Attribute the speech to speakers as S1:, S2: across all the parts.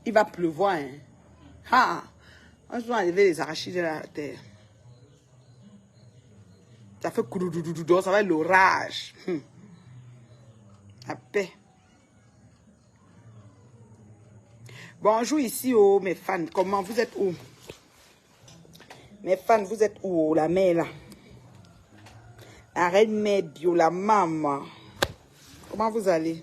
S1: Il va pleuvoir. Hein. Ah, on doit enlever les arachides de la terre. Ça fait coudoudoudoudou, ça va être l'orage. La paix. Bonjour ici, oh, mes fans. Comment vous êtes où? Mes fans, vous êtes où? La mère là. La reine mère bio, la maman. Comment vous allez?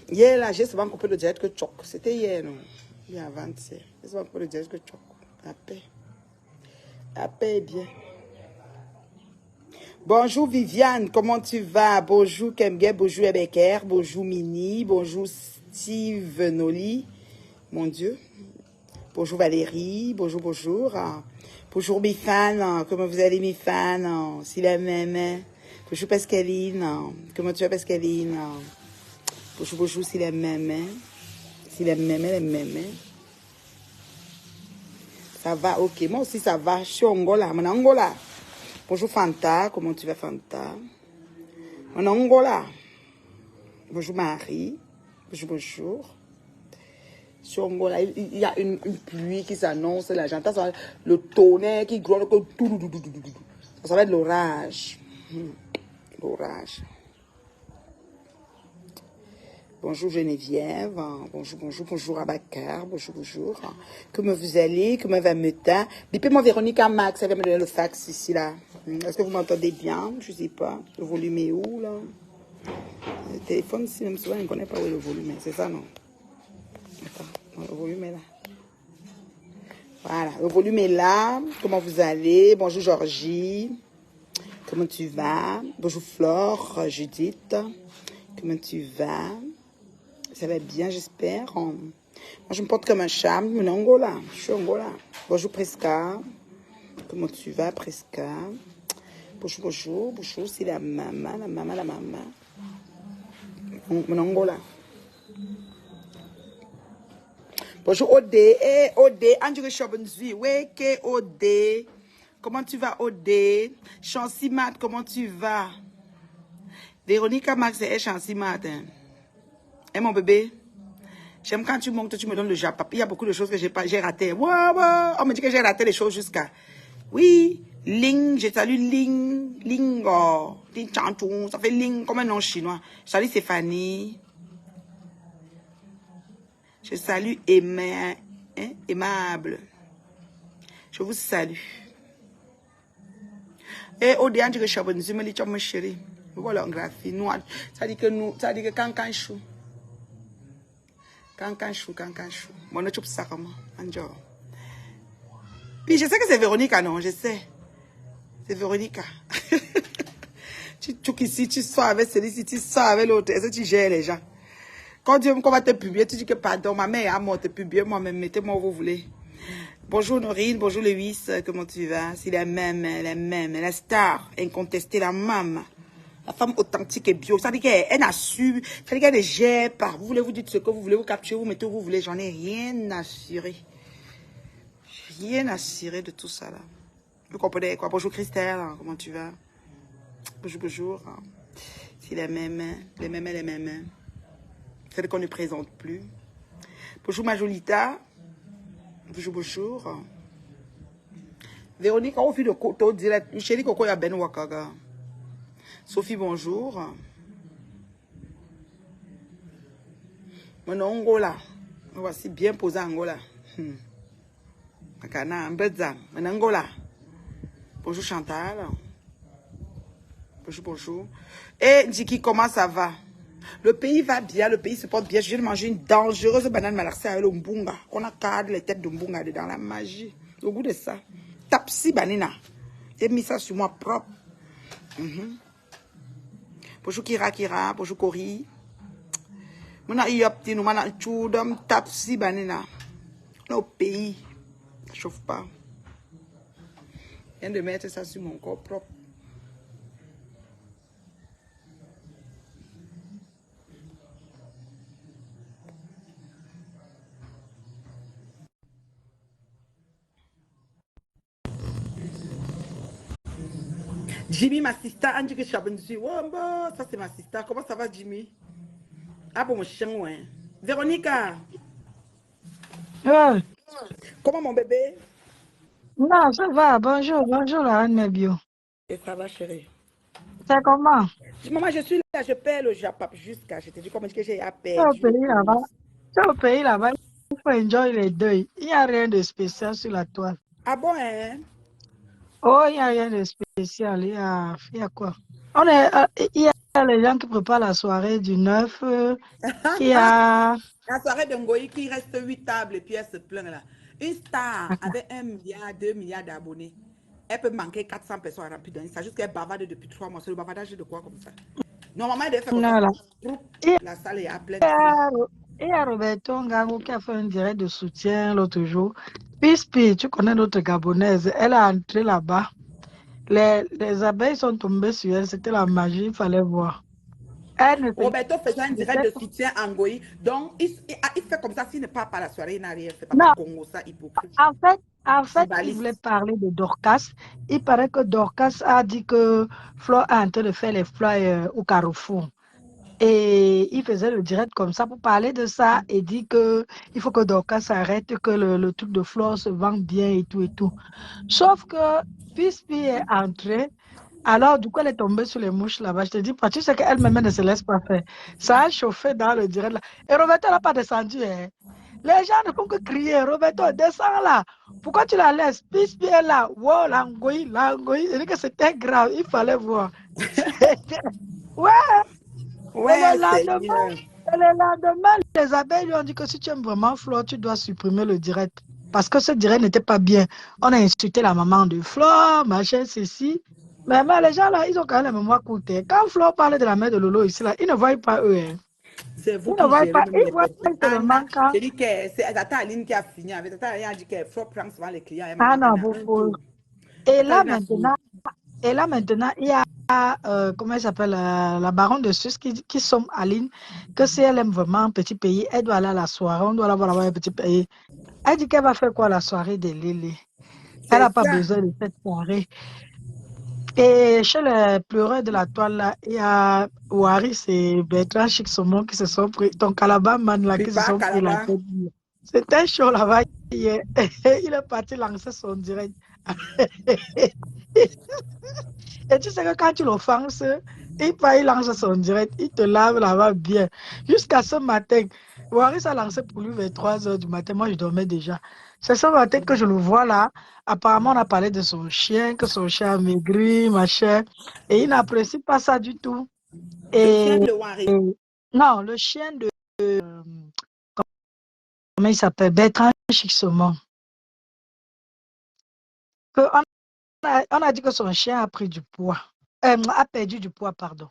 S1: Hier là, j'ai souvent coupé le direct que choc. C'était hier, non? Il y a avant-hier. J'ai souvent coupé le direct que choc. La paix. La paix est bien. Bonjour Viviane, comment tu vas? Bonjour Kemge, bonjour Ebeker, bonjour Mini, bonjour Steve Noli, mon Dieu. Bonjour Valérie, bonjour, bonjour. Bonjour mes fans, comment vous allez mes fans? C'est la même. Bonjour Pascaline, comment tu vas Pascaline? Bonjour, bonjour, c'est la même. C'est la même, la même. Ça va, ok, moi aussi ça va. Je suis Angola, mon Angola. Bonjour Fanta, comment tu vas Fanta? Mon Angola. Bonjour Marie. Bonjour, bonjour. Sur Angola, il y a une pluie qui s'annonce, là, j'entends le tonnerre qui gronde, ça va être l'orage. L'orage. Bonjour Geneviève, bonjour, bonjour, bonjour Abakar, bonjour, bonjour. Comment vous allez? Comment va Meta? Bipez-moi Véronica Max, elle va me donner le fax ici, là. Est-ce que vous m'entendez bien? Je ne sais pas. Le volume est où, là? Le téléphone, si même souvent, je ne connais pas où est le volume. C'est ça, non? Attends, le volume est là. Voilà, le volume est là. Comment vous allez? Bonjour Georgie. Comment tu vas? Bonjour Flore, Judith. Comment tu vas? Ça va bien, j'espère. Moi, je me porte comme un charme. Mais Angola, je suis Angola. Bonjour Presca. Comment tu vas, Presca? Bonjour, bonjour. Bonjour, c'est la maman, la maman, la maman. Mon Angola. Bonjour Odé. Eh, Odé, André Chobenzui. Oui, Odé. Comment tu vas, Odé? Chancy Mat, comment tu vas? Véronica Max et Chancy Mat. Eh, mon bébé? J'aime quand tu montes, tu me donnes le Japon. Il y a beaucoup de choses que j'ai ratées. Wow, wow. On me dit que j'ai raté les choses jusqu'à... Oui, Ling, je salue Ling. Ling, oh. Ling Chantou, ça fait Ling comme un nom chinois. Je salue Stéphanie. Je salue aimable. Je vous salue. Et au dernier que je suis venu, je me dis, mon chéri. Voilà, graphie. Ça dit que nous, ça dit que quand chou. Quand chou. Mon autre ça comment? Puis je sais que c'est Véronica, non, je sais. C'est Véronica. Tu ici, tu sors avec celui-ci, tu sors avec l'autre. Est-ce que tu gères les gens? Quand Dieu va te publier, tu dis que pardon, ma mère est à moi, te publier, moi-même, mettez-moi où vous voulez. Bonjour Norine, bonjour Lewis, comment tu vas? C'est la même, la star, incontestée, la maman. La femme authentique et bio. Ça veut dire qu'elle assure, ça veut dire qu'elle ne gère pas. Vous voulez vous dire ce que vous voulez, vous capturez, vous mettez où vous voulez. J'en ai rien à assurer. Rien à assurer de tout ça là. Vous comprenez quoi? Bonjour Christelle, comment tu vas? Bonjour, bonjour. C'est les mêmes. Celle qu'on ne présente plus. Bonjour Majolita. Bonjour, bonjour. Véronique, on fait le côté direct. Chérie Coco, il y a Ben Wakaga. Sophie, bonjour. Mon Angola. Voici bien posé Angola. Mon Angola. Bonjour Chantal. Bonjour, bonjour. Et Diki, comment ça va? Le pays va bien, le pays se porte bien. Je viens de manger une dangereuse banane malaxée avec le mbunga. On a cadré les têtes de mbunga dedans, la magie. Le goût de ça. Tapsi banana. J'ai mis ça sur moi propre. Bonjour Kira, bonjour Cory. Mona yopti nous mana chudam tapsi banana. On est au pays. Ça chauffe pas. Je viens de mettre ça sur mon corps propre. Jimmy, ma sister, on dit que je suis dessus. Oh, bon, ça c'est ma sister. Comment ça va, Jimmy? Ah, bon, mon chien, ouais. Véronica,
S2: Ouais.
S1: comment mon bébé?
S2: Non, ça va. Bonjour, bonjour, la reine Mebio.
S1: Et ça va, chérie.
S2: C'est comment?
S1: Maman, je suis là, je perds le Japon jusqu'à. Je te dis comment que j'ai
S2: C'est au
S1: perdu le
S2: pays là-bas.
S1: pouce.
S2: C'est au pays là-bas. Il faut enjoy les deuils. Il n'y a rien de spécial sur la toile.
S1: Ah bon, hein?
S2: Oh, il n'y a rien de spécial. Il y a quoi? Il y a les gens qui préparent la soirée du 9. Il y a.
S1: La soirée de Ngoï qui reste 8 tables et puis elle se plaint là. Une star avec 1 milliard, 2 milliards d'abonnés. Elle peut manquer 400 personnes rapidement. C'est juste qu'elle bavarde depuis 3 mois. C'est le bavardage de quoi comme ça? Normalement, elle devait faire comme ça.
S2: Voilà. Il
S1: La salle est à pleine.
S2: y a, il y a Roberto Ngango qui a fait un direct de soutien l'autre jour. Pispi, tu connais notre Gabonaise. Elle a entré là-bas. Les abeilles sont tombées sur elle, c'était la magie, il fallait voir. Elle ne se
S1: Roberto faisait un direct
S2: disait
S1: de
S2: pas.
S1: soutien en Ngoï. Donc, il fait comme ça. S'il ne part pas à la soirée, il n'a rien fait. Papa
S2: Non,
S1: Congo, ça, hypocrite.
S2: en fait, il voulait
S1: Tribaliste.
S2: parler de Dorcas. Il paraît que Dorcas a dit que Flo est en train de faire les flyers au Carrefour. Et il faisait le direct comme ça pour parler de ça et dit que il faut que Dorcas arrête, que le truc de Flo se vende bien et tout et tout. Sauf que Pispi est entrée. Alors, du coup, elle est tombée sur les mouches là-bas. Je te dis pas, tu sais qu'elle-même ne se laisse pas faire. Ça a chauffé dans le direct là. Et Roberto n'a pas descendu. Hein. Les gens ne font que crier, Roberto, descends là. Pourquoi tu la laisses? Pispi est là. Wow, l'angoï, l'angoï. Je dis que c'était grave. Il fallait voir. Ouais, et
S1: Ouais,
S2: le lendemain,
S1: Seigneur.
S2: et le lendemain, les abeilles lui ont dit que si tu aimes vraiment Flo, tu dois supprimer le direct. Parce que ce direct n'était pas bien. On a insulté la maman de Flo, machin, ceci. Mais les gens là, ils ont quand même la mémoire courte. Hein. Quand Flo parle de la mère de Lolo ici, là, ils ne voient pas eux. Hein.
S1: C'est vous
S2: Ils ne
S1: qui
S2: voient
S1: gérez
S2: pas.
S1: même
S2: Ils
S1: les
S2: voient
S1: personnes.
S2: seulement
S1: Anna,
S2: quand.
S1: j'ai dit que c'est Tata Aline qui a fini avec. Tata Aline a dit qu'elle faut prendre souvent les clients. Et
S2: Ah
S1: maman
S2: non,
S1: Anna, un
S2: beaucoup.
S1: tour.
S2: Et
S1: Tata
S2: là
S1: Aline a fini.
S2: maintenant, il y a, comment elle s'appelle, la baronne de Suisse qui somme Aline, que si elle aime vraiment un petit pays, elle doit aller à la soirée, on doit la voir là-bas un petit pays. Elle dit qu'elle va faire quoi la soirée de Lily? Elle
S1: C'est
S2: n'a pas
S1: ça.
S2: besoin de cette soirée. Et chez les pleureurs de la toile, là, il y a Waris et Bertrand Chic-Saumon qui se sont pris, ton Calabaman là,
S1: Puis
S2: qui se
S1: pas
S2: sont pris la
S1: Calabar.
S2: tête. C'était chaud là-bas hier. Il est parti lancer son direct. Et tu sais que quand tu l'offenses, il lance son direct, il te lave là-bas bien. Jusqu'à ce matin, Waris a lancé pour lui vers 3 heures du matin. Moi, je dormais déjà. C'est ce matin que je le vois là. Apparemment, on a parlé de son chien, que son chien a maigri, machin. Et il n'apprécie pas ça du tout.
S1: Le
S2: Et,
S1: chien de Wari.
S2: et- non, le chien de, comment il s'appelle? Bertrand Chixomon. On a dit que son chien a pris du poids. A perdu du poids, pardon.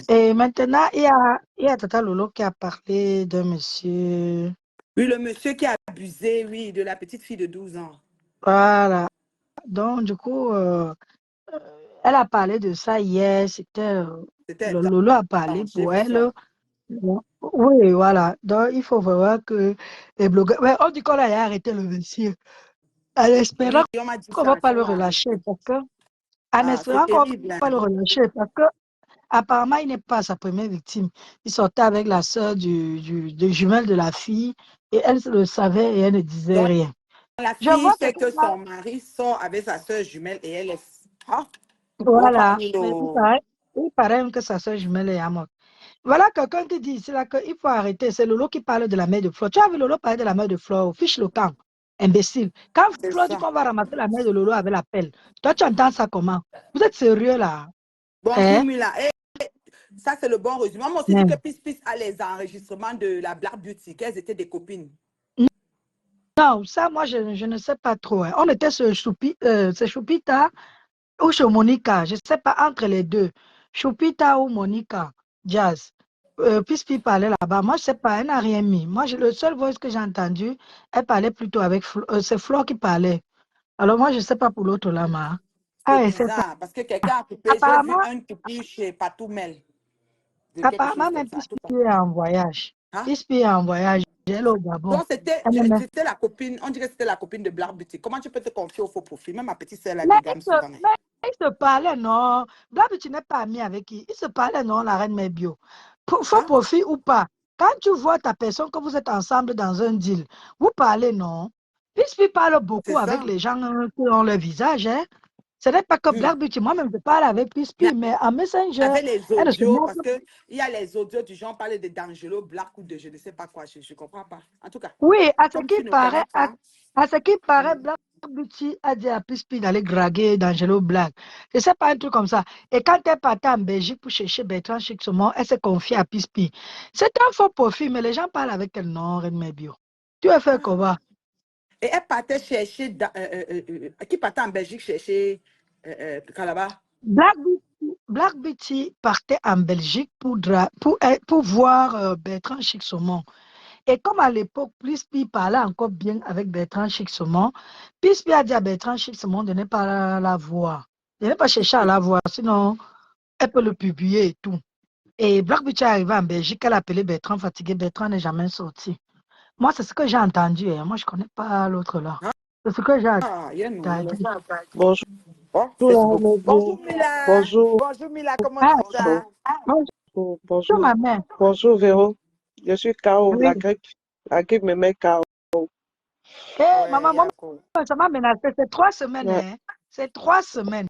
S2: Et maintenant, il y a Tata Lolo qui a parlé d'un monsieur.
S1: Oui, le monsieur qui a abusé, oui, de la petite fille de 12 ans.
S2: Voilà. Donc, du coup, elle a parlé de ça hier.
S1: C'était
S2: Le Lolo a parlé
S1: danger
S2: pour
S1: pour
S2: elle.
S1: ça.
S2: Oui, voilà. Donc, il faut voir que les blogueurs. Ouais, on dit qu'on a arrêté le monsieur. En espérant
S1: Oui, on m'a dit
S2: qu'on ne va
S1: ça,
S2: pas
S1: qu'on
S2: le
S1: l'a
S2: relâcher.
S1: arrêté.
S2: En
S1: Ah, c'est
S2: espérant qu'on ne va
S1: terrible, hein.
S2: pas le relâcher. Parce que apparemment, il n'est pas sa première victime. Il sortait avec la sœur de jumelle de la fille et elle le savait et elle ne disait
S1: Donc,
S2: rien.
S1: la
S2: Je
S1: fille
S2: vois
S1: sait
S2: quelqu'un
S1: que
S2: là,
S1: son mari sort avec sa soeur jumelle et elle est. Ah, on va
S2: voilà,
S1: parler
S2: mais il paraît même que sa sœur jumelle est morte. Voilà quelqu'un qui dit ici là qu'il faut arrêter. C'est Lolo qui parle de la mère de Flo. Tu as vu Lolo parler de la mère de Flo, fiche le camp, imbécile. Quand
S1: c'est
S2: Flo dit
S1: ça.
S2: qu'on va ramasser la mère de Lolo avec la pelle, toi tu entends ça comment? Vous êtes sérieux là?
S1: Bonjour,
S2: Hein?
S1: Mila. Eh, ça, c'est le bon résumé. On m'a aussi dit que
S2: Hmm.
S1: Pis Pis a les enregistrements de la Black Beauty, qu'elles étaient des copines.
S2: Non, ça, moi, je ne sais pas trop. Hein. On était sur c'est Choupita ou chez Monica. Je ne sais pas entre les deux. Choupita ou Monica, Jazz. Pispi parlait là-bas. Moi, je ne sais pas. Elle n'a rien mis. Moi, le seul voice que j'ai entendu, elle parlait plutôt avec c'est Flo qui parlait. Alors, moi, je ne sais pas pour l'autre là, ma.
S1: C'est
S2: Ah, et c'est ça.
S1: bizarre parce que quelqu'un a coupé. J'ai vu
S2: Apparemment,
S1: un coupure chez Patou Mel, de quelque chose
S2: apparemment,
S1: comme
S2: même
S1: ça.
S2: Pispi est en voyage.
S1: Hein?
S2: Pispi est en voyage. Elle est au Gabon.
S1: Donc, c'était
S2: Elle me-
S1: la copine, on dirait que c'était la copine de Black Beauty. Comment tu peux te confier au faux profil? Même ma petite sœur la
S2: Mais
S1: dégamme souvent. Hein.
S2: Ils se parlaient, non. Blabu, tu n'es pas ami avec qui? Ils se parlaient, non, la reine Mebio. Faux
S1: Hein?
S2: profit ou pas. Quand tu vois ta personne, que vous êtes ensemble dans un deal, vous parlez, non. Pispi parle beaucoup
S1: C'est
S2: avec
S1: ça.
S2: les gens qui ont le visage, hein. Ce n'est pas que
S1: Hmm.
S2: Black Beauty, moi-même, je parle avec
S1: Mais
S2: Pispi, mais en Messenger,
S1: avec les
S2: elle ne se
S1: audios,
S2: montre.
S1: parce qu'il y a les audios du genre parler de D'Angelo, Black ou de je ne sais pas quoi, je ne comprends pas. En tout cas,
S2: Oui,
S1: comme tu ne connais pas,
S2: à ce qui paraît,
S1: hmm,
S2: Black Beauty a dit à Pispi d'aller draguer d'Angelo Black. Je ne sais pas, un truc comme ça. Et quand elle partait en Belgique pour chercher Bertrand Chixomon, elle s'est confiée à Pispi. C'est un faux profil, mais les gens parlent avec elle, non, Reine Mebio. Tu as fait
S1: ah.
S2: comment?
S1: Et elle partait chercher, qui partait en Belgique chercher Calabar.
S2: Black Beauty partait en Belgique pour voir Bertrand Chixomon. Et comme à l'époque, Pispi parlait encore bien avec Bertrand Chixomon, Pispi a dit à Bertrand Chixomon de ne pas la voir, de ne pas chercher à la voir, sinon elle peut le publier et tout. Et Black Beauty est arrivé en Belgique, elle a appelé Bertrand fatigué, Bertrand n'est jamais sorti. Moi, c'est ce que j'ai entendu, hein. Moi, je ne connais pas l'autre là. C'est ce que j'ai
S1: Ah, il y a non.
S2: entendu.
S3: Bonjour,
S1: Oh,
S3: la
S1: Facebook.
S3: reine
S1: Bonjour
S3: bien.
S1: Mila.
S3: Bonjour,
S1: Bonjour Mila, comment
S2: Ah,
S1: tu
S3: bonjour,
S1: vas?
S2: bonjour,
S3: bonjour,
S2: ma mère.
S3: bonjour Véro. Je suis KO,
S2: Oui.
S3: la grippe me met KO.
S2: Eh,
S1: Ouais,
S2: maman, moi,
S1: Yako.
S2: ça m'a menacé. C'est 3 semaines,
S3: Ouais,
S2: hein. C'est 3 semaines.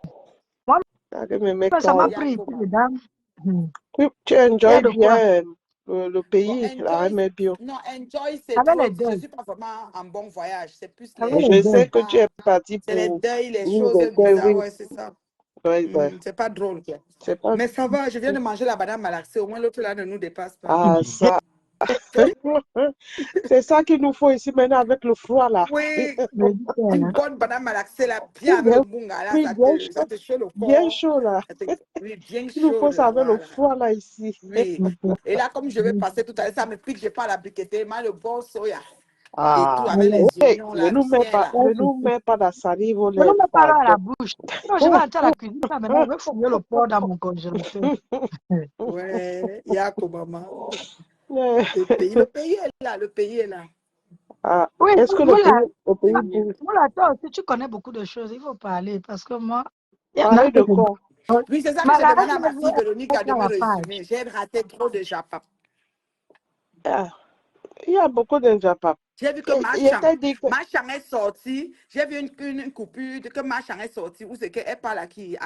S2: Moi,
S3: la grippe me met
S2: ça m'a
S3: KO.
S2: pris
S1: Yako,
S2: ici
S1: maman.
S2: dedans. Hmm.
S3: Tu
S2: Il y a
S3: enjoy
S2: de quoi.
S3: bien le
S1: Bon,
S3: pays, la reine
S1: enjoy.
S3: Mebio.
S1: Non, enjoy, c'est
S2: Avec
S1: trop
S2: les
S1: dit. Je ne
S2: deuils.
S1: suis pas vraiment en bon voyage. C'est plus
S2: Avec
S1: les.
S2: les
S3: Je sais
S2: deuils.
S3: que tu es parti
S1: C'est les
S3: pour
S1: deuils, les
S3: une
S1: choses
S3: des deuils,
S1: bizarres.
S3: oui.
S1: Ouais, c'est ça.
S3: Ouais, ouais.
S1: C'est pas drôle, quoi.
S3: C'est pas.
S1: Mais ça va, je viens de manger la banane malaxée. Au moins, l'autre là ne nous dépasse pas.
S3: Ah, ça. C'est ça qu'il nous faut ici maintenant avec le froid là.
S1: Oui,
S2: Je dis que,
S1: une
S2: hein.
S1: bonne banane malaxée là, bien
S3: Oui,
S1: avec le
S3: bien,
S1: bunga là,
S3: oui,
S1: ça te chaud le
S3: bien
S1: corps.
S3: chaud là.
S1: Oui, bien
S3: Il nous
S1: chaud
S3: faut ça
S1: là,
S3: avec le
S1: voilà.
S3: froid là ici.
S1: Oui. Et là, comme je vais passer tout à l'heure, ça me pique, je pas la briqueter, mais le bon soya et tout,
S3: Ah,
S1: avec
S2: Ouais.
S1: les
S3: hey,
S1: oignons là, bien là.
S2: Ouais,
S3: ne
S2: c'est
S3: nous
S2: ça.
S3: mets pas la salive aux
S2: Je ne
S3: lèvres,
S2: mets pas l'eau à la
S3: pardon.
S2: bouche. Non, je vais entrer à la cuisine. Là, maintenant, je vais fouiller le porc dans mon congélateur.
S1: Ouais, Yako, maman.
S3: Ouais.
S1: Le pays est là, le pays est là.
S3: Ah,
S2: Oui,
S3: est-ce que le pays bouge?
S2: Moula, toi aussi, tu connais beaucoup de choses. Il faut parler parce que moi, il y en a
S3: Parler
S2: que
S3: de
S2: je
S3: quoi?
S1: Oui, c'est ça que
S2: Ma
S1: j'ai
S2: la
S1: demandé
S2: reine
S1: à ma
S2: me
S1: fille
S2: veut
S1: Véronique
S2: être
S1: de
S2: à
S1: me
S2: la page.
S1: résumer. J'ai raté trop de Japap.
S3: Ah, il y a beaucoup de Japap.
S1: J'ai vu que
S3: Il t'a dit que
S1: Machan est sortie. J'ai vu une coupure de que Machan est sortie. Où c'est qu'elle parle à qui?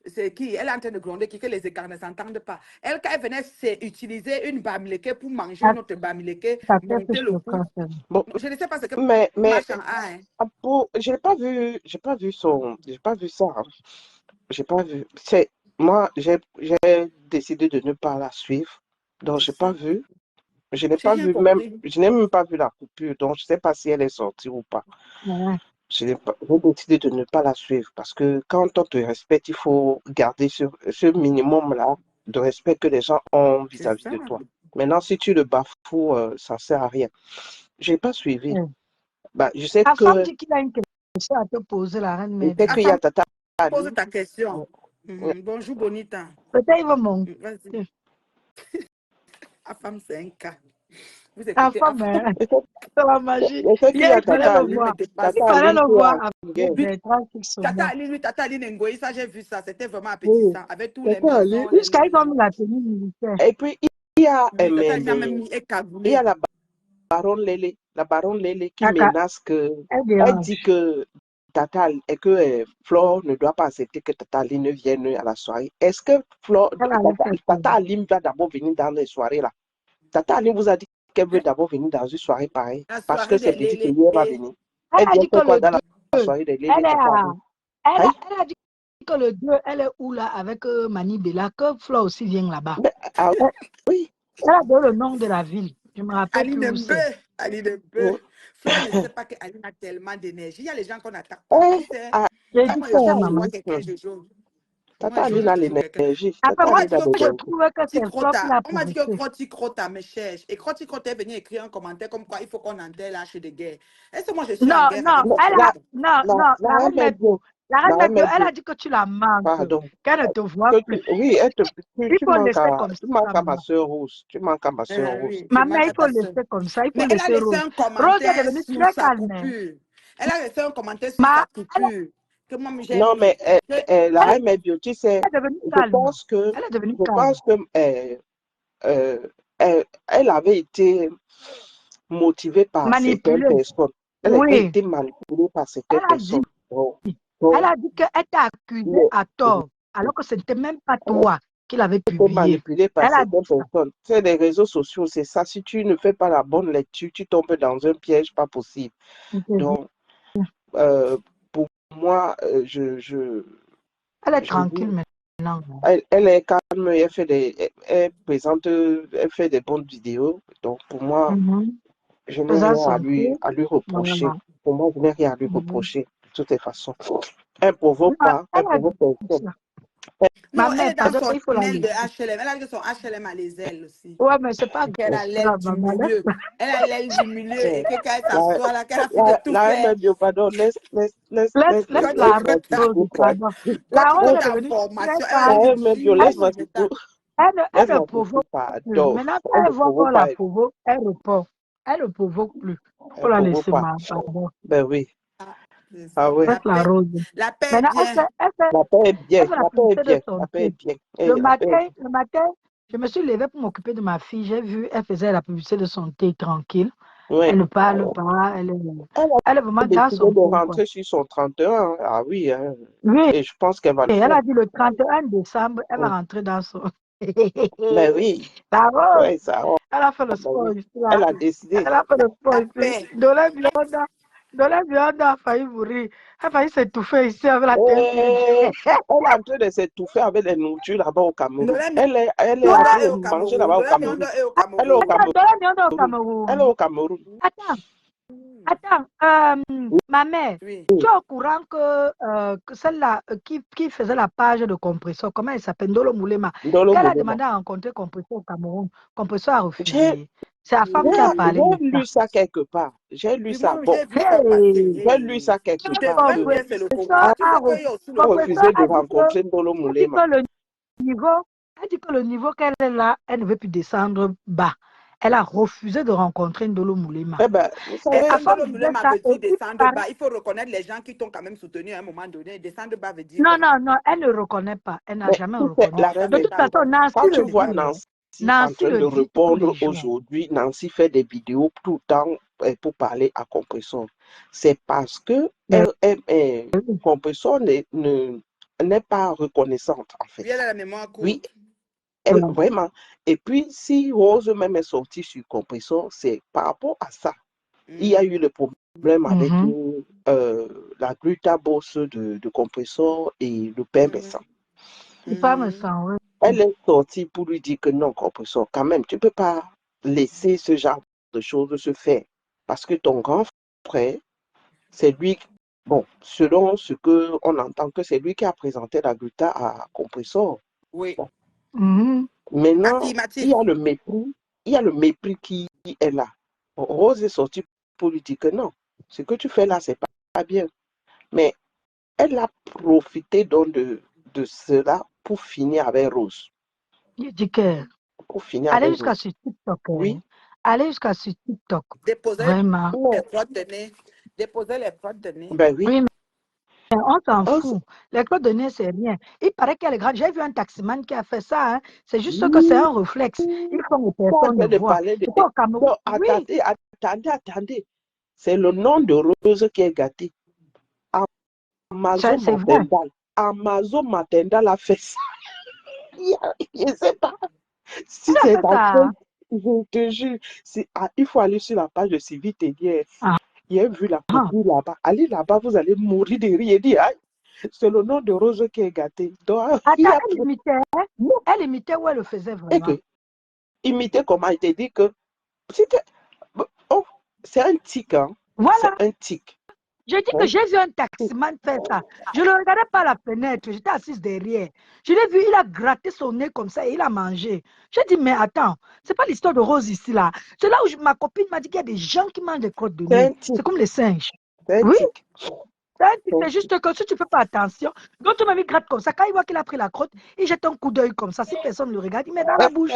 S1: C'est qui? Elle est en train de gronder, qui que les écarts ne s'entendent pas. Elle, quand elle venait, c'est utiliser une bamileke pour manger
S2: À
S1: une autre bamileke,
S2: ta tête,
S1: monter
S2: je
S1: le
S2: le
S1: cou.
S2: confirme.
S3: bon,
S1: Je ne sais pas ce que
S3: mais
S1: Machan a. Hein.
S3: j'ai pas vu j'ai pas vu ça. Hein. J'ai pas vu. C'est moi, j'ai décidé de ne pas la suivre, donc
S1: C'est
S3: j'ai pas
S1: ça.
S3: vu. Je n'ai
S1: J'ai
S3: pas
S1: rien
S3: vu même,
S1: compris.
S3: je n'ai même pas vu la coupure, donc je ne sais pas si elle est sortie ou pas.
S2: Ouais.
S3: J'ai décidé de ne pas la suivre parce que quand on te respecte, il faut garder ce minimum-là de respect que les gens ont
S1: C'est
S3: vis-à-vis
S1: ça.
S3: de toi. Maintenant, si tu le bafoues, ça ne sert à rien. Je n'ai pas suivi.
S2: Ouais.
S3: Bah,
S2: Ta femme dit qu'il a une question à te poser, la reine
S3: je sais
S2: Mébio.
S3: qu'il y a
S1: Attends,
S3: Tata
S1: pose
S3: Ali.
S1: ta question. Bonjour, Bonita.
S2: Peut-être il va monter.
S1: Vas-y. Afam, c'est un cas. Vous
S2: Ta
S1: écoutez
S2: femme,
S1: Afam.
S2: hein, c'est la magie.
S3: Je sais qu'il y
S2: Hier,
S3: a
S2: il fallait
S3: Tata
S2: le
S3: Ali,
S2: voir. Il
S3: Tata
S2: fallait
S3: Ali
S2: le
S3: qui
S2: voir
S3: a
S2: avec
S3: gagné.
S2: Bertrand Fixement.
S1: Tata Ali Nengoï, ça j'ai vu ça. C'était vraiment
S3: Oui,
S1: appétissant. Avec tous les
S3: Tata Ali.
S1: maisons,
S2: Jusqu'à ils ont mis la tenue militaire.
S3: Et puis, il y a,
S1: Oui, Tata Ali a même mis
S3: il y a
S1: cagoulé.
S3: la baronne Lélé qui
S2: Kaka,
S3: menace que,
S2: elle
S3: elle dit
S2: dérange.
S3: que Flore ne doit pas accepter que Tata Ali ne vienne à la soirée. Est-ce que
S2: Elle allait faire quoi?
S3: Tata Ali va d'abord venir dans les soirées là? Tata Ali vous a dit qu'elle veut
S1: Hein?
S3: d'abord venir dans une soirée pareille
S1: La
S3: parce que
S1: soirée
S3: c'est
S1: des
S3: petit que
S1: Lélé.
S3: lui va venir.
S2: Elle
S3: Elle
S2: a
S3: vient
S2: dit que
S3: faire quoi
S2: le
S3: dans
S2: 2,
S3: la soirée des Lélé
S2: elle est
S3: Tata
S2: à.
S3: Ali? Aïe,
S2: Elle a dit que le 2, elle est où là avec Mani Bella, que Flo aussi vient là-bas.
S3: mais, ah
S2: Elle,
S3: oui,
S2: elle a donné le nom de la ville. Je ne me rappelle
S1: Ali
S2: plus où
S1: Nembe.
S2: c'est.
S1: Ali Nembe.
S3: oui.
S1: Flore ne sait pas qu'Aline a tellement d'énergie. Il y a les gens qu'on n'attaque pas.
S3: Eh,
S1: Tu sais,
S3: ah,
S2: J'ai
S3: ah,
S2: dit
S1: quand moi je
S2: que
S3: Tata
S1: sors, je
S3: Ali,
S1: vois
S2: maman.
S1: quelqu'un, je jaune.
S3: Tata
S1: Moi,
S3: Ali
S1: j'ose
S3: a
S1: toujours quelqu'un.
S3: l'énergie.
S2: Après,
S3: Tata
S1: On
S2: moi,
S1: m'a
S3: Ali
S1: dit
S3: a
S1: que
S2: je
S3: l'énergie.
S2: trouve que c'est Flo qui l'a
S1: On m'a dit que
S2: provoqué.
S1: Croti Crota me cherche. Et Croti Crota est venu écrire un commentaire comme quoi il faut qu'on enterre l'âge de guerre. Est-ce que moi je suis en
S2: Non,
S1: guerre
S2: non,
S1: avec
S3: Non,
S1: Croti
S2: elle a,
S1: Crota?
S2: non,
S3: la,
S2: non,
S3: la reine est bien.
S2: La reine
S3: La reine
S2: Mébio,
S3: est
S2: elle
S3: bien.
S2: a dit que tu la manques,
S3: Pardon.
S2: qu'elle ne te voit plus.
S3: Oui,
S2: Il faut laisser comme
S3: tu
S2: ça,
S3: manques à ma
S2: maman.
S3: soeur Rose. Tu manques à ma soeur Rose.
S1: Oui, je
S2: Ma mère,
S1: manque
S2: il
S1: à
S2: faut
S1: ta soeur.
S2: laisser comme ça, il faut
S1: Mais elle a
S2: laisser
S1: laissé
S2: Rose.
S1: un
S2: Rose est
S1: commentaire
S2: devenue
S1: sous
S2: très
S1: sa
S2: calme. Hein.
S1: coupure. Elle a laissé un commentaire sur
S2: Ma,
S1: sa coupure. que moi
S3: Non,
S1: j'aime.
S3: mais la
S2: Elle
S3: Aimé Beauty, c'est,
S2: est devenue
S3: je
S2: calme.
S3: pense que,
S2: Elle est devenue
S3: je
S2: calme.
S3: pense que euh, elle avait été motivée par certaines
S2: Manipulée.
S3: personnes. Elle a
S2: Oui.
S3: été manipulée par certaines
S2: Elle a dit,
S3: personnes. Donc,
S2: elle
S3: donc,
S2: a dit qu'elle t'a accusé
S3: le-
S2: à tort, alors que ce n'était même pas
S3: elle
S2: toi qui l'avais
S3: a été
S2: publié.
S3: manipulée par
S2: Elle a dit
S3: certaines
S2: ça.
S3: personnes. C'est les réseaux sociaux, c'est ça. Si tu ne fais pas la bonne lecture, tu tombes dans un piège pas possible. Donc, euh, pour moi,
S2: Elle est
S3: je
S2: tranquille
S3: dis,
S2: maintenant.
S3: elle est calme, elle présente, elle fait des bonnes vidéos. Donc, pour moi,
S2: Mhm.
S3: je n'ai
S2: Faisant
S3: rien
S2: son truc.
S3: à lui reprocher.
S2: Voilà.
S3: Pour moi, je n'ai rien à lui
S2: Mhm.
S3: reprocher, de toutes les façons. Elle provoque
S2: Non,
S3: pas, elle
S2: elle a dit
S3: provoque personne.
S2: ça.
S1: Non,
S2: Ma
S1: elle
S2: mère,
S1: est dans
S2: pardon,
S1: son
S2: il faut la
S1: tunnel de
S2: laisser.
S1: HLM. Elle a que son HLM à les ailes aussi.
S2: Ouais, mais c'est pas
S1: Qu'elle a l'aile
S2: grave,
S1: du
S2: maman.
S1: milieu. Elle a l'aile du milieu et que quand elle
S3: La,
S1: s'assoit là, qu'elle a fini de tout
S3: la
S1: faire.
S3: MBO, pardon,
S2: Laisse
S1: Quand tu
S2: la
S1: veux
S2: rose,
S1: ta,
S2: pardon.
S1: quand
S2: La
S1: tu
S2: rose
S1: veux
S3: laisse,
S2: est
S1: ta
S2: devenue très
S1: formation, elle va
S2: calme.
S3: la
S1: te
S3: MBO,
S1: dire
S3: laisse-moi
S1: je t'en-
S2: Elle ne
S3: laisse-moi
S2: provoque
S3: pas,
S2: plus.
S3: adore.
S2: Maintenant,
S3: Elle
S2: elle
S3: ne
S2: voit
S3: provoque
S2: qu'on la
S3: pas,
S2: provoque, elle répond. Elle ne provoque plus. Il faut
S3: elle
S2: la
S3: provoque
S2: laisser,
S3: pas.
S2: ma pardon.
S3: Ben oui,
S1: Ah, c'est
S3: ah
S1: ça.
S3: oui.
S2: Laisse la rose.
S1: La paix est
S2: Maintenant,
S1: bien.
S3: La paix est bien,
S2: elle fait la
S3: la paix est
S2: publicité de
S3: bien,
S2: son
S3: la paix est
S2: truc.
S3: bien. La paix est
S2: Le matin, je me suis levée pour m'occuper de ma fille. J'ai vu, elle faisait la publicité de son thé tranquille.
S3: oui.
S2: Elle ne parle pas.
S3: Elle
S2: Elle est
S3: a
S2: vraiment dans
S3: décidé
S2: son
S3: de
S2: coin, quoi.
S3: rentrer sur son 31. Ah oui, hein.
S2: Oui,
S3: Et je pense qu'elle va le
S2: et elle
S3: faire.
S2: a dit le 31 décembre, elle va
S3: Mm.
S2: rentrer dans son.
S3: Ben oui,
S2: La rose,
S3: ouais, ça,
S2: elle a fait le
S3: ben
S2: sport
S3: oui.
S2: ici, là.
S3: Elle a décidé.
S2: Elle a fait le sport
S1: La
S2: ici.
S1: paix.
S2: Dola Bionda a failli mourir. Elle a failli s'étouffer ici avec la tête qui
S3: Et elle est en train de s'étouffer avec les nourritures là-bas au Cameroun.
S1: Lola
S3: Elle est en
S1: Miondo
S3: train
S1: est
S3: de
S1: au
S3: manger
S1: Cameroun.
S3: là-bas au
S1: Lola
S3: Cameroun.
S1: Miondo est au
S3: Elle est au
S1: Cameroun.
S2: Attends, Dola Bionda au
S3: Cameroun. Elle est
S2: Cameroun.
S3: au Cameroun.
S2: Attends, attends, ma mère,
S1: Oui.
S2: tu es au courant que celle-là qui faisait la page de Compresseur, comment elle s'appelle, Ndolo Moulema,
S3: Ndolo
S2: qu'elle a
S3: Moulema.
S2: demandé à rencontrer Compresseur au Cameroun. Compresseur a
S3: J'ai
S2: refusé. C'est la femme qui a
S1: Oui.
S2: parlé de
S3: j'ai
S2: ça.
S3: lu ça quelque part. J'ai lu
S1: Oui,
S3: ça.
S1: moi,
S3: Bon,
S1: j'ai vu ça passer.
S2: Hey!
S3: j'ai lu ça quelque
S1: Tu
S3: part
S1: devrais
S3: que
S1: bien, c'est le
S2: Compresseur
S1: Congo. Tu
S2: a,
S1: sais
S2: re-
S1: qu'il y a aussi le
S3: a
S1: Congo.
S2: Compresseur
S3: refusé de rencontrer Ndolo
S2: a dit
S3: Moulema.
S2: que le niveau, elle dit que le niveau qu'elle est là, elle ne veut plus descendre bas. Elle a refusé de rencontrer Ndolo Moulema.
S3: Eh ben, vous
S2: Et
S1: Est-ce
S3: savez,
S2: à
S1: que
S2: force
S1: Ndolo
S2: de dire
S1: Mulema
S2: ça,
S1: veut
S2: et
S1: dire
S2: il
S1: descendre
S2: paraît.
S1: bas? Il faut reconnaître les gens qui t'ont quand même soutenu à un moment donné. Descendre bas veut dire
S2: Non,
S1: quoi?
S2: non, non, elle ne reconnaît pas. Elle n'a
S3: mais
S2: jamais
S3: tout est
S2: reconnu.
S3: la
S1: Oh,
S3: reine.
S2: De
S1: d'accord,
S2: toute façon,
S1: d'accord.
S2: Nancy
S3: Quand tu
S2: le
S3: vois
S2: dit.
S3: Nancy en
S2: Nancy
S3: train
S2: le
S3: de
S2: dit tous les
S3: répondre
S2: jours.
S3: aujourd'hui, Nancy fait des vidéos tout le temps pour parler à Compressor. C'est parce que
S2: Mais oui.
S3: Compressor n'est pas reconnaissante, en
S1: Puis elle
S3: fait.
S1: a la mémoire
S3: Oui,
S1: courte.
S3: elle, vraiment. Et puis, si Rose même est sortie sur Compressor, c'est par rapport à ça. Il y a eu le problème avec
S2: Mhm.
S3: la glutabosse de Compressor et le père Bessan.
S2: Il parle me sent, oui.
S3: Elle est sortie pour lui dire que non, Compressor, quand même, tu ne peux pas laisser ce genre de choses se faire. Parce que ton grand frère, c'est lui, bon, selon ce qu'on entend, que c'est lui qui a présenté la gluta à Compressor.
S1: Oui.
S3: Bon.
S2: Mhm.
S3: Maintenant,
S1: Matif.
S3: il y a le mépris qui est là. Rose est sortie pour lui dire que non, ce que tu fais là, c'est pas bien. Mais elle a profité donc de cela pour finir avec Rose.
S2: Il dit que
S3: Pour finir
S2: allez
S3: avec
S2: jusqu'à
S3: Rose.
S2: sur TikTok.
S3: Oui.
S2: Allez jusqu'à sur TikTok.
S1: Déposer
S2: Vraiment.
S1: les crottes de nez. Déposer les crottes de nez.
S3: Ben oui.
S2: Oui, mais on s'en
S3: On
S2: fout. Les codes de nez, c'est rien. Il paraît qu'elle est grande. J'ai vu un taximan qui a fait ça. Hein. C'est juste que c'est un réflexe. Il faut que
S3: pas en
S2: personne
S3: train
S2: le
S3: de
S2: voit.
S3: parler de.
S2: C'est pas au Cameroun.
S3: Non,
S2: Oui.
S3: attendez. C'est le nom de Rose qui est gâté. Amazon
S2: C'est vrai.
S3: Matendal. Amazon Matendal a fait ça. Je ne sais pas si
S2: Elle a
S3: c'est
S2: fait
S3: dans
S2: ça.
S3: je te jure. Il faut aller sur la page de Sylvie Tellier.
S2: Ah,
S3: Il y a vu la
S2: ah.
S3: coupure là-bas. Allez là-bas, vous allez mourir de rire et dire, aïe, c'est le nom de Rose qui est gâté. Donc, il y
S2: Attends,
S3: a non,
S2: elle imitait où elle le faisait
S3: et
S2: vraiment.
S3: que imiter comment il te dit que c'était- oh, c'est un tic, hein.
S2: Voilà.
S3: C'est un tic.
S2: J'ai dit que j'ai vu un taximan faire ça. Je ne le regardais pas à la fenêtre. J'étais assise derrière. Je l'ai vu, il a gratté son nez comme ça et il a mangé. J'ai dit, mais attends, c'est pas l'histoire de Rose ici, là. C'est là où ma copine m'a dit qu'il y a des gens qui mangent des crottes de
S3: C'est un
S2: nez.
S3: tic.
S2: C'est comme les singes.
S3: C'est un
S2: Oui,
S3: tic.
S2: c'est juste que si tu ne fais pas attention, quand tu m'as mis gratte comme ça, quand il voit qu'il a pris la crotte, il jette un coup d'œil comme ça. Si personne ne le regarde, il met dans la bouche.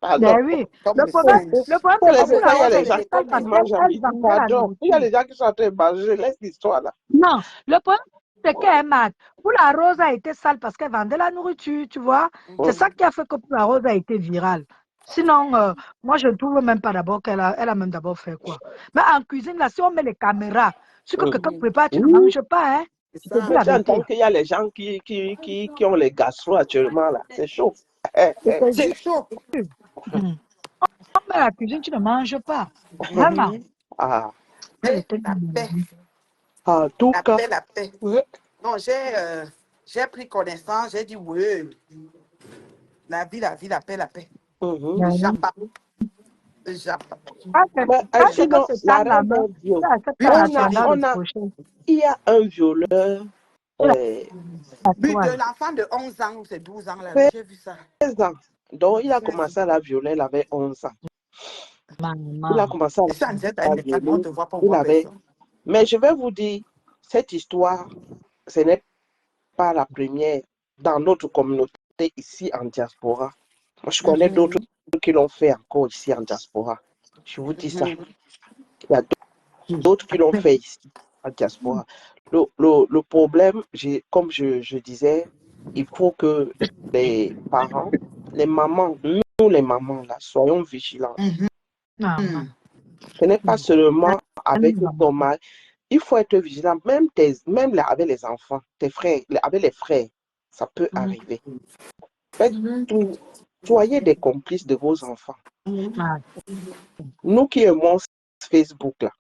S3: Pardon.
S2: Ben oui.
S1: Comme
S2: Le
S1: le
S2: problème,
S1: singe.
S2: le problème
S3: Pour
S2: c'est
S3: les
S2: que pour
S3: enfants,
S2: la
S3: il y a
S2: rose,
S3: les
S2: elle
S3: gens
S2: était sale
S3: qui
S2: parce
S3: mangent à
S2: qu'elle
S3: midi.
S2: vendait la
S3: Pardon. Il y a
S2: nourriture.
S3: les gens qui sont en train de manger. Laisse l'histoire là.
S2: Non, le problème, c'est qu'elle m'a. Pour la rose a été sale parce qu'elle vendait la nourriture, tu vois. C'est ça qui a fait que pour la rose a été virale. Sinon, moi, je ne trouve même pas d'abord elle a même d'abord fait quoi. Mais en cuisine, là, si on met les caméras, ce que
S3: Mhm.
S2: quelqu'un prépare, tu ne
S3: Oui,
S2: manges pas, hein.
S1: C'est
S2: Je te dis
S1: ça.
S3: mais
S2: la
S3: tu entends
S2: vérité.
S3: qu'il y a les gens qui ont les gastro actuellement là. C'est chaud.
S2: Je te
S1: C'est
S2: jure.
S1: chaud.
S2: Mhm. On met la cuisine, tu ne manges pas. Vraiment.
S1: Mhm.
S3: Ah,
S2: Elle
S1: Mais
S2: était
S1: la paix,
S3: en tout
S1: la
S3: cas,
S1: paix, la paix.
S3: ouais.
S1: Non, j'ai pris connaissance, j'ai dit, oui, la vie, la paix, la paix.
S3: Mhm.
S2: Ben,
S1: Japa, japa.
S3: Mais
S2: quand quelqu'un
S3: sinon,
S2: te
S3: la
S2: tend la
S3: reine
S2: main,
S3: des
S2: tu
S3: dieux,
S2: acceptes
S1: Oui,
S2: en
S3: on a,
S2: attendant le
S1: bonjour.
S3: on a,
S2: prochain.
S3: il y a un violeur
S2: Et la
S3: euh,
S1: Oui, de
S2: toile.
S1: l'enfant de 11 ans ou c'est 12 ans, là, oui,
S3: 13
S1: j'ai vu ça.
S3: ans. Donc, il a
S1: 13
S3: commencé à
S1: ans.
S3: la violer, il avait 11 ans. Il a
S2: Maman.
S3: commencé à
S1: Et ça, on disait,
S3: la
S1: mais on ne
S3: violer,
S1: te voit pas, on
S3: il
S1: voit
S3: avait...
S1: personne.
S3: Mais je vais vous dire, cette histoire, ce n'est pas la première dans notre communauté ici en diaspora. Moi, je connais d'autres
S1: Mhm,
S3: qui l'ont fait encore ici en diaspora. Je vous dis ça.
S1: mhm.
S3: Il y a d'autres qui l'ont fait ici en diaspora. Le problème, comme je disais, il faut que les parents, les mamans, nous les mamans, là, soyons vigilants.
S1: Mhm,
S2: Maman.
S1: mhm.
S3: Ce n'est pas seulement avec
S2: Maman.
S3: ton mari. Il faut être vigilant, même là, avec les enfants, tes frères, avec les frères, ça peut arriver. Faites tout, soyez des complices de vos enfants.
S2: Ah,
S3: Nous qui aimons Facebook, là,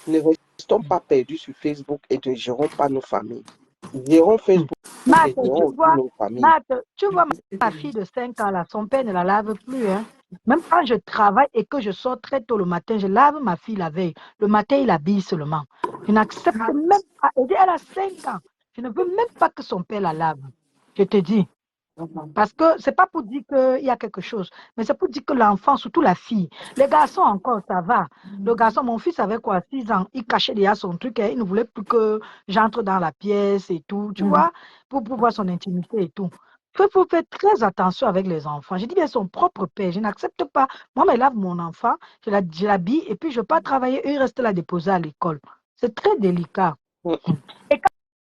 S3: ne restons pas perdus sur Facebook et ne gérons pas nos familles. Gérons Facebook et
S2: Marthe,
S3: gérons aussi nos familles.
S2: Tu vois ma fille de 5 ans là, son père ne la lave plus, hein. Même quand je travaille et que je sors très tôt le matin, je lave ma fille la veille. Le matin, il habille seulement. Je n'accepte même pas. Elle a 5 ans. Je ne veux même pas que son père la lave. Je te dis. Parce que c'est pas pour dire qu'il y a quelque chose, mais c'est pour dire que l'enfant, surtout la fille, les garçons encore, ça va. Le garçon, mon fils avait quoi, 6 ans, il cachait déjà son truc, hein, il ne voulait plus que j'entre dans la pièce et tout, tu vois, pour voir son intimité et tout. Il faut faire très attention avec les enfants. Je dis bien son propre père, je n'accepte pas. Moi, je lave mon enfant, je l'habille et puis je pars travailler et il reste là déposé à l'école. C'est très délicat. Et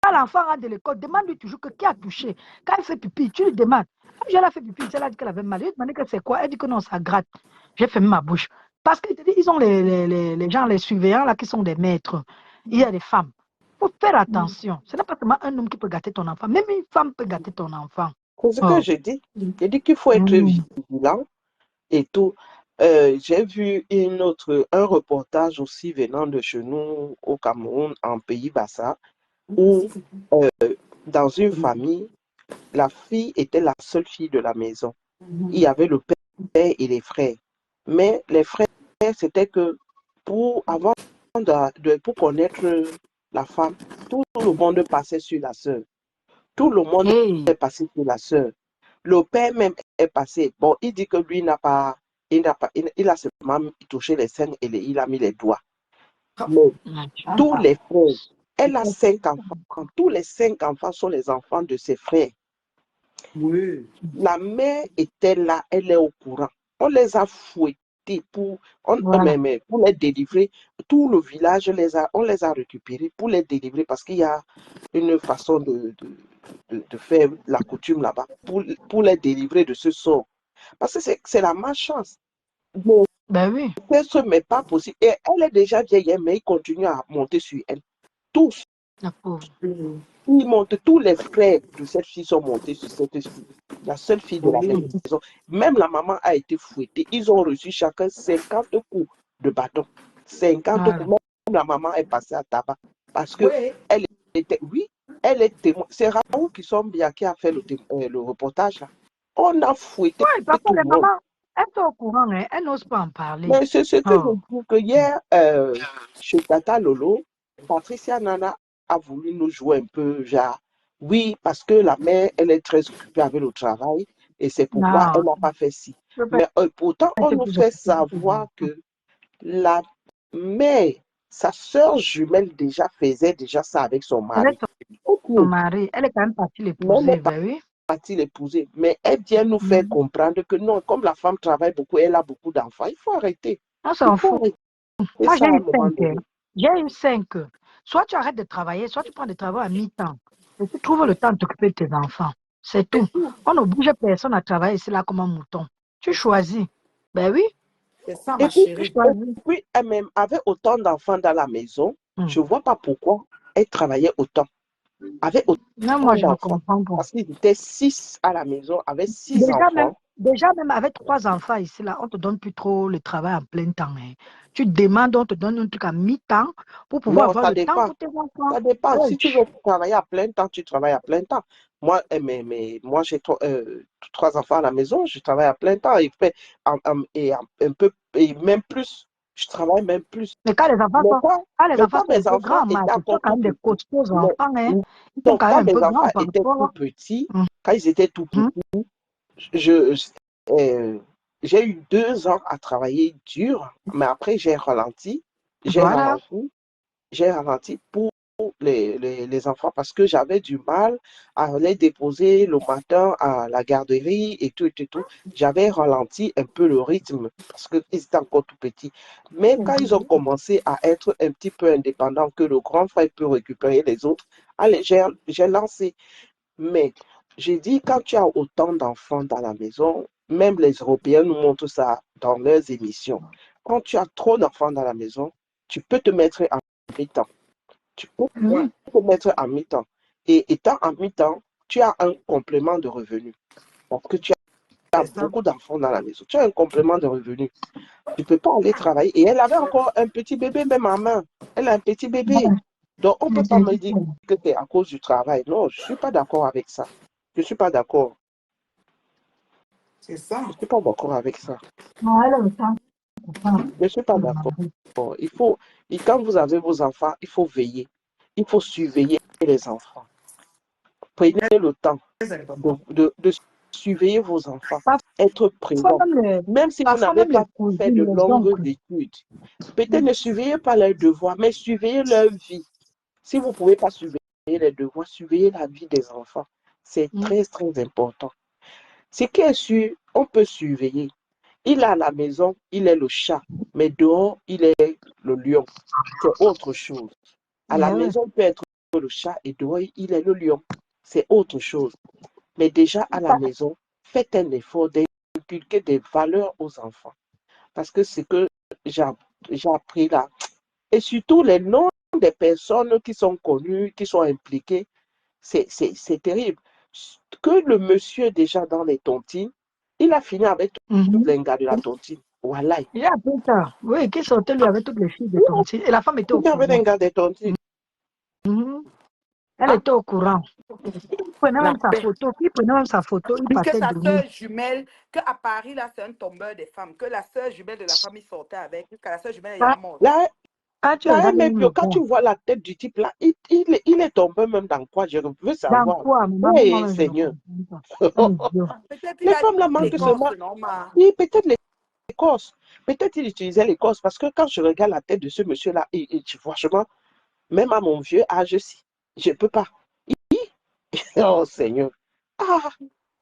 S2: quand l'enfant rentre de l'école, demande-lui toujours que qui a touché. Quand il fait pipi, tu lui demandes. Comme je l'ai fait pipi, elle a dit qu'elle avait mal. Je lui ai demandé que c'est quoi. Elle dit que non, ça gratte. J'ai fermé ma bouche. Parce qu'ils ont les gens, les surveillants là, qui sont des maîtres. Il y a des femmes. Il faut faire attention. Ce n'est pas seulement un homme qui peut gâter ton enfant. Même une femme peut gâter ton enfant.
S3: C'est ce que
S2: Oh.
S3: je dis. Je dis qu'il faut être
S2: Mm.
S3: vigilant et tout. J'ai vu un reportage aussi venant de chez nous au Cameroun, en Pays-Bassa, où dans une famille, la fille était la seule fille de la maison. Il y avait le père et les frères. Mais les frères, c'était que avant pour connaître la femme, tout le monde passait sur la sœur. Tout le monde
S2: Hey.
S3: est passé sur la sœur. Le père même est passé. Bon, il dit que lui il a seulement touché les seins et il a mis les doigts. Mais tous les frères, elle a 5 enfants. Tous les 5 enfants sont les enfants de ses frères.
S1: Oui.
S3: La mère était là, elle est au courant. On les a fouettés
S2: Voilà.
S3: pour les délivrer. Tout le village, on les a récupérés pour les délivrer parce qu'il y a une façon de faire la coutume là-bas pour les délivrer de ce sort. Parce que c'est la malchance. Mais
S2: Ben oui.
S3: ce n'est pas possible. Et elle est déjà vieille, mais il continue à monter sur elle. Tous.
S2: La pauvre.
S3: Ils montent, tous les frères de cette fille sont montés sur cette fille, la seule fille de la
S1: Oui.
S3: maison. Même la maman a été fouettée. Ils ont reçu chacun 50 coups de bâton. 50
S2: Voilà.
S3: coups. Même la maman est passée à tabac. Parce que
S1: Oui.
S3: elle était, oui, elle est témoin. C'est Raoult qui a fait le reportage là. On a fouetté
S2: Oui, parce que
S3: tout
S2: les
S3: le monde.
S2: mamans, elles sont au courant, hein, elles n'osent pas en parler.
S3: Mais c'est ce que je
S2: Oh.
S3: dis que hier, chez Tata Lolo, Patricia Nana a voulu nous jouer un peu, genre, oui, parce que la mère, elle est très occupée avec le travail et c'est pourquoi elle
S2: Non.
S3: n'a pas fait ci.
S2: Je peux
S3: Mais pourtant,
S2: pas
S3: on
S2: être
S3: nous
S2: plus
S3: fait
S2: occupée.
S3: savoir que la mère, sa sœur jumelle faisait déjà ça avec son
S2: Elle
S3: mari.
S2: est son
S3: Ok,
S2: mari, elle est quand même partie
S3: mais elle
S2: l'épouser,
S3: n'est
S2: ben oui.
S3: va-t-il épouser? Mais elle vient nous faire
S2: Mhm.
S3: comprendre que non, comme la femme travaille beaucoup, elle a beaucoup d'enfants. Il faut arrêter.
S2: On
S3: Il
S2: s'en
S3: faut
S2: fout.
S3: arrêter
S2: Moi,
S3: ça
S2: j'ai
S3: à un
S2: eu
S3: moment
S2: 5. Hein.
S3: donné.
S2: J'ai eu 5. Soit tu arrêtes de travailler, soit tu prends des travaux à mi-temps. Et tu trouves le temps de t'occuper de tes enfants. C'est tout. On n'oblige personne à travailler ici là comme un mouton. Tu choisis. Ben oui,
S1: C'est ça,
S3: Et
S1: ma
S3: puis,
S2: tu
S1: chérie.
S2: choisis.
S3: elle-même, avec autant d'enfants dans la maison,
S2: Hmm.
S3: je ne vois pas pourquoi elle travaillait autant. Avec
S2: Même
S3: autant
S2: moi, je ne
S3: d'enfants.
S2: comprends pas.
S3: Parce qu'ils étaient 6 à la maison, avec 6 enfants.
S2: Déjà même avec 3 enfants ici, là, on ne te donne plus trop le travail en plein temps. Hein. Tu demandes, on te donne un truc à mi-temps pour pouvoir
S3: Non,
S2: avoir
S3: ça
S2: le temps
S3: dépend.
S2: pour tes enfants.
S3: Ça dépend.
S2: Oui.
S3: Si tu veux travailler à plein temps, tu travailles à plein temps. Moi, moi j'ai 3 enfants à la maison, je travaille à plein temps et un peu, et même plus. Je travaille même plus.
S2: Mais quand les enfants
S3: Mais
S2: sont,
S3: quand,
S2: quand les
S3: mais
S2: enfants
S3: quand
S2: sont un
S3: mes
S2: peu
S3: enfants
S2: grands,
S3: étaient
S2: Mike, ils sont
S3: encore
S2: quand
S3: tout
S2: même des
S3: petits,
S2: costauds
S3: non,
S2: enfants. Hein. Ils sont
S3: donc
S2: quand
S3: quand
S2: même un
S3: mes
S2: peu
S3: enfants
S2: grands par
S3: étaient tout
S2: rapport.
S3: petits,
S2: Mhm.
S3: quand ils étaient tout petits, je, euh, j'ai eu 2 ans à travailler dur, mais après j'ai ralenti. J'ai
S2: Voilà.
S3: ralenti. J'ai ralenti pour les enfants parce que j'avais du mal à les déposer le matin à la garderie et tout, et tout, et tout. J'avais ralenti un peu le rythme parce qu'ils étaient encore tout petits. Mais quand ils ont commencé à être un petit peu indépendants, que le grand frère peut récupérer les autres, allez, j'ai lancé. Mais j'ai dit, quand tu as autant d'enfants dans la maison, même les Européens nous montrent ça dans leurs émissions. Quand tu as trop d'enfants dans la maison, tu peux te mettre à mi-temps. Tu peux
S2: Mhm.
S3: te mettre à mi-temps. Et étant à mi-temps, tu as un complément de revenu. Parce que tu as
S1: C'est ça.
S3: beaucoup d'enfants dans la maison. Tu as un complément de revenu. Tu ne peux pas aller travailler. Et elle avait encore un petit bébé même en main. Elle a un petit bébé. Donc, on ne peut pas me dire que c'est à cause du travail. Non, je ne suis pas d'accord avec ça. Je ne suis pas d'accord.
S1: C'est ça.
S3: Je ne suis pas d'accord avec ça.
S2: Voilà le temps.
S3: Je ne suis pas d'accord. Il faut, et quand vous avez vos enfants, il faut veiller. Il faut surveiller les enfants. Prenez le temps
S1: Très important.
S3: de surveiller vos enfants,
S2: Parfois
S3: être présent.
S2: même les,
S3: Même si vous
S2: parfois
S3: n'avez
S2: même les
S3: pas fait de
S2: cousines, les
S3: longues
S2: oncles.
S3: études, peut-être ne surveillez pas leurs devoirs, mais surveillez leur vie. Si vous ne pouvez pas surveiller les devoirs, surveillez la vie des enfants. C'est
S2: Mhm.
S3: très, très important. Ce qui est sûr, on peut surveiller. Il est à la maison, il est le chat, mais dehors, il est le lion. C'est autre chose. À la
S2: Eh oui.
S3: maison, il peut être le chat et dehors, il est le lion. C'est autre chose. Mais déjà à la maison, faites un effort d'inculquer des valeurs aux enfants. Parce que c'est que j'ai j'ai appris là. Et surtout les noms des personnes qui sont connues, qui sont impliquées, c'est terrible. Que le monsieur déjà dans les tontines, il a fini avec tous
S2: Mhm.
S3: les gars de la tontine. Voilà.
S2: Il y a tout ça. Oui, qui sortait lui avec toutes les filles de
S3: Il
S2: ton Et la femme était au
S3: a avec
S2: courant.
S3: les gars des tontines.
S2: Mhm. Elle
S3: Ah,
S2: était au courant. Il prenait
S1: La
S2: même sa
S1: paix.
S2: photo. Il prenait même sa photo. Il
S1: Puis que
S2: partait
S1: sa
S2: donner.
S1: sœur jumelle, qu'à Paris, là, c'est un tombeur des femmes, que la sœur jumelle de la famille sortait avec, que la sœur jumelle est
S2: Quand,
S1: morte.
S3: là,
S2: quand tu
S3: là,
S2: regardes
S3: même,
S2: même le
S3: quand
S2: gars,
S3: tu vois la tête du type là, il est tombé même dans quoi? Je veux
S2: dans
S3: savoir.
S2: quoi? Mais
S3: Oui,
S2: moi, je ne
S3: Seigneur.
S2: comprends pas. Un idiot.
S1: Peut-être il
S3: Les
S1: a
S3: femmes là manquent
S1: l'écorce,
S3: seulement.
S1: normal.
S3: Et peut-être l'Écosse. Peut-être il utilisait l'Écosse parce que quand je regarde la tête de ce monsieur-là, franchement, même à mon vieux âge, je ne peux pas. Oh Seigneur. Ah,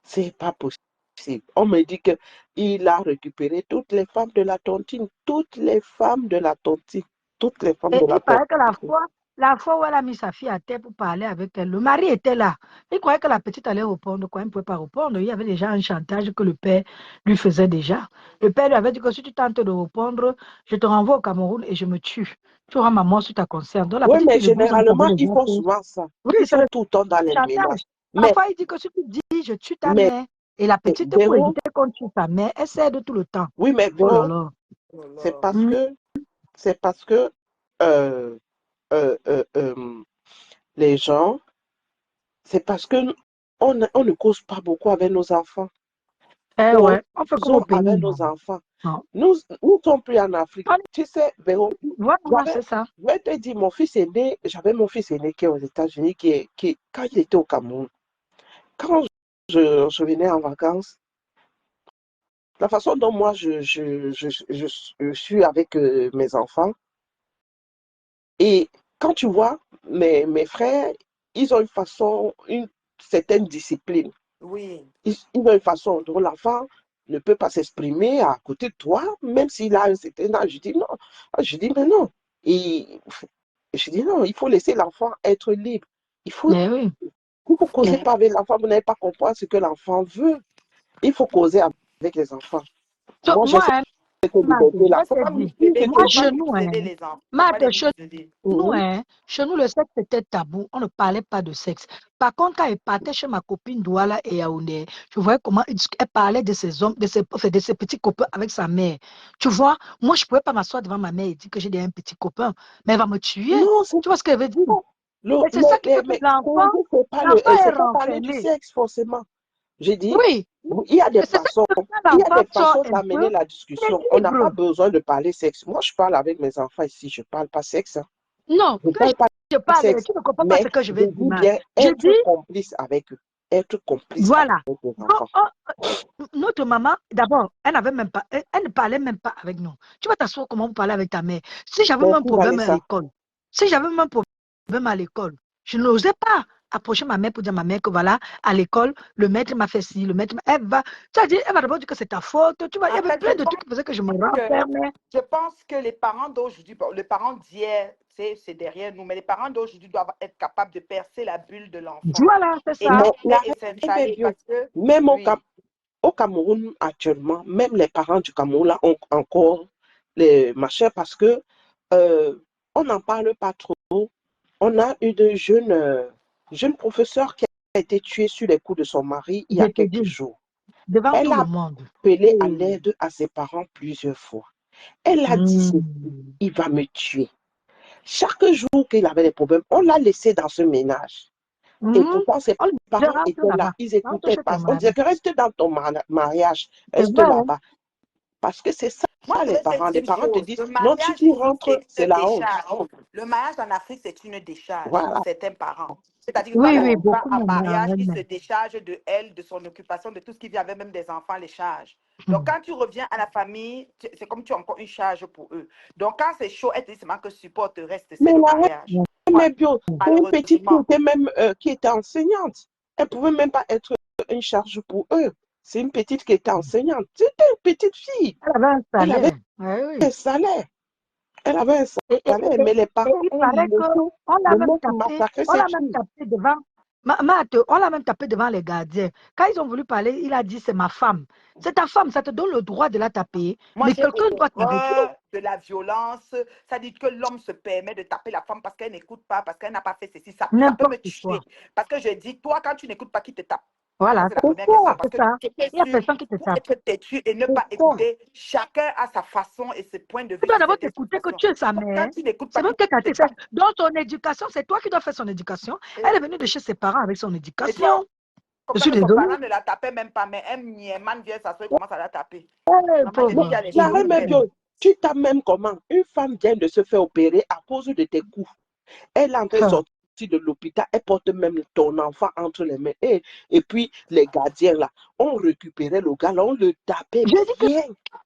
S3: c'est pas possible. On me dit qu'il a récupéré toutes les femmes de la tontine. Toutes les femmes de la tontine. Toutes les femmes
S2: Et
S3: de
S2: il
S3: la
S2: paraît que
S3: tontine.
S2: la fois où elle a mis sa fille à terre pour parler avec elle, le mari était là. Il croyait que la petite allait répondre, quoi. Elle ne pouvait pas répondre. Il y avait déjà un chantage que le père lui faisait déjà. Le père lui avait dit que si tu tentes de répondre, je te renvoie au Cameroun et je me tue. Tu auras ma mort sur ta conscience. Donc la
S3: Oui,
S2: petite
S3: mais
S2: fille de 12 ans savait
S3: généralement, ils
S2: déjà
S3: font
S2: que
S3: souvent ça.
S2: oui,
S3: Ils
S2: c'est
S3: sont
S2: le
S3: tout le temps dans les
S2: chantage.
S3: ménages. Mais,
S2: Parfois, il dit que si tu dis, je tue ta
S3: mais,
S2: mère. Et la petite, pour
S3: Véro,
S2: éviter qu'on tue sa mère, elle cède tout le temps.
S3: oui, mais
S2: Oh là
S3: Véro,
S2: là.
S1: Oh là
S3: c'est
S1: là.
S3: parce que, c'est parce que euh, euh, euh, euh, les gens, c'est parce que on ne cause pas beaucoup avec nos enfants.
S2: Eh ouais, on fait comme au
S3: Causons
S2: pays.
S3: avec
S2: Non.
S3: nos enfants.
S2: Non.
S3: Nous ne sommes plus en Afrique.
S2: On-
S3: Tu sais, Véro,
S2: Voilà, c'est ça.
S3: je vais te dire, mon fils aîné, j'avais mon fils aîné qui est aux États-Unis, quand il était au Cameroun, quand je venais en vacances, la façon dont moi je suis avec mes enfants, et quand tu vois, mes frères, ils ont une certaine discipline.
S1: Oui.
S3: Ils ont une façon dont l'enfant ne peut pas s'exprimer à côté de toi, même s'il a un certain âge. Je dis non. Je dis, mais non. Et je dis non, il faut laisser l'enfant être libre. Il faut,
S2: Mais oui.
S3: vous ne causez pas avec l'enfant, vous n'allez pas comprendre ce que l'enfant veut. Il faut causer avec les enfants.
S2: So,
S3: Moi, j'ai
S2: moi,
S3: cette
S2: hein, Marthe, je
S3: liberté-là.
S2: vais
S3: Il ne faut
S2: te
S3: pas me
S2: dire,
S3: dire ce
S2: moi,
S3: que
S1: Faut pas
S2: chez nous, hein,
S1: utiliser les enfants. Faut pas
S2: Marthe,
S1: les
S2: chez
S1: utiliser.
S2: nous, hein, chez nous, le sexe était tabou. On ne parlait pas de sexe. Par contre, quand elle partait chez ma copine Douala et Yaoundé, je voyais comment elle parlait de ses hommes, enfin, de ses petits copains avec sa mère. Tu vois, moi, je ne pouvais pas m'asseoir devant ma mère et dire que j'ai un petit copain. Mais elle va me tuer.
S3: non, c'est
S2: Tu vois ce qu'elle veut dire?
S3: pas.
S2: Et c'est ça qui fait que
S3: Mais
S2: l'enfant,
S3: causer,
S2: l'enfant est
S3: c'est pas parler du
S2: renfermé.
S3: sexe, forcément. J'ai dit,
S2: Oui,
S3: il y a des
S2: c'est ça qui
S3: façons,
S2: fait que quand l'enfant sort un
S3: d'amener
S2: peu,
S3: la
S2: il
S3: discussion.
S2: est
S3: On n'a pas
S2: libre.
S3: besoin de parler sexe. Moi, je parle avec mes enfants ici, je parle pas sexe, hein.
S2: Non,
S3: Je
S2: quand
S3: parle pas
S2: je parle,
S3: sexe,
S2: tu ne comprends pas
S3: mais
S2: ce que je
S3: je
S2: vais dire,
S3: dis
S2: Marthe.
S3: bien
S2: Je
S3: être
S2: dis,
S3: complice avec eux. Être complice
S2: voilà.
S3: avec les
S2: Donc,
S3: enfants.
S2: notre maman, d'abord, elle n'avait même pas, elle ne parlait même pas avec nous. Tu vas t'asseoir comment vous parlez avec ta mère. Si j'avais même un
S3: Merci,
S2: problème à
S3: Vanessa.
S2: l'école, si j'avais même un problème à l'école, je n'osais pas approcher ma mère pour dire à ma mère que voilà, à l'école, le maître m'a fait ci, le maître, elle va, tu vas dire, elle va d'abord dire que c'est ta faute. Tu vois, il y
S1: En
S2: avait
S1: fait, je
S2: plein de
S1: pense
S2: trucs qui faisaient que je me
S1: que,
S2: renfermais.
S1: je pense que les parents d'aujourd'hui, bon, les parents d'hier, c'est derrière nous, mais les parents d'aujourd'hui doivent être capables de percer la bulle de l'enfant
S2: Voilà, c'est
S1: et
S2: ça.
S3: Mais la
S1: laisser et
S3: règle est
S1: s'installer
S3: bien.
S1: parce que,
S3: Même
S1: oui,
S3: au Cameroun, actuellement, même les parents du Cameroun là, ont encore les machins parce que on n'en parle pas trop. On a eu de jeunes professeurs qui a été tuée sur les coups de son mari il y
S2: Je
S3: a
S2: te
S3: quelques
S2: dis,
S3: jours.
S2: devant
S3: Elle
S2: tout le
S3: a
S2: monde.
S3: appelé à
S2: Et-
S3: l'aide à ses parents plusieurs fois. Elle a dit ceci,
S2: Hmm.
S3: il va me tuer. Chaque jour qu'il avait des problèmes, on l'a laissé dans ce ménage. Et
S2: Mhm.
S3: pourtant, ses
S2: On lui dit,
S3: parents
S2: rentre
S3: étaient là,
S2: là-bas,
S3: ils
S2: rentre
S3: écoutaient
S2: chez
S3: pas.
S2: ton
S3: On
S2: mari.
S3: disait que reste dans ton mariage,
S2: C'est
S3: reste
S2: vrai, hein?
S3: là-bas. Parce que c'est ça,
S1: moi, je
S3: les
S1: vais te
S3: parents.
S1: dire
S3: Les
S1: une
S3: parents te
S1: chose.
S3: disent,
S1: Le
S3: non, si
S1: mariage
S3: tu
S1: ici,
S3: rentres,
S1: c'est
S3: c'est
S1: une
S3: la honte.
S1: décharge. Le mariage en Afrique, c'est une décharge pour
S3: Voilà.
S1: certains parents. C'est-à-dire que quand
S2: Oui,
S1: la
S2: oui,
S1: fille va
S2: beaucoup
S1: en
S2: même.
S1: mariage, il se décharge de elle, de son occupation, de tout ce qui vient avec même des enfants, les charges. Donc, quand tu reviens à la famille, c'est comme tu as encore une charge pour eux. Donc, quand c'est chaud, elle te dit seulement que support te reste, c'est
S3: Mais
S1: le
S3: la
S1: mariage.
S3: mais bio, c'est une petite
S1: Malheureusement.
S3: qui était enseignante. Elle pouvait même pas être une charge pour eux. C'est une petite qui était enseignante. C'était une petite fille.
S2: Elle avait un
S3: Elle avait
S2: salaire. Oui,
S3: un
S2: oui.
S3: salaire. Elle avait un
S2: Et, et,
S3: salaire.
S2: et,
S3: Mais les
S2: et
S3: parents
S2: il
S3: ont
S2: paraît
S3: laissé
S2: qu'on l'a
S3: le
S2: même
S3: mec
S2: tapé,
S3: massacrer
S2: on l'a
S3: cette
S2: même
S3: fille.
S2: tapé devant. On l'a même tapé devant les gardiens. Quand ils ont voulu parler, il a dit c'est ma femme. C'est ta femme, ça te donne le droit de la taper.
S1: Moi,
S2: Mais
S1: j'ai
S2: quelqu'un doit t'arrêter.
S1: horreur de la violence. Ça dit que l'homme se permet de taper la femme parce qu'elle n'écoute pas, parce qu'elle n'a pas fait ceci. Ça peut me
S2: N'importe
S1: tuer.
S2: quoi.
S1: Parce que je dis, toi, quand tu n'écoutes pas, qui te tape? Ça,
S2: Voilà,
S1: c'est la
S3: C'est
S1: première question.
S3: ça.
S1: Parce
S2: c'est
S1: que
S2: ça.
S1: je suis
S2: Il n'y a
S1: sûre,
S2: personne qui te
S1: pour
S2: tape.
S1: être têtu et ne
S3: C'est
S1: pas
S3: ça.
S1: écouter, chacun a sa façon et ses points de
S2: Tu
S1: vue
S2: dois
S1: sur
S2: d'abord
S1: certaines
S2: t'écouter que
S1: situations.
S2: tu es sa
S1: Toi, quand
S2: mère.
S1: tu n'écoutes
S2: C'est
S1: pas,
S2: même
S1: qui
S2: que
S1: te
S2: c'est
S1: tape?
S2: dans ton éducation, c'est toi qui dois faire son éducation. Elle est venue de chez ses parents avec son
S1: Et tu vois,
S2: éducation.
S1: comme
S2: Je
S1: ça
S2: suis
S1: que son
S2: désolée.
S1: parent ne la tapait même pas, mais un niaiman vient s'asseoir et commence à la taper. Maman, j'ai
S3: Mais
S1: dit, il y
S2: Pauvre.
S1: a des
S3: la
S1: choses
S3: reine
S1: même.
S3: bio, tu t'as même comment? Une femme vient de se faire opérer à cause de tes coups. Elle est en train de
S2: Hein.
S3: sortir de l'hôpital, elle porte même ton enfant entre les mains. Et puis, les gardiens, là, ont récupéré le gars, là, on le tapait
S2: Je dis que
S3: bien.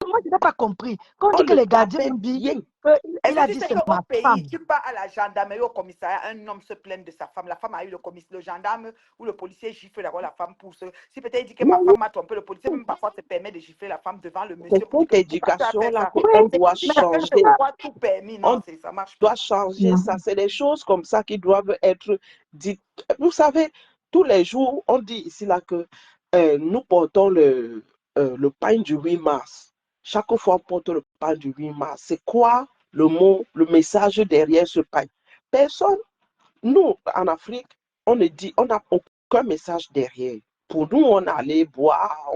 S2: moi, je n'ai pas compris. Quand on
S3: On
S2: dit que
S3: le
S2: les gardiens
S3: tapait
S2: ont dit
S3: bien.
S1: Est-ce
S2: il
S1: que
S2: a
S1: tu
S2: dit
S1: sais
S2: c'est
S1: qu'au
S2: ma
S1: pays,
S2: femme.
S1: tu pars à la gendarmerie, au commissariat, un homme se plaint de sa femme. La femme a eu le gendarme ou le policier gifle d'abord la femme pour ce. Si peut-être il dit que
S3: Mais
S1: ma
S3: oui,
S1: femme m'a trompé, le policier même parfois se permet de gifler la femme devant le
S3: c'est
S1: monsieur pour dire
S3: cette
S1: que pourquoi tu as fait
S3: éducation-là
S1: ça.
S3: qu'on
S2: Oui,
S1: C'est
S3: doit
S1: comme si
S2: mais
S1: chacun se
S3: changer.
S1: croit tout permis.
S3: On
S1: Non, ça marche pas.
S3: doit changer ça.
S2: Mhm.
S3: C'est des choses comme ça qui doivent être dites. Vous savez, tous les jours, on dit ici là que nous portons le pain du 8 mars. Chaque fois, on porte le pain du 8 mars. C'est quoi le mot, le message derrière ce pain? Personne, nous, en Afrique, on ne dit, on n'a aucun message derrière. Pour nous, on allait boire,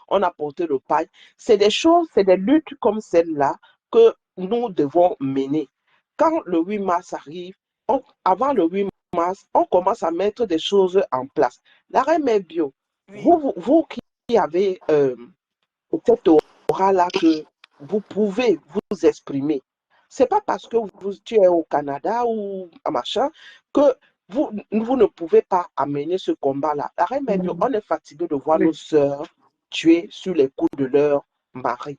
S3: on a porté le pain. C'est des choses, c'est des luttes comme celle-là que nous devons mener. Quand le 8 mars arrive, avant le 8 mars, on commence à mettre des choses en place. La reine est bio.
S1: Oui.
S3: Vous qui avez cette aura-là que vous pouvez vous exprimer. C'est pas parce que tu es au Canada ou à machin que vous ne pouvez pas amener ce combat-là. La reine est bio, on est fatigué de voir nos
S2: Oui,
S3: sœurs tuées sur les coups de leur mari.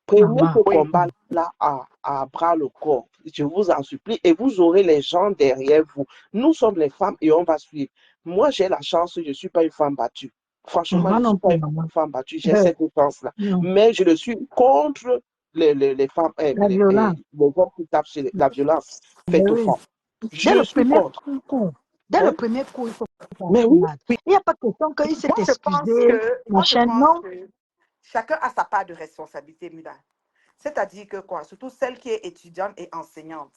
S3: Prenez ce
S2: maman.
S1: Oui.
S3: combat-là à bras le corps, je vous en supplie, et vous aurez les gens derrière vous. Nous sommes les femmes et on va suivre. Moi, j'ai la chance, je ne suis pas une femme battue. Franchement,
S2: Moi
S3: je ne suis
S2: non
S3: pas
S2: plus,
S3: une
S2: maman.
S3: femme battue, j'ai
S2: Euh,
S3: cette défense-là.
S2: non.
S3: Mais je le suis contre les femmes,
S2: La violence.
S3: les hommes qui tapent sur la violence
S2: Ben
S3: faite aux
S2: oui.
S3: femmes.
S2: Dès
S3: Je
S2: le
S3: suis
S2: premier
S3: contre.
S2: coup, dès le
S3: Hein?
S2: premier coup, il faut
S3: Mais
S2: passer
S3: oui,
S2: malade. Il n'y a pas question qu'il s'est excusé,
S1: Moi, je
S2: machin.
S1: pense
S2: Non.
S1: que chacun a sa part de responsabilité, Muda. C'est-à-dire que quoi, surtout celle qui est étudiante et enseignante.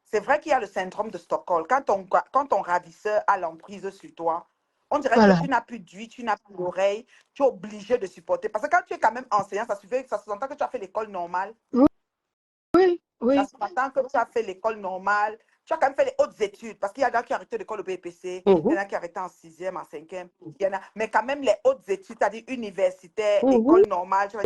S1: C'est vrai qu'il y a le syndrome de Stockholm. Quand ton ravisseur a l'emprise sur toi, on dirait que
S2: Voilà.
S1: tu n'as plus d'huile, tu n'as plus d'oreille, tu es obligé de supporter. Parce que quand tu es quand même enseignant, ça se entend que tu as fait l'école normale.
S2: Oui, oui,
S1: Ça
S2: oui.
S1: se entend que tu as fait l'école normale. Tu as quand même fait les hautes études. Parce qu'il y en a qui ont arrêté l'école au BPC, il y
S3: mhm,
S1: en a qui ont arrêté en sixième, en cinquième. Il y en a, mais quand même, les hautes études, c'est-à-dire universitaire,
S3: mhm,
S1: école normale, tu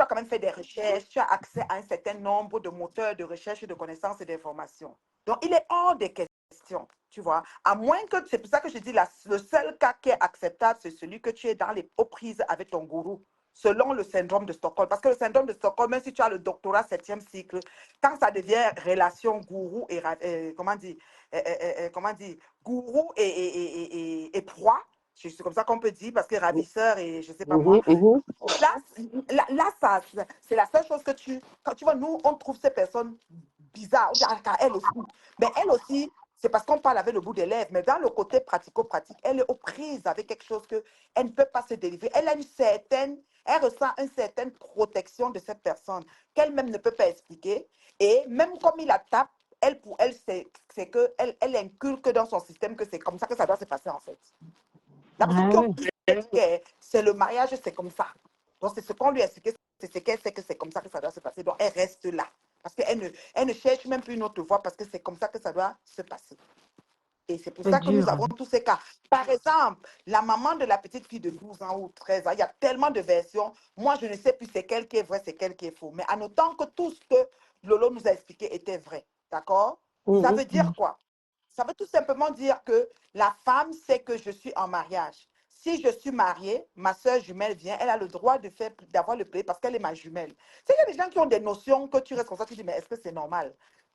S1: as quand même fait des recherches, tu as accès à un certain nombre de moteurs de recherche, de connaissances et d'informations. Donc, il est hors des questions, tu vois. À moins que, c'est pour ça que je dis, le seul cas qui est acceptable, c'est celui que tu es dans les aux prises avec ton gourou, selon le syndrome de Stockholm. Parce que le syndrome de Stockholm, même si tu as le doctorat 7e cycle, quand ça devient relation gourou et, comment dire, gourou et proie, c'est comme ça qu'on peut dire, parce que ravisseur et je ne sais pas moi,
S3: mhm, mhm.
S1: là, c'est la seule chose que quand tu vois, nous, on trouve ces personnes bizarres, on dit, ah, elle aussi. Mais elle aussi, c'est parce qu'on parle avec le bout des lèvres, mais dans le côté pratico-pratique, elle est aux prises avec quelque chose qu'elle ne peut pas se délivrer. Elle ressent une certaine protection de cette personne qu'elle-même ne peut pas expliquer. Et même comme il la tape, elle, pour elle, c'est qu'elle elle inculque dans son système que c'est comme ça que ça doit se passer en fait. La personne
S2: Ah
S1: qui
S2: oui.
S1: c'est le mariage, c'est comme ça. Donc, c'est ce qu'on lui a expliqué, c'est ce qu'elle sait que c'est comme ça que ça doit se passer. Donc, elle reste là. Parce elle ne cherche même plus une autre voie parce que c'est comme ça que ça doit se passer. Et c'est pour
S2: C'est
S1: ça que nous
S2: dur.
S1: avons tous ces cas. Par exemple, la maman de la petite fille de 12 ans ou 13 ans, il y a tellement de versions. Moi, je ne sais plus c'est quel qui est vrai, c'est quel qui est faux. Mais en autant que tout ce que Lolo nous a expliqué était vrai. D'accord? Ça
S3: Mhm.
S1: veut dire quoi? Ça veut tout simplement dire que la femme sait que je suis en mariage. Si je suis mariée, ma soeur jumelle vient, elle a le droit d'avoir le play parce qu'elle est ma jumelle. Il y a des gens qui ont des notions que tu restes comme ça, tu dis, mais est-ce que c'est normal?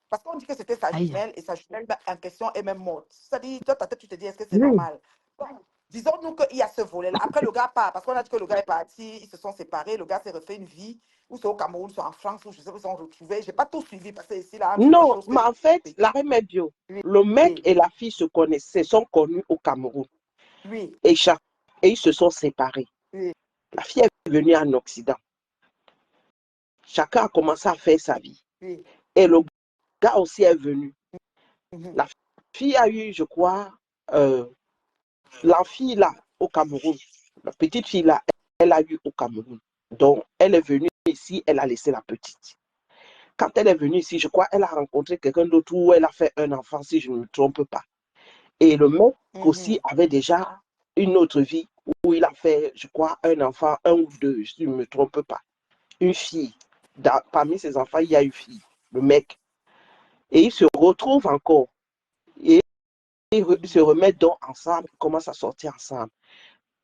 S1: Parce qu'on dit que c'était sa
S2: Aïe.
S1: jumelle et sa jumelle en question est même morte. C'est-à-dire, toi, ta tête, tu te dis, est-ce que c'est
S2: Oui.
S1: normal? Bon, disons-nous qu'il y a ce volet-là. Après, le gars part, parce qu'on a dit que le gars est parti, ils se sont séparés, le gars s'est refait une vie, ou c'est au Cameroun, soit en France, ou je sais pas, ils se sont retrouvés. Je n'ai pas tout suivi parce que ici, là, entre les
S3: Non,
S1: choses que
S3: mais en fait,
S1: j'ai
S3: l'arrêt est bio.
S1: oui,
S3: Le mec
S1: oui,
S3: et la fille se connaissaient, sont connus au Cameroun.
S1: oui,
S3: Et, et ils se sont séparés.
S1: oui,
S3: La fille est venue en Occident. Chacun a commencé à faire sa vie.
S1: oui.
S3: Et le gars aussi est venu.
S1: Mhm.
S3: La fille a eu, je crois, la fille là, au Cameroun. La petite fille là, elle a eu au Cameroun. Donc, elle est venue ici, elle a laissé la petite. Quand elle est venue ici, je crois, elle a rencontré quelqu'un d'autre où elle a fait un enfant, si je ne me trompe pas. Et le mec aussi
S1: Mhm.
S3: avait déjà une autre vie où il a fait, je crois, un enfant, un ou deux, si je ne me trompe pas. Une fille. Parmi ses enfants, il y a une fille, le mec. Et ils se retrouvent encore. Et ils se remettent donc ensemble, ils commencent à sortir ensemble.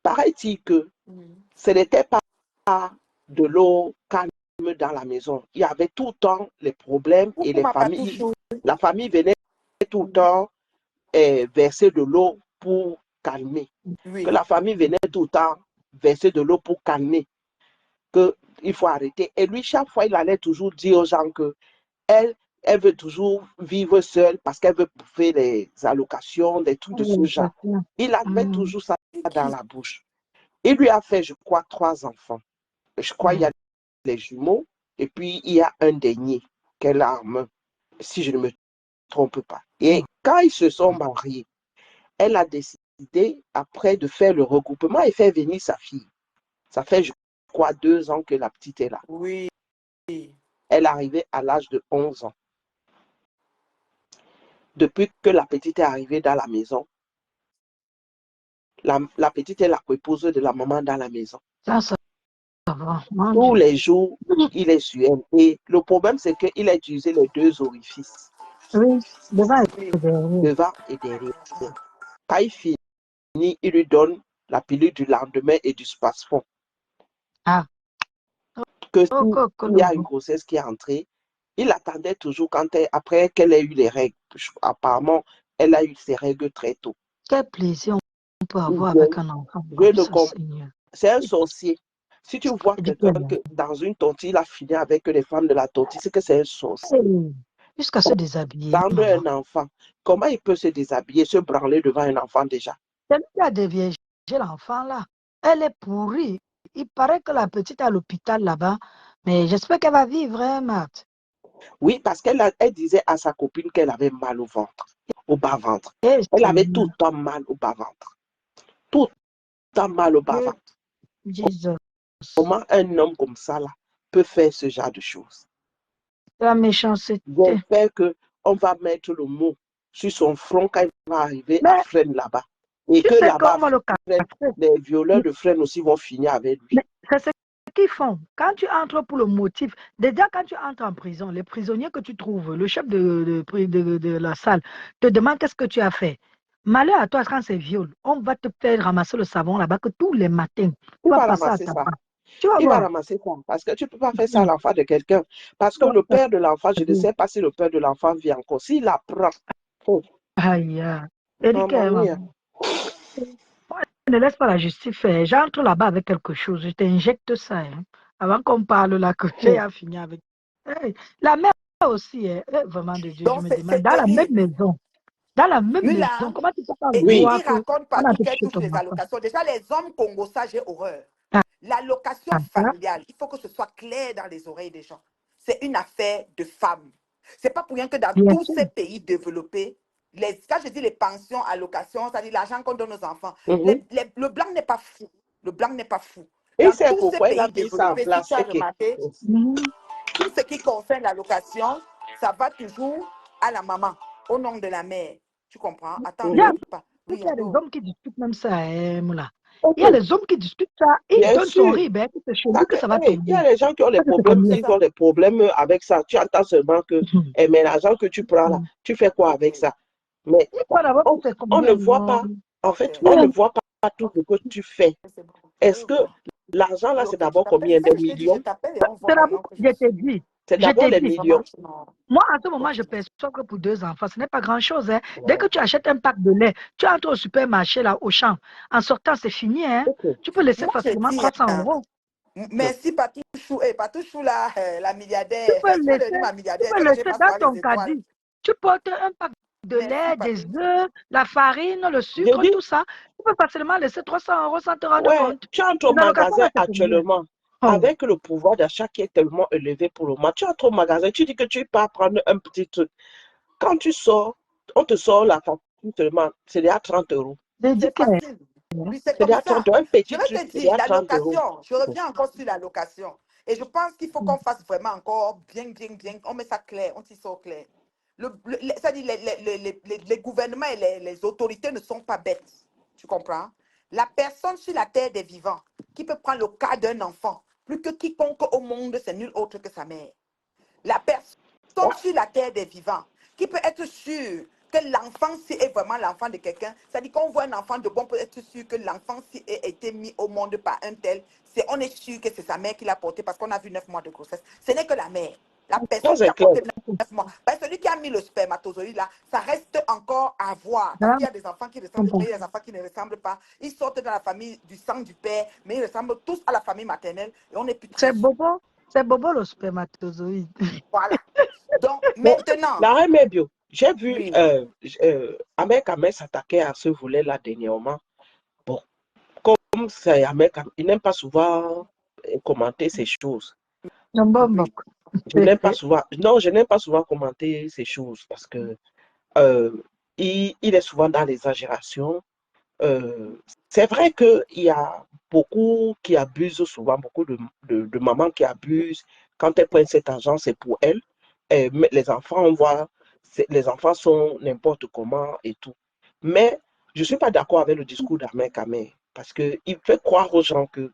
S3: Paraît-il que
S1: Mhm.
S3: ce n'était pas de l'eau calme dans la maison. Il y avait tout le temps les problèmes et
S1: Coucou, ma patouche.
S3: la famille venait tout le temps verser de l'eau pour calmer. Que
S1: Oui,
S3: la famille venait tout le temps verser de l'eau pour calmer. Qu'il faut arrêter. Et lui, chaque fois, il allait toujours dire aux gens que elle, elle veut toujours vivre seule parce qu'elle veut bouffer les allocations, des trucs de ce
S2: Oui, c'est
S3: genre.
S2: ça.
S3: Il avait
S2: Mm.
S3: toujours ça dans la bouche. Il lui a fait, je crois, 3 enfants. Je crois qu'il y
S2: Mm.
S3: a les jumeaux et puis il y a un dernier qu'elle a en main, si je ne me trompe pas. Et
S2: Mm.
S3: quand ils se sont mariés, elle a décidé après de faire le regroupement et faire venir sa fille. Ça fait, je crois, 2 ans que la petite est là.
S1: oui.
S3: Elle est arrivée à l'âge de 11 ans. Depuis que la petite est arrivée dans la maison, la petite est la épouse de la maman dans la maison.
S2: Ça va. Mon
S3: Tous
S2: Dieu.
S3: les jours, il est sur elle. Et le problème, c'est qu'il a utilisé les 2 orifices,
S2: Oui, devant
S1: Oui.
S2: et derrière.
S3: devant et derrière. Quand il finit, il lui donne la pilule du lendemain et du spasfon.
S2: Ah,
S3: Que
S2: oh,
S3: s'il y a une grossesse qui est entrée, il attendait toujours après qu'elle ait eu les règles. Apparemment, elle a eu ses règles très tôt.
S2: quel plaisir peut
S3: Ou
S2: avoir
S3: bien,
S2: avec un enfant
S3: je
S2: comme
S3: ne
S2: ça,
S3: comprends.
S2: Seigneur?
S3: C'est un sorcier. Si tu vois
S2: Il dit que,
S3: quelqu'un que dans une tontine, il a fini avec les femmes de la tontine, c'est que c'est un sorcier.
S2: hey, jusqu'à se déshabiller,
S3: Prendre
S2: maman.
S3: un enfant, comment il peut se déshabiller, se branler devant un enfant déjà?
S2: C'est lui qui a déviégé l'enfant là. Elle est pourrie. Il paraît que la petite est à l'hôpital là-bas. Mais j'espère qu'elle va vivre, hein, Marthe.
S3: Oui, parce elle disait à sa copine qu'elle avait mal au ventre, au bas-ventre.
S2: Eh,
S3: Elle avait tout
S2: Seigneur,
S3: le temps mal au bas-ventre. Tout le temps mal au
S2: Dieu,
S3: bas-ventre.
S2: Jesus.
S3: Comment un homme comme ça là, peut faire ce genre de choses?
S2: La méchanceté.
S3: J'espère qu'on va mettre le mot sur son front quand il va arriver à
S2: Mais
S3: Fresnes là-bas. Et
S2: tu
S3: que
S2: sais
S3: là-bas,
S2: comment le
S3: Fresnes,
S2: castrer.
S3: les violeurs de Fresnes aussi vont finir avec lui.
S2: Mais c'est ce qu'ils font. Quand tu entres pour le motif, déjà quand tu entres en prison, les prisonniers que tu trouves, le chef de la salle te demande qu'est-ce que tu as fait. Malheur à toi quand c'est viol. On va te faire ramasser le savon là-bas que tous les matins, tu
S3: Il
S2: vas
S3: va
S2: passer à
S3: ramasser
S2: ta
S3: ça.
S2: part. Tu vas
S3: Il va
S2: voir.
S3: ramasser ça. Parce que tu ne peux pas faire ça à l'enfant de quelqu'un. Parce que le père de l'enfant, je ne sais pas si le père de l'enfant vit encore. S'il apprend. Oh,
S2: Aïe. Elle dit
S3: maman
S2: que
S3: mia.
S2: maman, ne laisse pas la justice faire. J'entre là-bas avec quelque chose. Je t'injecte ça. Hein, avant qu'on parle là, que j'ai
S3: Oh.
S2: à finir avec. Hey, la mère aussi, hein, vraiment de Dieu, je
S1: Donc,
S2: me
S1: c'est
S2: demande, dans la même
S1: terrible.
S2: maison, dans la même
S1: Lui,
S2: maison,
S1: là,
S2: comment tu peux pas
S1: et
S2: voir
S1: il
S2: que
S1: raconte
S2: on a
S1: partout qu'elle
S2: touché
S1: touche
S2: ton
S1: les
S2: enfant?
S1: allocations. Déjà, les hommes congos, ça, j'ai horreur.
S2: Ah,
S1: L'allocation
S2: ah, ah,
S1: familiale, il faut que ce soit clair dans les oreilles des gens. C'est une affaire de femmes. C'est pas pour rien que dans
S2: bien
S1: tous
S2: sûr.
S1: ces pays développés, quand je dis les pensions, allocations, c'est-à-dire l'argent qu'on donne aux enfants,
S3: Mhm.
S1: le blanc n'est pas fou. Le blanc n'est pas fou.
S3: Et
S1: Dans
S3: c'est
S1: tous ces
S3: pourquoi il a
S1: pays
S3: mis ça en
S1: développés, si tu
S3: place.
S1: as
S3: Ok.
S1: remarqué,
S2: Mhm.
S1: tout ce qui concerne l'allocation, ça va toujours à la maman, au nom de la mère. Tu comprends? Attends, ne
S2: Il y a,
S3: Mhm.
S1: quitte pas.
S2: il
S1: Oui,
S2: y a des
S1: allô?
S2: hommes qui discutent même ça, hein, Moula. Il y a
S3: Ok.
S2: des hommes qui discutent ça, ils
S3: Bien
S2: donnent son
S3: sûr.
S2: riz, ben, c'est chez lui
S3: Parce
S2: que
S3: que,
S2: ça va
S3: hey, il y
S2: tomber.
S3: a des gens qui ont des
S2: Ça, c'est
S3: problèmes,
S2: combien?
S1: C'est
S3: ils ont
S1: ça.
S3: des problèmes avec ça. Tu entends seulement que,
S2: Mhm.
S3: eh, mais l'argent que tu prends là,
S2: Mhm.
S3: tu fais quoi avec
S1: Ok.
S3: ça? Mais
S2: Il faut d'abord que c'est
S3: on ne
S2: combien,
S3: voit
S2: non?
S3: pas, en
S1: Ok.
S3: fait, on ne
S2: Oui,
S3: voit pas tout
S1: Ok,
S3: ce que tu fais.
S1: c'est bon. Je
S3: Est-ce
S1: vais
S3: que
S1: voir.
S3: l'argent là,
S1: Oui,
S3: c'est
S1: ok, je
S3: d'abord
S1: t'appelle.
S3: combien?
S1: C'est ça
S3: Des
S1: que je t'ai dit, je
S3: millions?
S1: t'appelle et on voit
S2: c'est d'abord
S1: maintenant
S2: que
S1: que je
S2: je t'ai
S1: suis.
S2: dit.
S3: C'est
S2: Je
S3: d'abord
S2: t'ai
S3: les
S2: dit.
S1: Vraiment,
S3: millions.
S1: non.
S2: Moi, à ce moment,
S1: Ok.
S2: je perçois que pour 2 enfants, ce n'est pas grand-chose. Hein. Dès que
S3: Ouais.
S2: tu achètes un pack de lait, tu entres au supermarché, là, au champ. En sortant, c'est fini. Hein.
S3: Ok.
S2: Tu peux laisser
S1: Moi, je
S2: facilement
S1: dis,
S2: 300
S1: hein,
S2: euros.
S1: merci Patouchou. Patouchou, là, la
S2: Tu
S1: milliardaire.
S2: peux
S1: Tu vas devenir
S2: laisser,
S1: ma
S2: tu
S1: milliardaire.
S2: peux
S1: Tu sais que j'ai
S2: laisser
S1: pas
S2: dans
S1: souvent les
S2: ton
S1: étoiles.
S2: caddie. Tu portes un pack de
S1: Merci
S2: lait, des
S1: Patouchou.
S2: œufs, la farine, le
S3: Je
S2: sucre,
S3: dis,
S2: tout ça. Tu peux facilement laisser 300 euros sans te rendre
S3: ouais,
S2: compte.
S3: tu entres au
S2: Les allocations,
S3: magasin
S2: là, c'est combien?
S3: actuellement
S2: Oh,
S3: avec le pouvoir d'achat qui est tellement élevé pour le moment. Tu entres au magasin, tu dis que tu pars prendre un petit truc. Quand tu sors, on te sort la facture seulement, c'est déjà 30 euros.
S2: j'ai dit
S1: C'est
S2: que...
S1: facile. Oui, c'est
S3: C'est
S1: comme
S3: déjà 30
S1: ça.
S3: euros. Un
S1: Je
S3: petit
S1: vais
S3: truc,
S1: te
S3: c'est
S1: dire,
S3: déjà
S1: la
S3: 30 euros.
S1: location, je reviens encore sur la location. Et je pense qu'il faut qu'on fasse vraiment encore bien, on met ça clair, on s'y sort clair. C'est-à-dire, les gouvernements et les autorités ne sont pas bêtes. Tu comprends? La personne sur la terre des vivants qui peut prendre le cas d'un enfant, plus que quiconque au monde, c'est nul autre que sa mère. La personne
S3: Ouais,
S1: sur la terre des vivants qui peut être sûr que l'enfant-ci est vraiment l'enfant de quelqu'un, c'est-à-dire qu'on voit un enfant de bon, peut être sûr que l'enfant-ci a été mis au monde par un tel, on est sûr que c'est sa mère qui l'a porté parce qu'on a vu 9 mois de grossesse. Ce n'est que la mère. La
S3: ça
S1: personne qui
S3: c'est
S1: a
S3: clair.
S1: porté 9 mois. Ben, celui qui a mis le spermatozoïde là, ça reste encore à voir. Parce qu'il y a des enfants qui ressemblent, mais il y a des enfants qui ne ressemblent pas. Ils sortent dans la famille du sang du père, mais ils ressemblent tous à la famille maternelle et on n'est plus très sûr.
S2: C'est bobo le spermatozoïde.
S1: Voilà. Donc,
S3: Mais
S1: maintenant,
S3: la reine bio, j'ai vu
S1: oui.
S3: Ahmed Ahmed s'attaquer à ce volet-là dernièrement. Bon, comme c'est Ahmed, il n'aime pas souvent commenter ces choses.
S1: Oui.
S3: Je n'aime pas souvent, non, je n'aime pas souvent commenter ces choses parce que euh, il est souvent dans l'exagération. Euh, c'est vrai qu'il y a beaucoup qui abusent souvent, beaucoup de mamans qui abusent. Quand elles prennent cet argent, c'est pour elles. Mais les enfants, on voit, les enfants sont n'importe comment et tout. Mais je ne suis pas d'accord avec le discours d'Ahmed Kameh parce qu'il fait croire aux gens que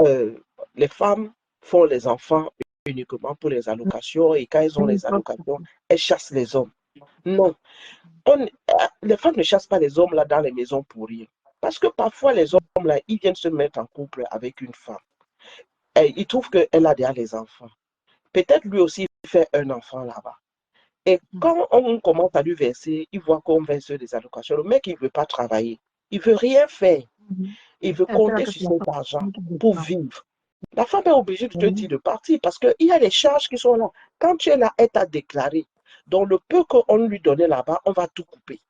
S3: euh, les femmes font les enfants uniquement pour les allocations et quand elles ont les allocations, elles chassent les hommes. Non, les femmes ne chassent pas les hommes là dans les maisons pour rien. Parce que parfois, les hommes là, ils viennent se mettre en couple avec une femme. Et ils trouvent qu'elle a déjà les enfants. Peut-être lui aussi fait un enfant là-bas. Et quand on commence à lui verser, il voit qu'on verse des allocations. Le mec, il ne veut pas travailler. Il veut rien faire.
S2: Mhm.
S3: Il veut
S2: Et c'est là
S3: compter
S2: que
S3: sur
S2: c'est la
S3: cet argent
S2: femme qui
S3: pour
S2: dépend.
S3: vivre. La femme est obligée de te
S2: Oui.
S3: dire de partir parce qu'il y a les charges qui sont là. Quand tu es là, elle t'a déclaré. Donc, le peu qu'on lui donnait là-bas, on va tout couper.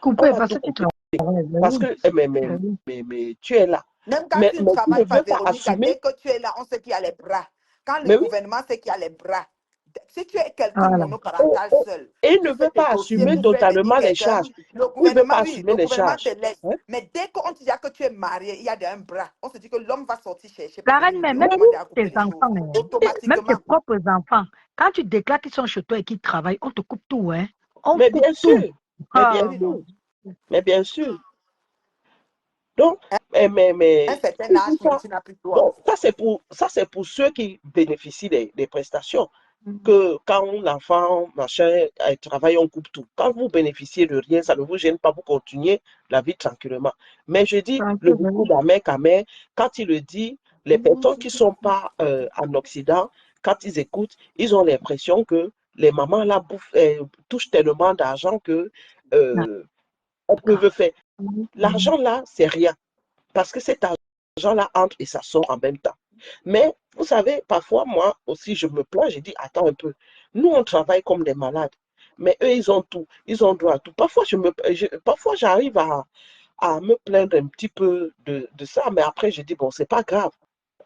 S3: On
S2: Couper
S3: va
S2: parce
S3: tout
S2: que tu
S3: couper.
S2: travailles.
S3: Parce
S2: Oui.
S3: que,
S2: Oui.
S3: mais tu es là.
S1: Même quand
S3: Mais
S1: tu ne
S3: tu ne
S1: travailles pas,
S3: veux pas
S1: Véronique,
S3: assumer.
S1: dès que tu es là, on sait qu'il y a les bras. Quand le
S3: Mais oui,
S1: gouvernement sait qu'il y a les bras, si tu es quelqu'un
S2: Voilà.
S1: monoparental seul,
S3: et il ne
S1: tu fais
S3: veut
S1: tes
S3: pas
S1: dossiers
S3: assumer
S1: pour faire venir
S3: totalement les
S1: quelqu'un,
S3: charges. Il ne veut pas assumer
S1: le
S3: les
S1: gouvernement te
S3: charges.
S1: laisse.
S3: Hein?
S1: Mais dès qu'on te dit que tu es marié, il y a un bras. On se dit que l'homme va sortir chercher pour
S2: La
S1: venir
S2: reine,
S1: lui
S2: mais
S1: dire, on
S2: même
S3: Mais
S1: demande à
S2: tes
S1: couper les choses.
S2: enfants, même tes
S1: Automatiquement.
S2: propres enfants, quand tu déclares qu'ils sont chez toi et qu'ils travaillent, on te coupe tout, hein. On
S3: mais
S2: coupe
S3: bien
S2: tout.
S3: sûr, mais bien
S2: Ah,
S1: Oui,
S2: mon
S3: sûr,
S2: Dieu.
S3: mais bien sûr. Donc,
S1: un
S3: mais
S1: certain
S3: c'est
S1: âge,
S3: pour
S1: même
S3: ça.
S1: tu n'as plus de droit.
S3: Donc, ça, c'est pour ceux qui bénéficient des prestations.
S2: Mhm.
S3: Que quand l'enfant, machin, travaille, on coupe tout. Quand vous bénéficiez de rien, ça ne vous gêne pas, vous continuez la vie tranquillement. Mais je dis, le
S2: Tranquille,
S3: beaucoup
S2: oui.
S3: d'Amer Kamer, quand il le dit, les personnes qui ne sont pas en Occident, quand ils écoutent, ils ont l'impression que les mamans là touchent tellement d'argent que euh, elles peuvent
S2: D'accord.
S3: faire.
S2: Mhm. Mhm.
S3: L'argent là, c'est rien. Parce que cet argent-là entre et ça sort en même temps. Mais vous savez, parfois, moi aussi, je me plains, je dis, attends un peu. Nous, on travaille comme des malades. Mais eux, ils ont tout. Ils ont droit à tout. Parfois, parfois j'arrive à me plaindre un petit peu de ça. Mais après, je dis, bon, c'est pas grave.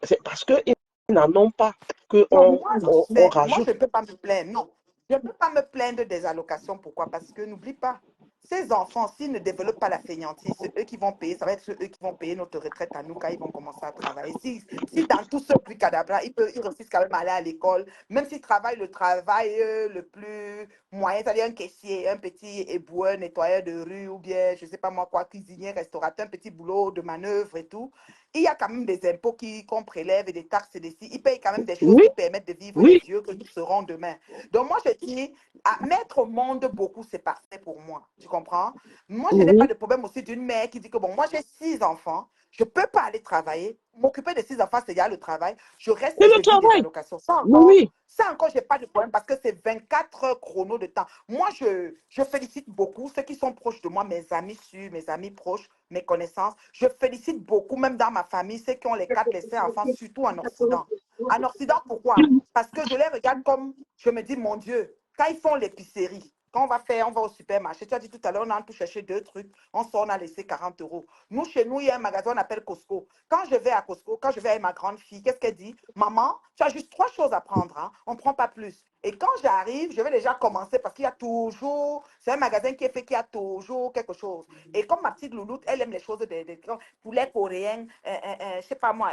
S3: C'est parce qu'ils n'en ont pas
S1: Non,
S3: qu'on on
S1: moi, je
S3: rajoute.
S1: ne peux pas me plaindre. Non, je ne peux pas me plaindre des allocations. Pourquoi? Parce que n'oublie pas, ces enfants, s'ils ne développent pas la fainéantise, c'est eux qui vont payer. Ça va être eux qui vont payer notre retraite à nous quand ils vont commencer à travailler. Si dans tout ce cadabra, ils réussissent quand même à aller à l'école, même s'ils travaillent le travail le plus moyen, c'est-à-dire un caissier, un petit éboueur, nettoyeur de rue, ou bien, je ne sais pas moi quoi, cuisinier, restaurateur, un petit boulot de manœuvre et tout. Il y a quand même des impôts qu'on prélève et des taxes et des ci. Ils payent quand même des choses
S3: Oui,
S1: qui permettent de vivre les
S3: oui,
S1: vieux que nous serons demain. Donc, moi, je dis, à mettre au monde beaucoup, c'est parfait pour moi. Tu comprends? Moi, je n'ai pas
S3: oui.
S1: de problème aussi d'une mère qui dit que, bon, moi, j'ai 6 enfants, je ne peux pas aller travailler. M'occuper de 6 enfants, c'est déjà le travail. Je reste
S3: C'est
S1: et
S3: le
S1: je vis des
S3: travail.
S1: allocations.
S3: Oui, oui.
S1: Ça encore, je n'ai pas de problème parce que c'est 24 heures chrono de temps. Moi, je félicite beaucoup ceux qui sont proches de moi, mes amis sûrs, mes amis proches, mes connaissances. Je félicite beaucoup, même dans ma famille, ceux qui ont les 4, les 5 enfants, surtout en Occident. En Occident, pourquoi? Parce que je les regarde comme, je me dis, mon Dieu, quand ils font l'épicerie, quand on va au supermarché, tu as dit tout à l'heure, on a tout cherché 2 trucs, on sort, on a laissé 40 euros. Nous, chez nous, il y a un magasin, on appelle Costco. Quand je vais à Costco, quand je vais avec ma grande fille, qu'est-ce qu'elle dit? Maman, tu as juste 3 choses à prendre, hein? On ne prend pas plus. Et quand j'arrive, je vais déjà commencer parce qu'il y a toujours, c'est un magasin qui est fait qu'il y a toujours quelque chose. Et comme ma petite louloute, elle aime les choses des poulet coréen, je sais pas moi,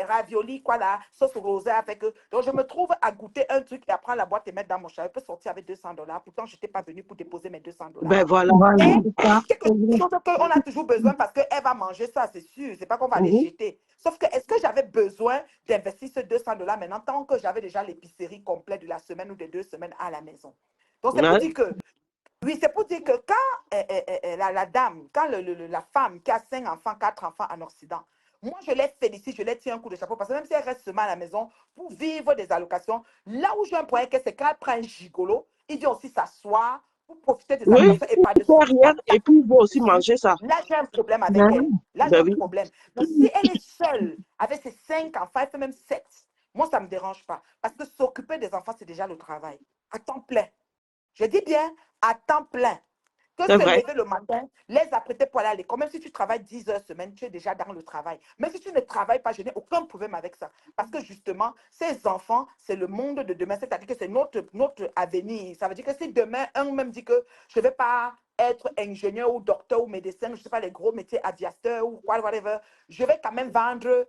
S1: ravioli, quoi là, sauce rosée avec eux. Donc je me trouve à goûter un truc et à prendre la boîte et mettre dans mon chat. Je peux sortir avec $200. Pourtant, je n'étais pas venue pour déposer mes $200.
S3: Ben voilà.
S2: Voilà,
S1: Et
S2: c'est ça.
S1: quelque chose qu'on a toujours besoin parce qu'elle va manger ça, c'est sûr. C'est pas qu'on va les
S3: Mhm.
S1: jeter. Sauf que est-ce que j'avais besoin d'investir ce $200 maintenant tant que j'avais déjà l'épicerie complète de la semaine ou des 2 semaines à la maison? Donc c'est pour
S3: Ouais.
S1: dire que oui, c'est pour dire que quand la dame, quand la femme qui a 5 enfants, 4 enfants en Occident, moi, je les félicite, je les tiens un coup de chapeau parce que même si elle reste seulement à la maison pour vivre des allocations, là où j'ai un problème, c'est quand elle prend un gigolo, il dit aussi s'asseoir pour profiter des
S3: Oui,
S1: allocations et
S3: il
S1: par-dessus
S3: ne fait
S1: ça,
S3: rien et
S1: tape
S3: puis il va aussi
S1: dessus.
S3: manger ça.
S1: Là, j'ai un problème avec
S2: Ben
S1: elle.
S2: oui.
S1: Là, j'ai
S3: Ben
S1: un
S3: oui.
S1: problème. Mais si elle est seule avec ses 5 enfants, elle fait même 7, moi, ça ne me dérange pas. Parce que s'occuper des enfants, c'est déjà le travail. À temps plein. Je dis bien à temps plein. Que
S3: C'est
S1: se
S3: vrai.
S1: lever le matin, les apprêter pour aller à l'école. Même si tu travailles 10 heures semaine, tu es déjà dans le travail. Même si tu ne travailles pas, je n'ai aucun problème avec ça. Parce que justement, ces enfants, c'est le monde de demain. C'est-à-dire que c'est notre avenir. Ça veut dire que si demain, un même dit que je ne vais pas être ingénieur ou docteur ou médecin, je ne sais pas, les gros métiers aviateur ou quoi, whatever, je vais quand même vendre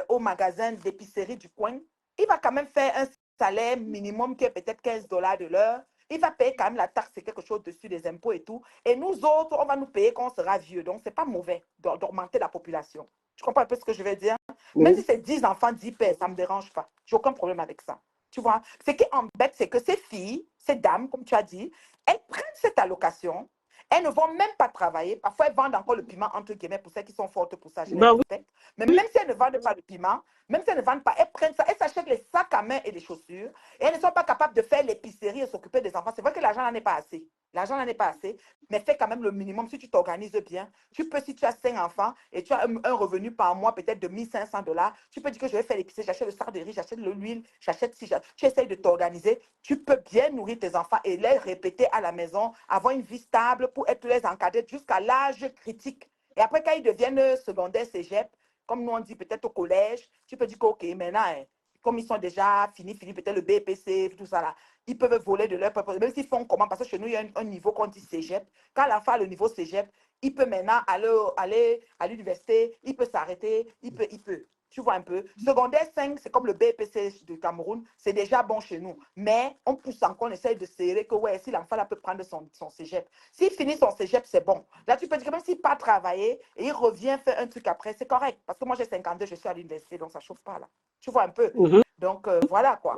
S1: au magasin d'épicerie du coin. Il va quand même faire un salaire minimum qui est peut-être $15 de l'heure. Il va payer quand même la taxe, c'est quelque chose dessus, des impôts et tout. Et nous autres, on va nous payer quand on sera vieux. Donc, ce n'est pas mauvais d'augmenter la population. Tu comprends un peu ce que je veux dire? Même si
S3: Oui.
S1: c'est 10 enfants, 10 pères, ça ne me dérange pas. J'ai aucun problème avec ça. Tu vois? Ce qui embête, c'est que ces filles, ces dames, comme tu as dit, elles prennent cette allocation. Elles ne vont même pas travailler. Parfois, elles vendent encore le piment, entre guillemets, pour celles qui sont fortes pour ça. Je les
S3: Ben oui.
S1: respecte. Mais même si elles ne vendent pas le piment, même si elles ne vendent pas, elles prennent ça, elles s'achètent les sacs à main et les chaussures. Et elles ne sont pas capables de faire l'épicerie et s'occuper des enfants. C'est vrai que l'argent n'en est pas assez. L'argent n'en est pas assez, mais fais quand même le minimum. Si tu t'organises bien, tu peux, si tu as 5 enfants et tu as un revenu par mois peut-être de 1 500 $, tu peux dire que je vais faire l'épicerie, j'achète le sardine de riz, j'achète l'huile, j'achète si tu essayes de t'organiser, tu peux bien nourrir tes enfants et les répéter à la maison, avoir une vie stable pour être les encadrer jusqu'à l'âge critique. Et après, quand ils deviennent secondaires, cégep, comme nous on dit peut-être au collège, tu peux dire que, OK, maintenant, hein, comme ils sont déjà finis, peut-être le BPC, tout ça là, ils peuvent voler de leur propre, même s'ils font comment, parce que chez nous, il y a un niveau qu'on dit cégep. Quand l'enfant a le niveau cégep, il peut maintenant aller à l'université, il peut s'arrêter, il peut. Tu vois un peu. Secondaire 5, c'est comme le BPC du Cameroun, c'est déjà bon chez nous. Mais on pousse encore, on essaye de serrer que, ouais, si l'enfant là peut prendre son cégep. S'il finit son cégep, c'est bon. Là, tu peux dire que même s'il part travailler et il revient faire un truc après, c'est correct. Parce que moi, j'ai 52, je suis à l'université, donc ça ne chauffe pas là. Tu vois un peu.
S3: Mhm.
S1: Donc, voilà quoi.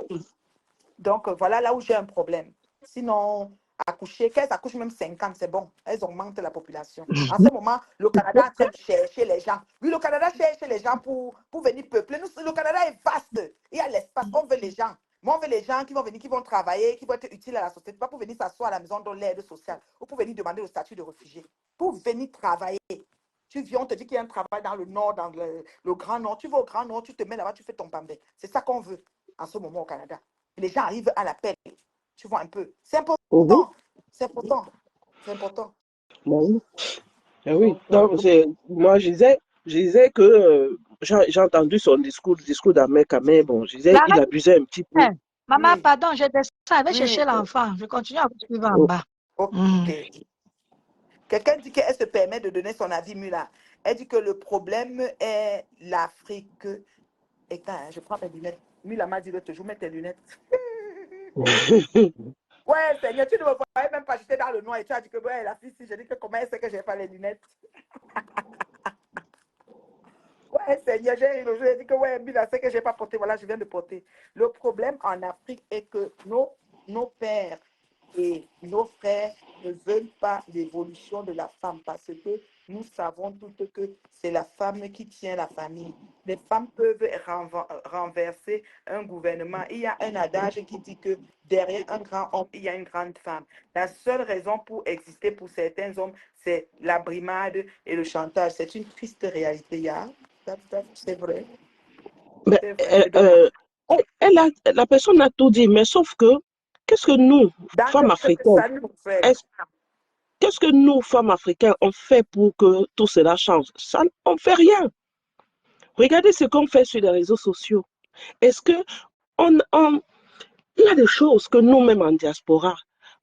S1: Donc, voilà là où j'ai un problème. Sinon, accoucher, qu'elles accouchent même 50, c'est bon. Elles augmentent la population. En ce moment, le Canada est en train de chercher les gens. Oui, le Canada cherche les gens pour venir peupler. Nous, le Canada est vaste. Il y a l'espace. On veut les gens. Moi, on veut les gens qui vont venir, qui vont travailler, qui vont être utiles à la société. Pas pour venir s'asseoir à la maison dans l'aide sociale ou pour venir demander le statut de réfugié. Pour venir travailler. Tu viens, on te dit qu'il y a un travail dans le nord, dans le Grand Nord. Tu vas au Grand Nord, tu te mets là-bas, tu fais ton pambé. C'est ça qu'on veut en ce moment au Canada. Et les gens arrivent à l'appel. Tu vois un peu. C'est
S3: Mhm.
S1: important. C'est important. C'est important.
S3: Ben oui. Ben oui.
S1: Donc,
S3: Donc, moi, je disais que j'ai entendu son discours, le discours d'Ameka, mais bon, je disais,
S2: La
S3: il
S2: reine,
S3: abusait un petit peu.
S2: maman,
S1: oui,
S2: pardon, je descends, je vais
S1: oui,
S2: chercher l'enfant. Je continue à vous suivre en
S3: Oh.
S2: bas.
S1: ok. Quelqu'un dit qu'elle se permet de donner son avis, Mula. Elle dit que le problème est l'Afrique. Attends, je prends mes lunettes. Mula m'a dit de toujours mettre tes lunettes. Ouais, Seigneur, tu ne me voyais même pas, j'étais dans le noir et tu as dit que ouais, la fille, si je dis que comment elle sait que je n'ai pas les lunettes. Ouais, Seigneur, j'ai dit que ouais, Mila, c'est que je n'ai pas porté, voilà, je viens de porter. Le problème en Afrique est que nos pères et nos frères ne veulent pas l'évolution de la femme parce que nous savons toutes que c'est la femme qui tient la famille. Les femmes peuvent renverser un gouvernement. Il y a un adage qui dit que derrière un grand homme, il y a une grande femme. La seule raison pour exister pour certains hommes, c'est la brimade et le chantage. C'est une triste réalité. C'est vrai.
S3: Ben,
S1: C'est vrai, c'est dommage.
S3: la personne a tout dit, mais sauf que, qu'est-ce que nous,
S1: Dans
S3: femmes
S1: qu'est-ce que
S3: africaines,
S1: ça nous fait?
S3: est-ce- qu'est-ce que nous, femmes africaines, on fait pour que tout cela change? Ça, on fait rien. Regardez ce qu'on fait sur les réseaux sociaux. Est-ce que on, il y a des choses que nous-mêmes en diaspora,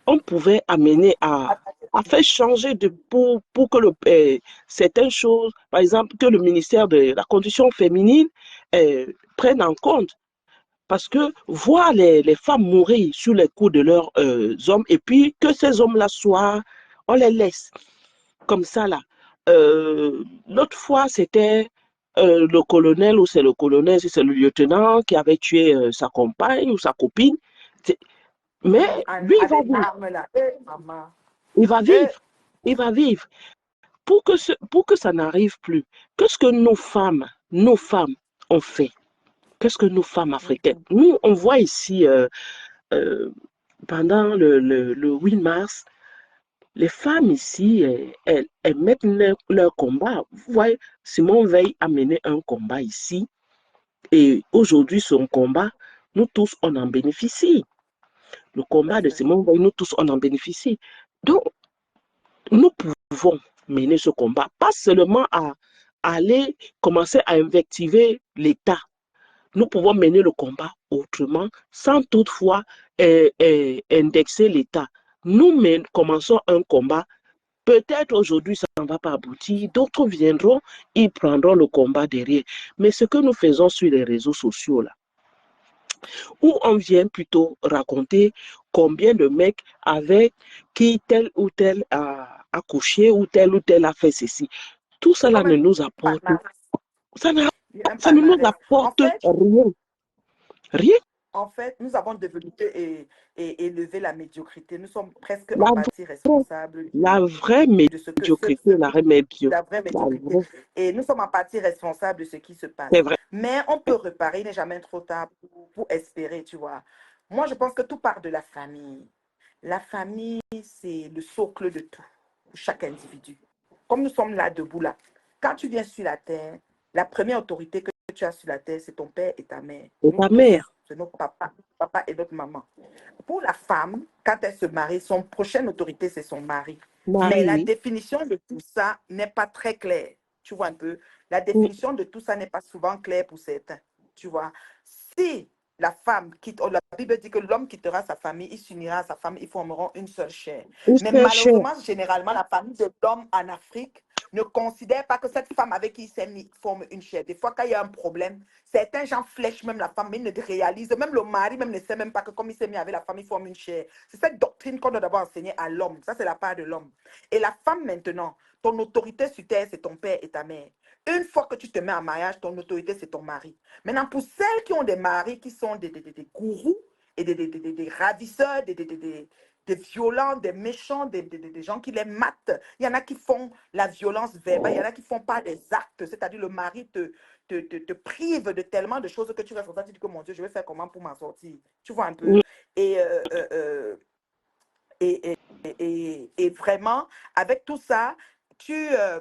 S3: on pouvait amener à faire changer pour que certaines choses, par exemple, que le ministère de la condition féminine prenne en compte. Parce que voir les femmes mourir sur les coups de leurs hommes et puis que ces hommes-là soient, on les laisse comme ça là. L'autre fois, c'était le colonel ou c'est le colonel, si c'est le lieutenant qui avait tué sa compagne ou sa copine. Mais
S1: Oui,
S3: lui, il va
S1: avec
S3: vivre.
S1: arme là. Eh, maman.
S3: Il va
S1: Eh,
S3: vivre. Il va vivre. Pour que ça n'arrive plus, qu'est-ce que nos femmes ont fait? Qu'est-ce que nos femmes africaines? Nous, on voit ici, euh, pendant le 8 mars, les femmes ici, elles mettent leur combat. Vous voyez, Simone Veil a mené un combat ici et aujourd'hui, son combat, nous tous, on en bénéficie. Le
S1: tout à
S3: combat de
S1: fait.
S3: Simone Veil, nous tous, on en bénéficie. Donc, nous pouvons mener ce combat, pas seulement à aller commencer à invectiver l'État. Nous pouvons mener le combat autrement, sans toutefois indexer l'État. Nous commençons un combat. Peut-être aujourd'hui, ça ne va pas aboutir. D'autres viendront, ils prendront le combat derrière. Mais ce que nous faisons sur les réseaux sociaux, là, où on vient plutôt raconter combien de mecs avec qui tel ou tel a accouché ou tel a fait ceci. Tout
S1: C'est
S3: cela
S1: comme
S3: ne
S1: un
S3: nous apporte,
S1: palmarès.
S3: ça,
S1: Un
S3: ça ne nous
S1: palmarès.
S3: apporte rien. Rien.
S1: En fait, nous avons développé et élevé la médiocrité. Nous sommes presque en
S3: La
S1: partie
S3: vraie,
S1: responsables
S3: la vraie
S1: de ce que ce,
S3: médiocrité,
S1: ce
S3: la
S1: qui
S3: vraie médiocrité,
S1: la vraie
S3: la
S1: médiocrité.
S3: vraie,
S1: Et nous sommes en partie responsables de ce qui se passe.
S3: c'est vrai.
S1: Mais on peut réparer, il n'est jamais trop tard pour espérer, tu vois. Moi, je pense que tout part de la famille. La famille, c'est le socle de tout, pour chaque individu. Comme nous sommes là, debout là, quand tu viens sur la terre, la première autorité que tu as sur la terre, c'est ton père et ta mère.
S3: Et
S1: Nous
S3: ta
S1: tous,
S3: mère,
S1: c'est notre papa et notre maman. Pour la femme, quand elle se marie, son prochaine autorité, c'est son mari. Mais
S3: Marie,
S1: la
S3: oui.
S1: définition de tout ça n'est pas très claire. Tu vois un peu? La
S3: Mm.
S1: définition de tout ça n'est pas souvent claire pour certains. Tu vois? Si la femme quitte, la Bible dit que l'homme quittera sa famille, il s'unira à sa femme, ils formeront une seule chair.
S3: Une
S1: Mais
S3: seule chair.
S1: malheureusement, généralement, la famille de l'homme en Afrique ne considère pas que cette femme avec qui il s'est mis forme une chair. Des fois, quand il y a un problème, certains gens flèchent même la femme, mais ils ne réalisent, même le mari même ne sait même pas que comme il s'est mis avec la femme, il forme une chair. C'est cette doctrine qu'on doit d'abord enseigner à l'homme. Ça, c'est la part de l'homme. Et la femme maintenant, ton autorité sur terre, c'est ton père et ta mère. Une fois que tu te mets en mariage, ton autorité, c'est ton mari. Maintenant, pour celles qui ont des maris qui sont des gourous et des ravisseurs, des violents, des méchants, des gens qui les matent. Il y en a qui font la violence verbale, il y en a qui font pas des actes, c'est-à-dire le mari te prive de tellement de choses que tu restes comme ça, tu dis que mon Dieu, je vais faire comment pour m'en sortir. Tu vois un peu.
S3: Mm.
S1: Et, et vraiment, avec tout ça, tu, euh,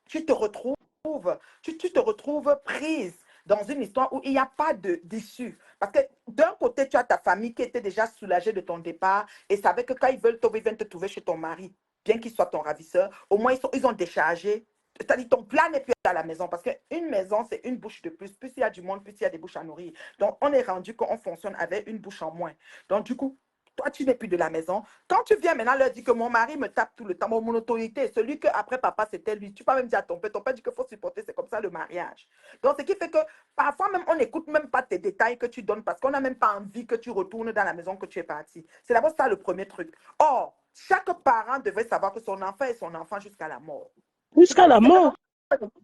S1: tu te retrouves, tu te retrouves prise dans une histoire où il n'y a pas d'issue. Parce que d'un côté, tu as ta famille qui était déjà soulagée de ton départ et savait que quand ils veulent ils viennent te trouver chez ton mari, bien qu'il soit ton ravisseur, au moins ils ont déchargé. C'est-à-dire ton plan n'est plus à la maison parce qu'une maison, c'est une bouche de plus. Plus il y a du monde, plus il y a des bouches à nourrir. Donc, on est rendu qu'on fonctionne avec une bouche en moins. Donc, du coup, toi, tu n'es plus de la maison. Quand tu viens maintenant leur dire que mon mari me tape tout le temps, mon autorité, celui que après papa, c'était lui. Tu peux même dire à ton père dit qu'il faut supporter, c'est comme ça le mariage. Donc, ce qui fait que parfois même, on n'écoute même pas tes détails que tu donnes parce qu'on n'a même pas envie que tu retournes dans la maison que tu es parti. C'est d'abord ça le premier truc. Or, chaque parent devrait savoir que son enfant est son enfant jusqu'à la mort.
S3: Jusqu'à la
S1: C'est
S3: mort.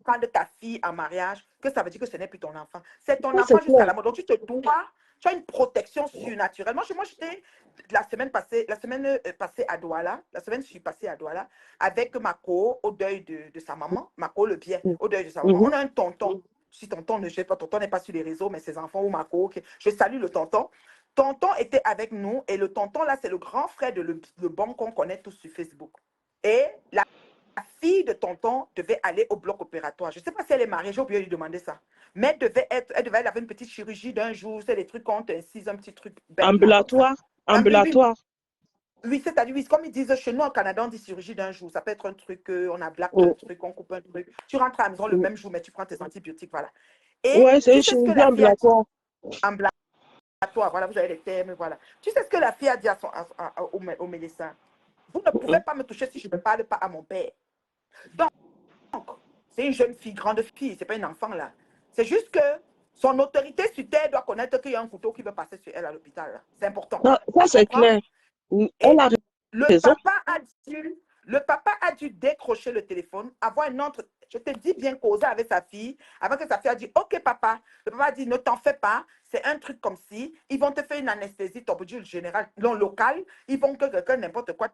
S1: prendre ta fille en mariage, que ça veut dire que ce n'est plus ton enfant. C'est ton
S3: Ça, c'est
S1: enfant jusqu'à
S3: clair.
S1: la mort. Donc, tu te dois, tu as une protection surnaturelle. Moi, j'étais la semaine passée à Douala, la semaine je suis passée à Douala avec Mako au deuil de sa maman, Mako le bien,
S3: Mm.
S1: au deuil de sa maman.
S3: Mhm.
S1: On a un tonton. Si tonton ne, je sais pas, tonton n'est pas sur les réseaux, mais ses enfants ou Mako, okay. Je salue le tonton. Tonton était avec nous et le tonton là, c'est le grand frère de le bon qu'on connaît tous sur Facebook. Et la fille de tonton devait aller au bloc opératoire. Je ne sais pas si elle est mariée, j'ai oublié de lui demander ça. Mais elle avait une petite chirurgie d'un jour, c'est des trucs qu'on t'incise, un petit truc bête là, comme ça.
S3: Ambulatoire.
S1: Oui,
S3: Ambulatoire.
S1: oui, c'est-à-dire, oui, comme ils disent chez nous au Canada, on dit chirurgie d'un jour. Ça peut être un truc, on a black un
S3: Mm.
S1: truc, on coupe un truc. Tu rentres à la maison le
S3: Mm.
S1: même jour, mais tu prends tes antibiotiques, voilà. Et
S3: Ouais, c'est
S1: tu
S3: une
S1: sais ce que
S3: chirurgie
S1: la fille a dit
S3: ambulatoire.
S1: ambulatoire, voilà, vous avez les termes, voilà. Tu sais ce que la fille a dit au médecin? Vous ne pouvez
S3: Mm.
S1: pas me toucher si je ne parle pas à mon père. Donc, c'est une jeune fille, grande fille, c'est pas une enfant là. C'est juste que son autorité sur terre doit connaître qu'il y a un couteau qui veut passer sur elle à l'hôpital. C'est important.
S3: Ça,
S1: Tu
S3: c'est
S1: comprends?
S3: clair. Elle
S1: Et
S3: a
S1: le
S3: raison.
S1: papa a dû, le papa a dû décrocher le téléphone, avoir une autre, je te dis bien causer avec sa fille, avant que sa fille a dit, OK papa. Le papa a dit, ne t'en fais pas, c'est un truc comme si, ils vont te faire une anesthésie, ton budget général, non local, ils vont que quelqu'un, n'importe quoi,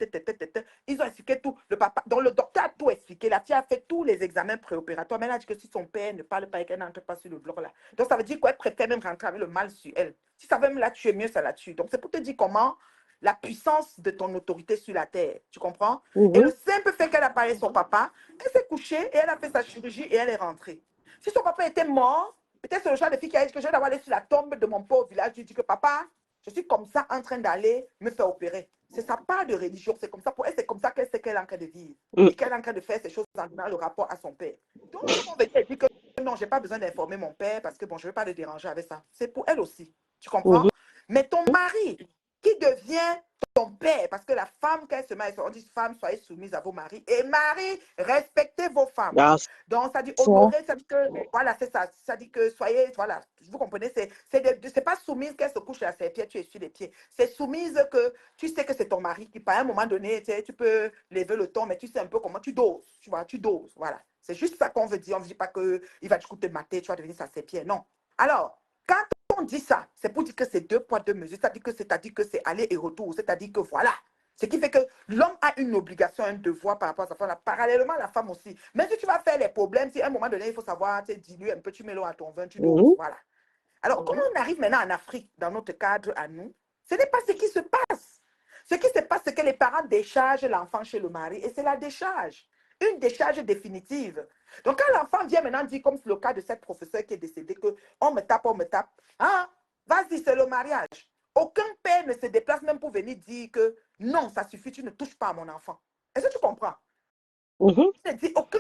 S1: ils ont expliqué tout. Le papa, donc le docteur a tout expliqué, la fille a fait tous les examens préopératoires, mais elle a dit que si son père ne parle pas et qu'elle n'entre pas sur le bloc là, donc ça veut dire qu'elle préfère même rentrer avec le mal sur elle. Si ça veut même la tuer, mieux ça la tue. Donc c'est pour te dire comment la puissance de ton autorité sur la terre. Tu comprends? Et le
S3: Mhm.
S1: simple fait qu'elle a parlé son papa, elle s'est couchée et elle a fait sa chirurgie et elle est rentrée. Si son papa était mort, peut-être c'est le genre de fille qui a dit que je vais aller sur la tombe de mon pauvre village. Je lui dis que papa, je suis comme ça en train d'aller me faire opérer. C'est sa part de religion. C'est comme ça pour elle, c'est comme ça qu'elle sait qu'elle est en train de vivre
S3: Mm.
S1: et qu'elle est en train de faire ces choses dans le rapport à son père. Donc, on veut dire que non, je n'ai pas besoin d'informer mon père parce que bon, je ne veux pas le déranger avec ça. C'est pour elle aussi. Tu comprends?
S3: Mhm.
S1: Mais ton mari, qui devient ton père, parce que la femme, quand elle se marie, on dit femme, soyez soumise à vos maris. Et mari, respectez vos femmes.
S3: Ah,
S1: Donc, ça dit
S3: ça.
S1: honorer, ça dit que, voilà, c'est ça. Ça dit que soyez, voilà, vous comprenez, c'est pas soumise qu'elle se couche à ses pieds, tu es sur les pieds. C'est soumise que tu sais que c'est ton mari qui, par un moment donné, tu sais, tu peux lever le ton, mais tu sais un peu comment tu doses, tu vois, tu doses, voilà. C'est juste ça qu'on veut dire. On ne dit pas qu'il va du coup te mater, tu vas devenir à ses pieds. Non. Alors, quand on dit ça, c'est pour dire que c'est deux poids, deux mesures. C'est-à-dire que c'est aller et retour. C'est-à-dire que voilà. Ce qui fait que l'homme a une obligation, un devoir par rapport à sa femme. Parallèlement, la femme aussi. Mais si tu vas faire les problèmes, si à un moment donné, il faut savoir, tu sais, diluer un peu, tu mets l'eau à ton vin, tu doses.
S3: Mhm.
S1: Voilà. Alors, comment on arrive maintenant en Afrique, dans notre cadre à nous, ce n'est pas ce qui se passe. Ce qui se passe, c'est que les parents déchargent l'enfant chez le mari et c'est la décharge. Une décharge définitive. Donc, quand l'enfant vient maintenant dire, comme c'est le cas de cette professeure qui est décédée, que on me tape, hein, vas-y, c'est le mariage. Aucun père ne se déplace même pour venir dire que non, ça suffit, tu ne touches pas à mon enfant. Est-ce que tu comprends?
S3: Mhm.
S1: Il ne dit aucun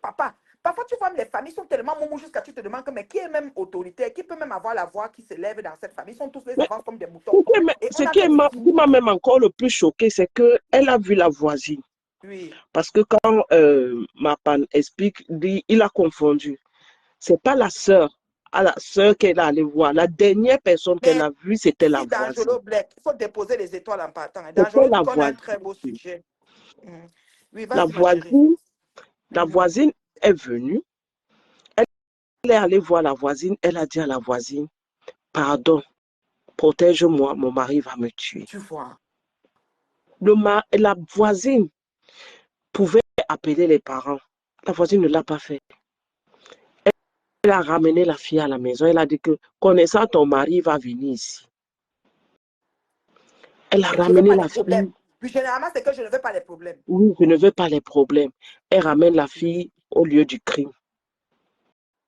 S1: papa. Parfois, tu vois, les familles sont tellement moumou jusqu'à tu te demandes que, mais qui est même autoritaire, qui peut même avoir la voix qui s'élève dans cette famille? Ils sont tous les
S3: Mais
S1: avancent comme des moutons. Et
S3: ce
S1: on a
S3: qui
S1: des
S3: qui m'a même encore le plus choqué, c'est qu'elle a vu la voisine.
S1: oui.
S3: Parce que quand ma panne explique, il a confondu. C'est pas la sœur. À la sœur qu'elle est allée voir. La dernière personne qu'elle
S1: Mais
S3: a vue, c'était la
S1: si
S3: voisine.
S1: D'Angelo Black, il faut déposer les étoiles en partant.
S3: C'était
S1: D'Angelo dit
S3: la
S1: qu'on a un
S3: voisine.
S1: très beau sujet. Mhm. Oui,
S3: La
S1: vas-y, ma chérie.
S3: voisine, la
S1: Mhm.
S3: voisine est venue. Elle est allée voir la voisine. Elle a dit à la voisine, pardon, protège-moi, mon mari va me tuer.
S1: Tu vois.
S3: La voisine pouvait appeler les parents. La voisine ne l'a pas fait. Elle a ramené la fille à la maison. Elle a dit que, connaissant ton mari, il va venir ici. Elle a
S1: Je ne veux
S3: ramené
S1: pas les
S3: la
S1: problèmes.
S3: fille.
S1: Puis généralement, c'est que je ne veux pas les problèmes.
S3: Oui, je ne veux pas les problèmes. Elle ramène la fille au lieu du crime.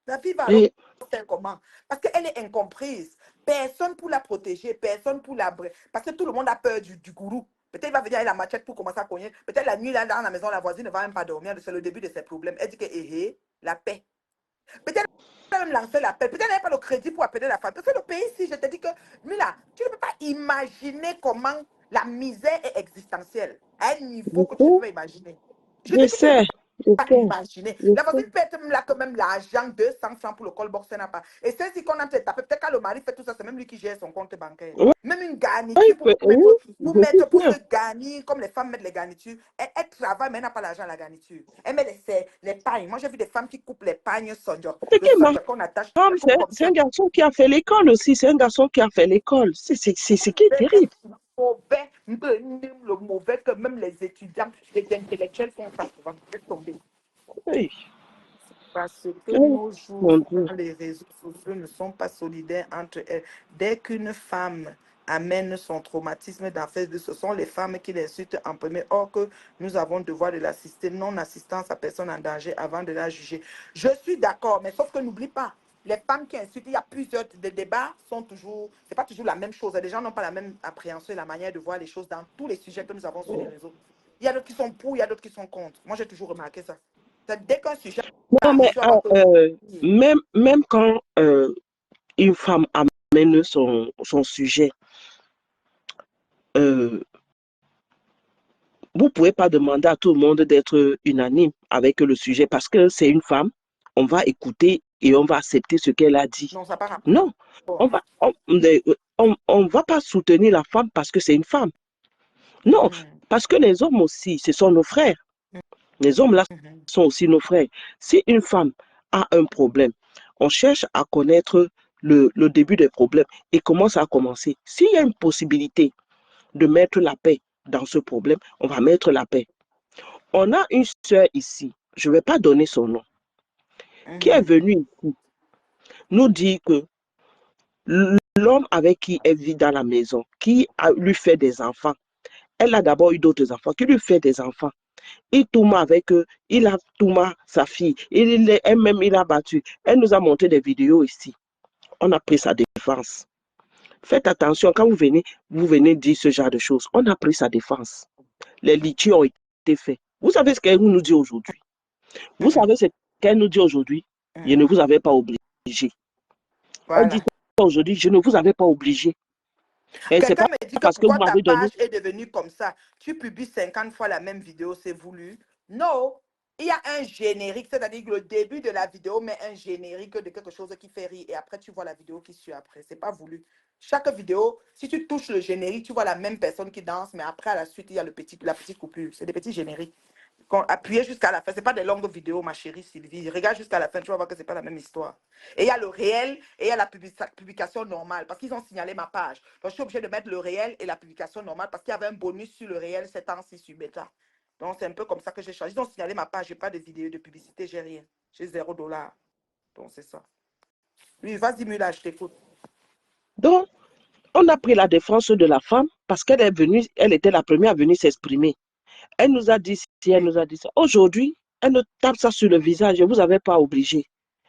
S1: La fille va alors
S3: Et
S1: faire comment? Parce qu'elle est incomprise. Personne pour la protéger, personne pour la... Parce que tout le monde a peur du gourou. Peut-être il va venir avec la machette pour commencer à cogner. Peut-être la nuit, là, dans la maison, la voisine ne va même pas dormir. C'est le début de ses problèmes. Elle dit que, la paix. Peut-être même lancer l'appel. Peut-être qu'elle n'a pas le crédit pour appeler la femme. Parce que le pays ici, je te dis que, Mila, tu ne peux pas imaginer comment la misère est existentielle. À un niveau que tu ne peux pas imaginer. Je te dis que tu ne peux
S3: je
S1: pas
S3: sais,
S1: imaginer.
S3: je
S1: La
S3: sais.
S1: voisine peut être même là que même l'argent, 200 francs pour le call box, ça n'a pas. Et c'est si qu'on a taper. Peut-être quand le mari fait tout ça, c'est même lui qui gère son compte bancaire.
S3: Oui,
S1: Même une garniture
S3: oui,
S1: pour
S3: je sais
S1: mettre, pour
S3: bien.
S1: se garnir, comme les femmes mettent les garnitures. Elle travaille, mais elle n'a pas l'argent à la garniture. Elle met les pagnes. Moi, j'ai vu des femmes qui coupent les pagnes sonjo.
S3: C'est
S1: Le
S3: que ma
S1: sonjo qu'on attache
S3: femme,
S1: pour comme
S3: c'est
S1: ça.
S3: un garçon qui a fait l'école aussi. C'est un garçon qui a fait l'école. C'est ce qui est terrible.
S1: Mauvais, le mauvais que même les étudiants, les intellectuels font ça souvent. Laisse tomber.
S3: Oui.
S1: Parce que
S3: Oh,
S1: nos jours,
S3: mon Dieu.
S1: les réseaux sociaux ne sont pas solidaires entre elles. Dès qu'une femme amène son traumatisme d'affaires, ce sont les femmes qui l'insultent en premier. Or que nous avons le devoir de l'assister, non-assistance à personne en danger avant de la juger. Je suis d'accord, mais sauf que n'oublie pas, les femmes qui insultent, il y a plusieurs des débats, sont toujours, c'est pas toujours la même chose. Les gens n'ont pas la même appréhension et la manière de voir les choses dans tous les sujets que nous avons sur les réseaux. Il y a d'autres qui sont pour, il y a d'autres qui sont contre. Moi, j'ai toujours remarqué ça. Dès qu'un sujet
S3: Non,
S1: arrive,
S3: mais
S1: tu vas voir que
S3: même quand une femme amène son sujet, euh, vous ne pouvez pas demander à tout le monde d'être unanime avec le sujet parce que c'est une femme. On va écouter et on va accepter ce qu'elle a dit.
S1: non, ça part
S3: Non,
S1: rapport.
S3: on va pas soutenir la femme parce que c'est une femme. Non,
S1: Mhm,
S3: parce que les hommes aussi, ce sont nos frères. Les hommes là
S1: mhm.
S3: sont aussi nos frères. Si une femme a un problème, on cherche à connaître le début des problèmes et comment ça a commencé. S'il y a une possibilité de mettre la paix dans ce problème, on va mettre la paix. On a une sœur ici, je ne vais pas donner son nom, qui est
S1: Mhm.
S3: venue ici nous dire que l'homme avec qui elle vit dans la maison, lui fait des enfants, elle a d'abord eu d'autres enfants, qui lui fait des enfants. Il tourne avec eux, il a tourné sa fille, elle-même il a battu. Elle nous a montré des vidéos ici. On a pris sa défense. Faites attention, quand vous venez dire ce genre de choses, on a pris sa défense. Les litiges ont été faits. Vous savez ce qu'elle nous dit aujourd'hui? Vous
S1: Mhm.
S3: savez ce qu'elle nous dit aujourd'hui? Je ne
S1: Mhm.
S3: vous avais pas obligé. Elle dit
S1: Voilà.
S3: ça aujourd'hui, je ne vous avais pas obligé. Et c'est
S1: Quelqu'un
S3: pas
S1: me dit que
S3: parce que vous
S1: pourquoi ta
S3: m'avez donné.
S1: page est devenue comme ça. Tu publies 50 fois la même vidéo, c'est voulu. Non, il y a un générique, c'est-à-dire que le début de la vidéo met un générique de quelque chose qui fait rire et après tu vois la vidéo qui suit après. C'est pas voulu. Chaque vidéo, si tu touches le générique, tu vois la même personne qui danse, mais après à la suite, il y a la petite coupure. C'est des petits génériques. Appuyez jusqu'à la fin. Ce n'est pas des longues vidéos, ma chérie Sylvie. Regarde jusqu'à la fin, tu vas voir que ce n'est pas la même histoire. Et il y a le réel et il y a la publication normale parce qu'ils ont signalé ma page. Donc, je suis obligée de mettre le réel et la publication normale parce qu'il y avait un bonus sur le réel ces temps-ci sur Beta. Donc, c'est un peu comme ça que j'ai changé. Ils ont signalé ma page. Je n'ai pas de vidéo de publicité, j'ai rien. J'ai 0 $. Donc, c'est ça. Oui, vas-y, Mula, je t'écoute.
S3: Donc, on a pris la défense de la femme parce qu'elle est venue, elle était la première à venir s'exprimer. Elle nous a dit si, elle nous a dit ça. Aujourd'hui, elle nous tape ça sur le visage. Je ne vous avais pas obligé.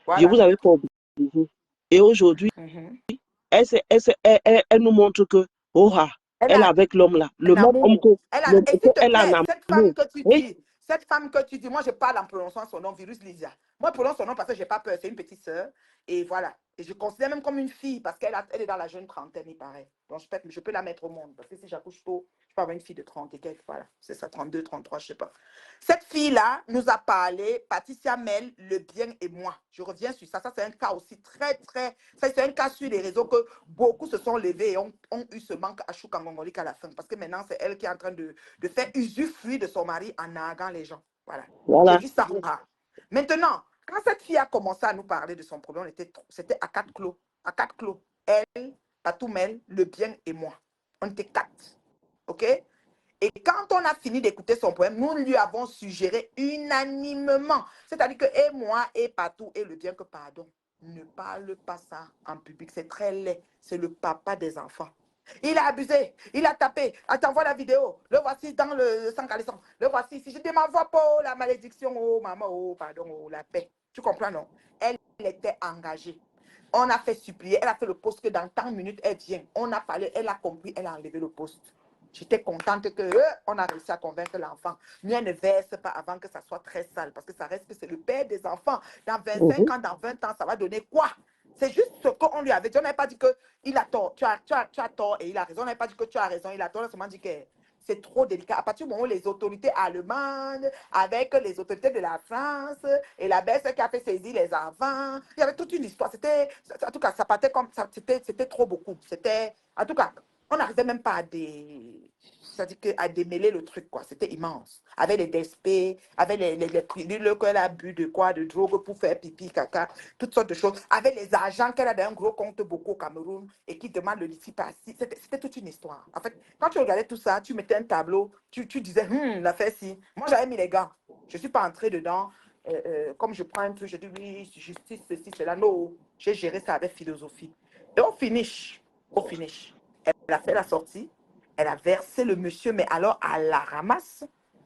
S3: Je ne vous
S1: Voilà.
S3: avais pas obligé. Et aujourd'hui,
S1: Mhm.
S3: elle nous montre que, oh,
S1: Elle
S3: elle est
S1: a
S3: avec l'homme là. Le
S1: un
S3: même homme
S1: amour. Et s'il te
S3: qu'elle a
S1: plaît,
S3: un
S1: cette
S3: amour.
S1: femme que tu
S3: Oui,
S1: dis, moi je parle en prononçant son nom, Virus Lydia. Moi je prononce son nom parce que j'ai pas peur, c'est une petite sœur. Et voilà. Et je considère même comme une fille parce elle est dans la jeune trentaine, il paraît. Donc je peux la mettre au monde. Parce que si j'accouche tôt, je peux avoir une fille de 30 et quelques. Voilà. C'est ça, 32, 33, je sais pas. Cette fille-là nous a parlé, Patricia Mel, le bien et moi. Je reviens sur ça. Ça, c'est un cas aussi très, très. Ça, c'est un cas sur les réseaux que beaucoup se sont levés et ont eu ce manque à Choukangongolik à la fin. Parce que maintenant, c'est elle qui est en train de faire usufruit de son mari en narguant les gens. Voilà. Je
S3: voilà.
S1: dis ça. Maintenant, quand cette fille a commencé à nous parler de son problème, c'était à quatre clos. À quatre clos. Elle, Patoumel, le bien et moi. On était quatre. OK? Et quand on a fini d'écouter son poème, nous lui avons suggéré unanimement. C'est-à-dire que et moi, et Patou, et le bien que pardon, ne parle pas ça en public. C'est très laid. C'est le papa des enfants. Il a abusé, il a tapé. Attends, vois la vidéo. Le voici dans le sang calisson. Le voici ici. Je dis, m'envoie pas la malédiction, oh maman, oh pardon, oh la paix. Tu comprends, non? Elle était engagée. On a fait supplier. Elle a fait le poste que dans tant de minutes, elle vient. On a parlé, elle a compris, elle a enlevé le poste. J'étais contente qu'on a réussi à convaincre l'enfant. Mais elle ne verse pas avant que ça soit très sale. Parce que ça reste que c'est le père des enfants. Dans 25 ans, dans 20 ans, ça va donner quoi? C'est juste ce qu'on lui avait dit. On n'avait pas dit qu'il a tort. Tu as tort et il a raison. On n'avait pas dit que tu as raison, il a tort. On a seulement dit que c'est trop délicat. À partir du moment où les autorités allemandes, avec les autorités de la France et la baisse qui a fait saisir les enfants, il y avait toute une histoire. En tout cas, ça partait comme ça. C'était trop beaucoup. En tout cas, on n'arrivait même pas à démêler le truc, quoi. C'était immense. Avec les DSP, avec les pilules qu'elle a bu de quoi, de drogue pour faire pipi, caca, toutes sortes de choses. Avec les agents qu'elle a d'un gros compte beaucoup au Cameroun et qui demandent le lici-passi. C'était toute une histoire. En fait, quand tu regardais tout ça, tu mettais un tableau, tu disais, l'affaire si. Moi, j'avais mis les gants. Je ne suis pas entrée dedans. Comme je prends un truc, je dis oui, justice, ceci, cela. Non, j'ai géré ça avec philosophie. Et au finish, elle a fait la sortie, elle a versé le monsieur, mais alors à la ramasse,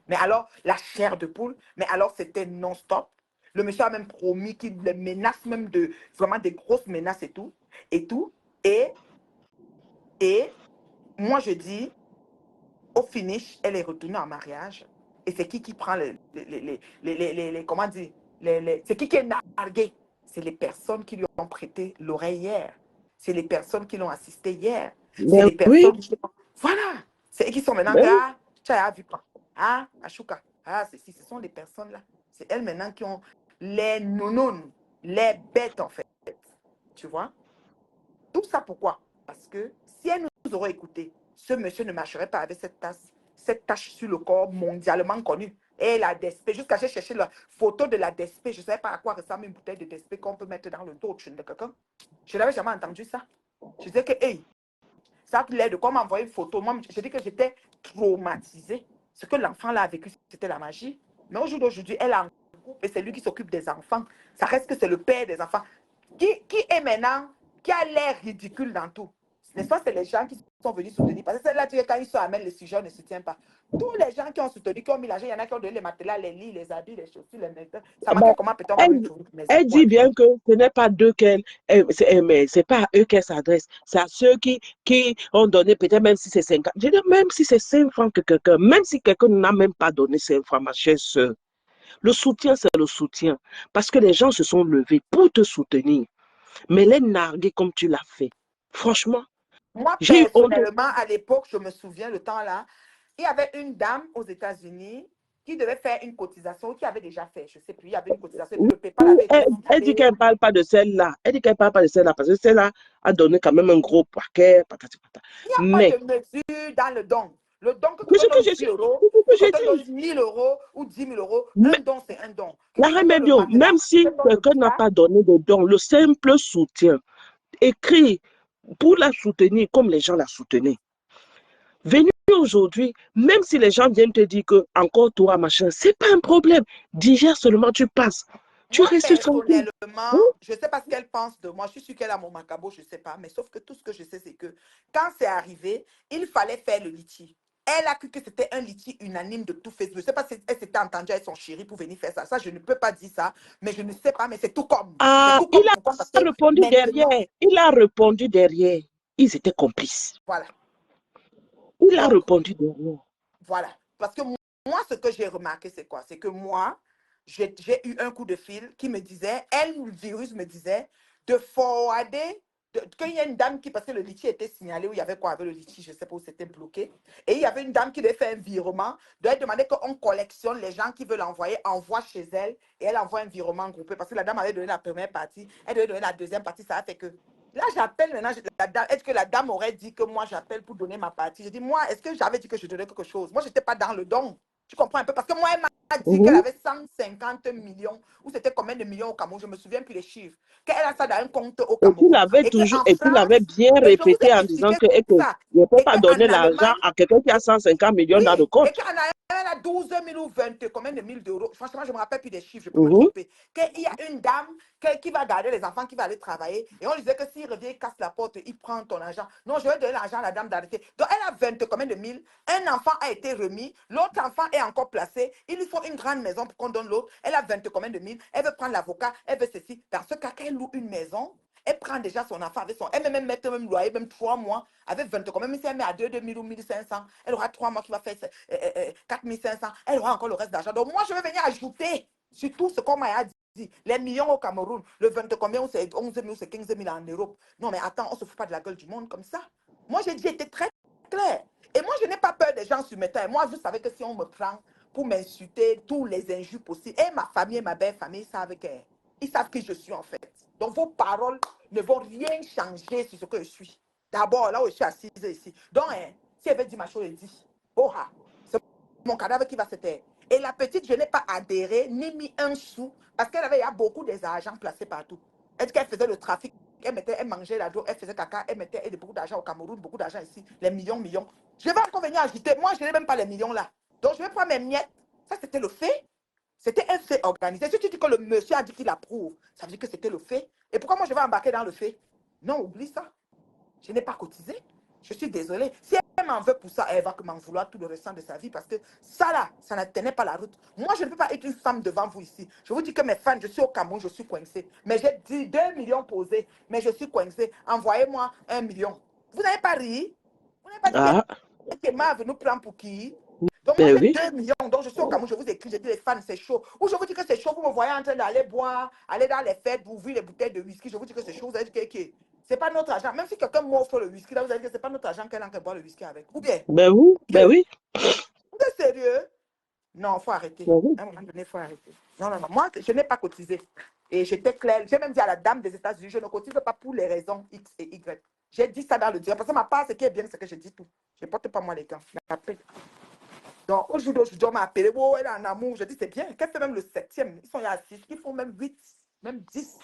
S1: mais alors la chair de poule, mais alors c'était non-stop. Le monsieur a même promis qu'il les menace même de vraiment des grosses menaces et tout, et tout. Et moi je dis, au finish, elle est retournée en mariage. Et c'est qui prend comment dire, c'est qui est nargué? C'est les personnes qui lui ont prêté l'oreille hier. C'est les personnes qui l'ont assisté hier. C'est
S3: Ben
S1: les
S3: oui,
S1: personnes qui... Voilà. C'est eux qui sont maintenant...
S3: ben oui.
S1: Ah, tu as vu quoi? Ah, Ashuka. Ah, ce sont les personnes là. C'est elles maintenant qui ont les nounounes, les bêtes en fait. Tu vois? Tout ça pourquoi? Parce que si elle nous aurait écouté, ce monsieur ne marcherait pas avec cette tache sur le corps mondialement connue. Et la DSP, jusqu'à j'ai cherché la photo de la DSP, je ne savais pas à quoi ressemble une bouteille de DSP qu'on peut mettre dans le dos de quelqu'un. Je n'avais jamais entendu ça. Je disais que, hey, ça l'air de quoi m'envoyer une photo. Moi, je dis que j'étais traumatisée. Ce que l'enfant là a vécu, c'était la magie. Mais au jour d'aujourd'hui, elle a un couple et c'est lui qui s'occupe des enfants. Ça reste que c'est le père des enfants. Qui est maintenant, qui a l'air ridicule dans tout. N'est-ce pas, c'est les gens qui sont venus soutenir. Parce que c'est là, tu sais, quand ils sont amènent, le sujet ne se tient pas. Tous les gens qui ont soutenu, qui ont mis l'argent, il y en a qui ont donné les matelas, les lits, les habits, les chaussures, les maisons. Ça
S3: Ben,
S1: manquait comment peut-on avoir une
S3: elle,
S1: maison
S3: elle
S1: pour
S3: dit
S1: habiter.
S3: bien que ce n'est pas d'eux mais c'est pas à eux qu'elle s'adresse. C'est à ceux qui ont donné, peut-être même si c'est 5 ans. Je dis, même si c'est 5 francs que quelqu'un, même si quelqu'un n'a même pas donné 5 francs, ma chère soeur, le soutien, c'est le soutien. Parce que les gens se sont levés pour te soutenir. Mais les narguer comme tu l'as fait, franchement,
S1: Moi,
S3: j'ai eu honte.
S1: personnellement, à l'époque, je me souviens, le temps là, il y avait une dame aux États-Unis qui devait faire une cotisation, qui avait déjà fait, je ne sais plus, il y avait une cotisation, et puis le PayPal
S3: Ou
S1: avait été
S3: elle dit
S1: signalé.
S3: qu'elle ne parle pas de celle-là. Elle dit qu'elle ne parle pas de celle-là parce que celle-là a donné quand même un gros paquet. Patati, patata.
S1: Il n'y a pas
S3: Mais,
S1: de mesure dans le don. Le don, que
S3: mais
S1: quelqu'un
S3: ce que
S1: donne
S3: j'ai
S1: 10
S3: dit,
S1: euros,
S3: c'est ce que
S1: que
S3: j'ai
S1: quelqu'un donne
S3: dit.
S1: 1000 euros ou 10 000 euros, un
S3: Mais
S1: don, c'est un don. Que
S3: la
S1: quelqu'un donne le
S3: remédio,
S1: matelas,
S3: même si
S1: quelqu'un donne le
S3: quelqu'un n'a
S1: plat,
S3: pas donné de don, le simple soutien, écrit pour la soutenir comme les gens la soutenaient. Venir aujourd'hui, même si les gens viennent te dire que encore toi, machin, c'est pas un problème. Digère seulement, tu passes. Tu
S1: Moi,
S3: restes tranquille. Hein?
S1: personnellement, je ne sais pas ce qu'elle pense de moi. Je suis sûre qu'elle a mon macabo, je ne sais pas. Mais sauf que tout ce que je sais, c'est que quand c'est arrivé, il fallait faire le litchi. Elle a cru que c'était un litchi unanime de tout Facebook. Je ne sais pas si elle s'était entendue avec son chéri pour venir faire ça. Ça, je ne peux pas dire ça. Mais je ne sais pas. Mais c'est tout comme. C'est
S3: Ah,
S1: tout
S3: il
S1: comme. Pourquoi? Parce
S3: a
S1: que
S3: répondu derrière.
S1: maintenant,
S3: Il a répondu derrière. Ils étaient complices.
S1: voilà.
S3: Il a
S1: Donc,
S3: répondu derrière.
S1: voilà. Parce que moi, ce que j'ai remarqué, c'est quoi? C'est que moi, j'ai eu un coup de fil qui me disait, le virus me disait, de forwarder, qu'il y a une dame qui, parce que le litchi était signalé, où il y avait quoi avec le litchi, je ne sais pas où c'était bloqué. Et il y avait une dame qui devait faire un virement, devait demander qu'on collectionne les gens qui veulent l'envoyer, envoie chez elle, et elle envoie un virement groupé. Parce que la dame avait donné la première partie, elle devait donner la deuxième partie, ça a fait que. Là, j'appelle maintenant la dame. Est-ce que la dame aurait dit que moi, j'appelle pour donner ma partie? Je dis, moi, est-ce que j'avais dit que je donnais quelque chose? Moi, je n'étais pas dans le don. Tu comprends un peu? Parce que moi, elle m'a dit qu'elle
S3: Mhm.
S1: avait 150 millions, ou c'était combien de millions au Cameroun? Je ne me souviens plus les chiffres. Qu'elle a ça dans un compte au Cameroun. Et
S3: Et
S1: qu'en
S3: puis il avait
S1: France,
S3: bien
S1: et je vous
S3: répété
S1: ai
S3: en disant
S1: expliqué
S3: que, et que
S1: ça.
S3: ne peut
S1: Et
S3: pas
S1: qu'en
S3: donner l'argent
S1: Allemagne,
S3: à quelqu'un qui a 150 millions dans le
S1: oui, et
S3: compte.
S1: qu'en Allemagne, elle a 12 000 ou 20, combien de mille d'euros? Franchement, je ne me rappelle plus des chiffres, je peux me
S3: Mhm.
S1: tromper. Qu'il y a une dame qui va garder les enfants, qui va aller travailler. Et on lui disait que s'il revient, il casse la porte, il prend ton argent. Non, je vais donner l'argent à la dame d'arrêter. Donc, elle a 20 combien de mille. Un enfant a été remis. L'autre enfant est encore placé. Il lui faut une grande maison pour qu'on donne l'autre. Elle a 20 combien de mille. Elle veut prendre l'avocat. Elle veut ceci. Dans ce cas, qu'elle loue une maison, elle prend déjà son enfant avec son. Elle peut même mettre même loyer, même 3 mois. Avec 20 combien, même si elle met à 2 000 ou 1 500, elle aura 3 mois qui va faire 4 500. Elle aura encore le reste d'argent. Donc, moi, je vais venir ajouter sur tout ce qu'on m'a dit. Les millions au Cameroun, le 20 combien, ou c'est 11 000, ou c'est 15 000 en Europe. Non, mais attends, on ne se fout pas de la gueule du monde comme ça. Moi, j'ai dit, été très clair. Et moi, je n'ai pas peur des gens sur mes terres. Moi, vous savez que si on me prend pour m'insulter, tous les injures possibles, et ma famille et ma belle famille savent ils savent qui je suis en fait. Donc, vos paroles ne vont rien changer sur ce que je suis. D'abord, là où je suis assise ici. Donc, si elle veut dire ma chose, elle dit. Oh, c'est mon cadavre qui va se taire. Et la petite, je n'ai pas adhéré ni mis un sou parce qu'elle avait il y a beaucoup d'argent placés partout. Est-ce qu'elle faisait le trafic? Elle mangeait la drogue, elle faisait caca, elle mettait beaucoup d'argent au Cameroun, beaucoup d'argent ici, les millions. Je vais encore venir ajouter. Moi, je n'ai même pas les millions là. Donc, je vais prendre mes miettes. Ça, c'était le fait. C'était un fait organisé. Si tu dis que le monsieur a dit qu'il approuve, ça veut dire que c'était le fait. Et pourquoi moi, je vais embarquer dans le fait? Non, oublie ça. Je n'ai pas cotisé. Je suis désolée. Si elle m'en veut pour ça, elle va m'en vouloir tout le restant de sa vie parce que ça là, ça ne tenait pas la route. Moi, je ne peux pas être une femme devant vous ici. Je vous dis que mes fans, je suis au Cameroun, je suis coincée. Mais j'ai dit 2 millions posés, mais je suis coincée. Envoyez-moi 1 million. Vous n'avez pas ri? Vous n'avez pas dit
S3: Ah,
S1: que Marv nous prend pour qui? Donc moi
S3: ben
S1: j'ai
S3: oui.
S1: 2 millions, donc je suis au Cameroun, je vous écris, je dis les fans c'est chaud. Ou je vous dis que c'est chaud, vous me voyez en train d'aller boire, aller dans les fêtes, vous ouvrir les bouteilles de whisky, je vous dis que c'est chaud, vous allez dire que c'est pas notre argent. Même si quelqu'un m'offre le whisky, là vous allez dire que c'est pas notre argent qu'elle a qu'elle boit le whisky avec. Ou bien,
S3: Ben oui. Ben
S1: que
S3: oui.
S1: vous êtes sérieux? Non, il faut arrêter.
S3: Ben oui.
S1: À un moment donné, il faut arrêter. Non, non, non, moi je n'ai pas cotisé. Et j'étais claire, j'ai même dit à la dame des États-Unis, je ne cotise pas pour les raisons X et Y. J'ai dit ça dans le direct, parce que ma part, ce qui est bien, c'est que je dis tout. Je ne porte pas moi les gants. Donc, aujourd'hui, on m'a appelé, oh, elle est en amour. Je dis, c'est bien. Qu'elle fait même le 7e. Ils sont à 6, ils font même 8, même 10.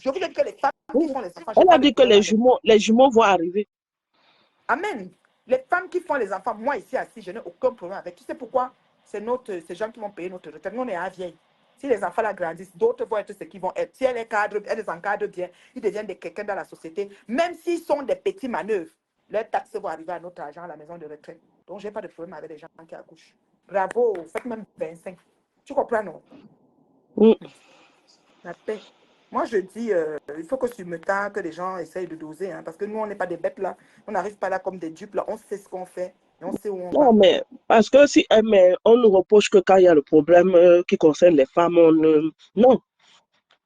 S1: Je vous dis que les femmes qui font les enfants, je n'ai
S3: Elle a
S1: pas de
S3: dit que
S1: problème avec.
S3: les jumeaux vont arriver.
S1: Amen. Les femmes qui font les enfants, moi ici assis, je n'ai aucun problème avec. Tu sais pourquoi? C'est ces gens qui vont payer notre retraite. Nous, on est à vieille. Si les enfants la grandissent, d'autres vont être ceux qui vont être. Si elle est cadre, elle les encadre bien, ils deviennent quelqu'un dans la société. Même s'ils sont des petits manœuvres, leurs taxes vont arriver à notre argent à la maison de retraite. Donc, je n'ai pas de problème avec les gens qui accouchent. Bravo, faites même 25. Tu comprends, non?
S3: Mm.
S1: La paix. Moi, je dis, il faut que sur le temps, que les gens essayent de doser, hein, parce que nous, on n'est pas des bêtes là. On n'arrive pas là comme des dupes là. On sait ce qu'on fait et on sait où on
S3: Non,
S1: va.
S3: mais parce que si mais on nous reproche que quand il y a le problème qui concerne les femmes, non.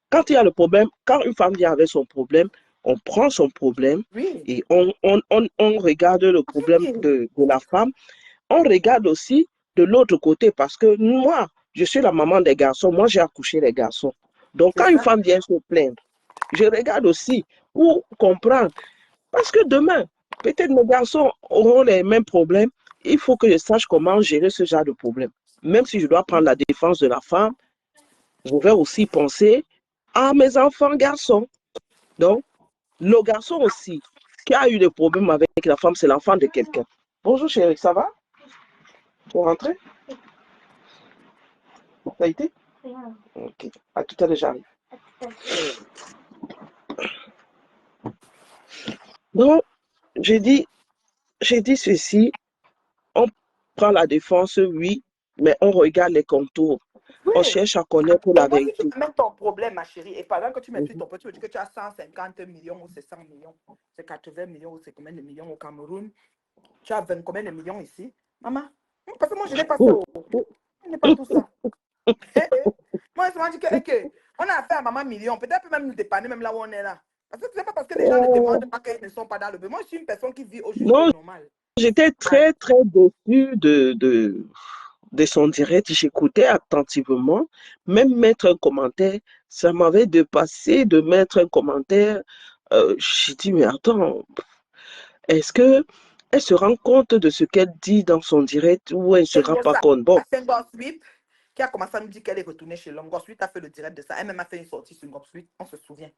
S3: Quand il y a le problème, quand une femme vient avec son problème, on prend son problème
S1: Oui.
S3: et on regarde le problème
S1: Oui.
S3: de la femme. On regarde aussi de l'autre côté parce que moi, je suis la maman des garçons. Moi, j'ai accouché les garçons. Donc,
S1: C'est
S3: quand une
S1: ça.
S3: femme vient se plaindre, je regarde aussi pour comprendre. Parce que demain, peut-être mes garçons auront les mêmes problèmes. Il faut que je sache comment gérer ce genre de problème. Même si je dois prendre la défense de la femme, je vais aussi penser à mes enfants garçons. Donc, le garçon aussi, qui a eu des problèmes avec la femme, c'est l'enfant de quelqu'un. Bonjour chérie, ça va? Tu es rentré? Ça a été? Ok. À tout à l'heure, j'arrive. Donc, j'ai dit, j'ai dit ceci. On prend la défense, oui, mais on regarde les contours. On
S1: Oui.
S3: cherche à connaître la
S1: Donc, moi, si tu
S3: vérité.
S1: m'amènes ton problème, ma chérie, et pendant que tu m'expliques
S3: Mhm.
S1: ton petit, tu dis que tu as 150 millions ou c'est 100 millions, c'est 80 millions ou c'est combien de millions au Cameroun, tu as 20 combien de millions ici, maman? Parce que moi, je n'ai pas ça. Je n'ai pas tout ça. Moi, je me dis que, on a affaire à maman million. Peut-être peut même nous dépanner même là où on est là. Parce que c'est pas parce que les gens ne
S3: Oh,
S1: demandent pas qu'ils ne sont pas dans le besoin. Moi, je suis une personne qui vit au juste
S3: non,
S1: normal.
S3: j'étais très, très déçue de son direct. J'écoutais attentivement. Même mettre un commentaire, ça m'avait dépassé de mettre un commentaire. J'ai dit, mais attends, est-ce que elle se rend compte de ce qu'elle dit dans son direct ou elle ne se rend pas compte? Bon,
S1: C'est un gosse 8 qui a commencé à nous dire qu'elle est retournée chez l'homme. Gosse 8 a fait le direct de ça. Elle même a fait une sortie sur Gosse 8. On se souvient.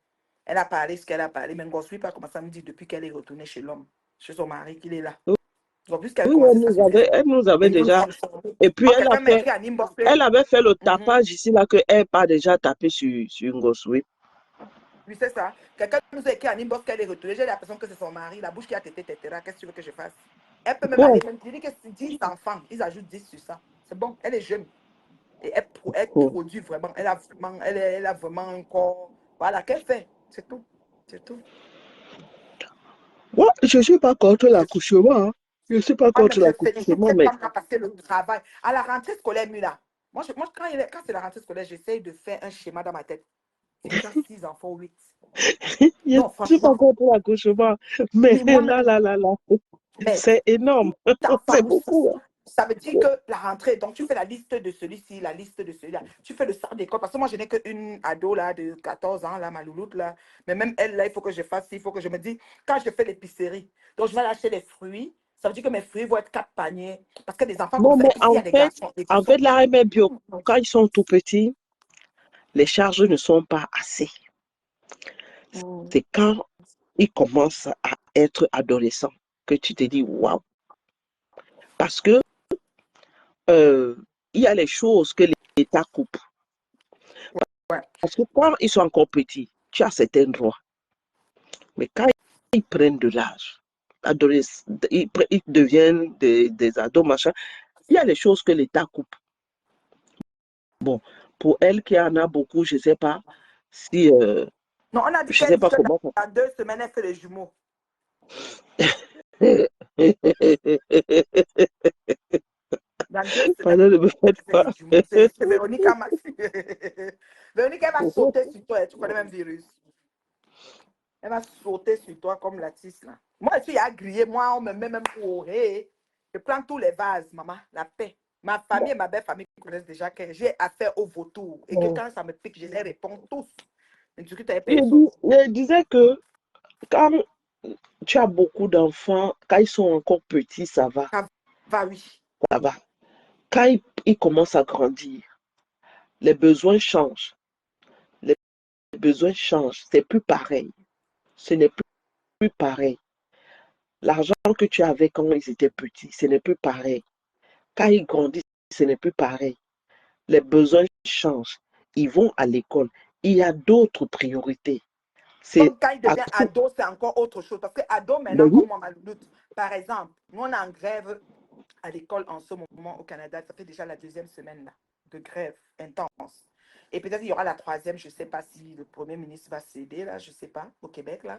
S1: Elle a parlé ce qu'elle a parlé. Mais Gosse 8 a commencé à nous dire depuis qu'elle est retournée chez l'homme, chez son mari, qu'il est là. Donc, puisqu'elle a
S3: oui,
S1: commencé ça sur Facebook,
S3: elle nous avait
S1: et nous
S3: déjà.
S1: sommes informés.
S3: Et puis,
S1: Quand quelqu'un m'a écrit à inbox,
S3: elle avait fait le tapage ici, là, qu'elle pas déjà tapé sur Ngoswe.
S1: oui, c'est ça. Quelqu'un nous a écrit en inbox qu'elle est retournée. J'ai l'impression que c'est son mari, la bouche qui a tété, etc. Qu'est-ce que tu veux que je fasse? Elle peut même
S3: Ouais.
S1: aller, même dire que c'est 10 enfants, ils ajoutent 10 sur ça. C'est bon, elle est jeune. Et elle produit vraiment. Elle a vraiment un corps. Voilà, qu'elle fait. C'est tout. C'est tout.
S3: Moi, je ne suis pas contre l'accouchement. Hein. Je ne suis pas contre
S1: Moi-même, je félicite
S3: l'accouchement,
S1: cette
S3: mais
S1: femme qui a passé le travail. À la rentrée scolaire, Mula. Quand c'est la rentrée scolaire, j'essaye de faire un schéma dans ma tête. Si tu as 6 enfants, 8.
S3: je ne
S1: Non,
S3: suis pas
S1: franchement.
S3: contre l'accouchement. Mais
S1: Oui,
S3: là,
S1: moi-même.
S3: là, là, là,
S1: Mais
S3: c'est énorme.
S1: 8 enfants,
S3: C'est beaucoup.
S1: ça veut dire que la rentrée, donc tu fais la liste de celui-ci, la liste de celui-là. Tu fais le sort d'école. Parce que moi, je n'ai qu'une ado là, de 14 ans, là, ma louloute là. Mais même elle, là, il faut que je fasse, il faut que je me dise, quand je fais l'épicerie, donc je vais acheter les fruits, ça veut dire que mes fruits vont être 4 paniers. Parce que des enfants comme
S3: Non,
S1: ça,
S3: mais
S1: et puis s'il y a des garçons, les
S3: en
S1: garçons.
S3: fait, l'AME bio, quand ils sont tout petits, les charges ne sont pas assez. C'est quand ils commencent à être adolescents que tu te dis, waouh. Parce que il y a les choses que l'État coupe.
S1: Ouais.
S3: Parce que quand ils sont encore petits, tu as certains droits. Mais quand ils prennent de l'âge, ils deviennent des ados, machin, il y a les choses que l'État coupe. Bon, pour elle qui en a beaucoup, je ne sais pas si,
S1: Non, on a dit
S3: je sais
S1: qu'elle dit
S3: pas
S1: que
S3: comment.
S1: dans 2 semaines, elle fait les jumeaux. Dans 2 semaines,
S3: Pardon, ne me
S1: elle
S3: faites
S1: fait
S3: pas.
S1: les jumeaux. C'est Véronica, ma fille. Véronique, elle va sauter sur toi. Tu connais même virus. Elle va sauter sur toi comme la tisse, là. Moi, je suis à griller. Moi, on me met même pour oreiller. Je prends tous les vases, maman. La paix. Ma famille et ma belle famille connaissent déjà que j'ai affaire au vautour. Et que quand ça me pique, je les réponds tous. Je ne discute avec personne.
S3: Je disais que quand tu as beaucoup d'enfants, quand ils sont encore petits, ça va,
S1: Ça va, oui.
S3: ça va. Quand ils commencent à grandir, les besoins changent. Les besoins changent. C'est plus pareil. Ce n'est plus pareil. L'argent que tu avais quand ils étaient petits, ce n'est plus pareil. Quand ils grandissent, ce n'est plus pareil. Les besoins changent. Ils vont à l'école. Il y a d'autres priorités. C'est
S1: Comme quand il
S3: à
S1: devient
S3: tout.
S1: ado, c'est encore autre chose. Parce que ado,
S3: Ben
S1: maintenant,
S3: oui.
S1: comme moi, ma louloute, par exemple, nous, on est en grève à l'école en ce moment au Canada. Ça fait déjà la 2e semaine là, de grève intense. Et peut-être il y aura la 3e. Je ne sais pas si le Premier ministre va céder, là, je ne sais pas, au Québec. Là.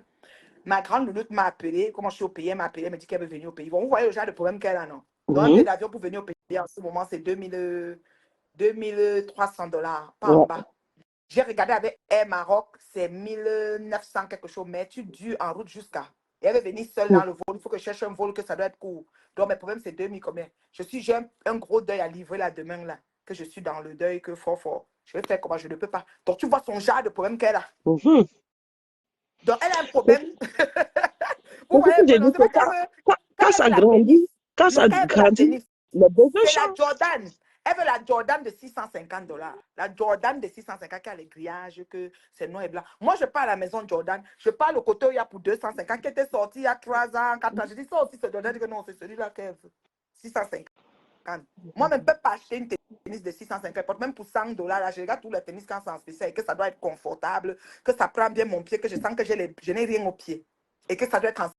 S1: Ma grande louloute m'a appelé. Comment je suis au pays, elle m'a appelé, elle m'a dit qu'elle veut venir au pays. Bon, vous voyez le genre de problème qu'elle a, non? Donc, un billet
S3: Mhm.
S1: d'avion pour venir au pays en ce moment, c'est 2300 $, pas en
S3: Ouais.
S1: bas. J'ai regardé avec Air Maroc, c'est 1900 quelque chose, mais tu dures en route jusqu'à. Et elle veut venir seule dans le vol. Il faut que je cherche un vol que ça doit être court. Donc, mes problèmes, c'est 2000 combien. J'ai un gros deuil à livrer là demain, là. Que je suis dans le deuil, que fort. Je vais faire comment je ne peux pas. Donc, tu vois son genre de problème qu'elle a.
S3: Mhm.
S1: Donc, elle a un
S3: C'est
S1: problème. Vous
S3: c'est ce
S1: voyez
S3: que
S1: un peu,
S3: j'ai
S1: non?
S3: dit,
S1: C'est pas
S3: c'est
S1: qu'elle veut. Quand
S3: quand
S1: elle
S3: ça
S1: veut la pénis.
S3: grandit, quand
S1: Non,
S3: ça
S1: quand elle veut la
S3: grandit,
S1: pénis.
S3: les besoins
S1: C'est la
S3: changent.
S1: Jordan. Elle veut la Jordan de 650 $. La Jordan de 650 qui a les grillages, que c'est noir et blanc. Moi, je pars à la maison Jordan. Je pars au côté où il y a pour 250 qui était sorti il y a 3 ans, 4 ans. Je dis ça aussi, c'est Jordan. Je dis que non, c'est celui-là qu'elle veut. 650. Moi, je ne peux pas acheter une tennis de 650, même pour 100 dollars, là, je regarde tous les tennis quand c'est en spécial et que ça doit être confortable, que ça prend bien mon pied, que je sens que je n'ai rien au pied et que ça doit être en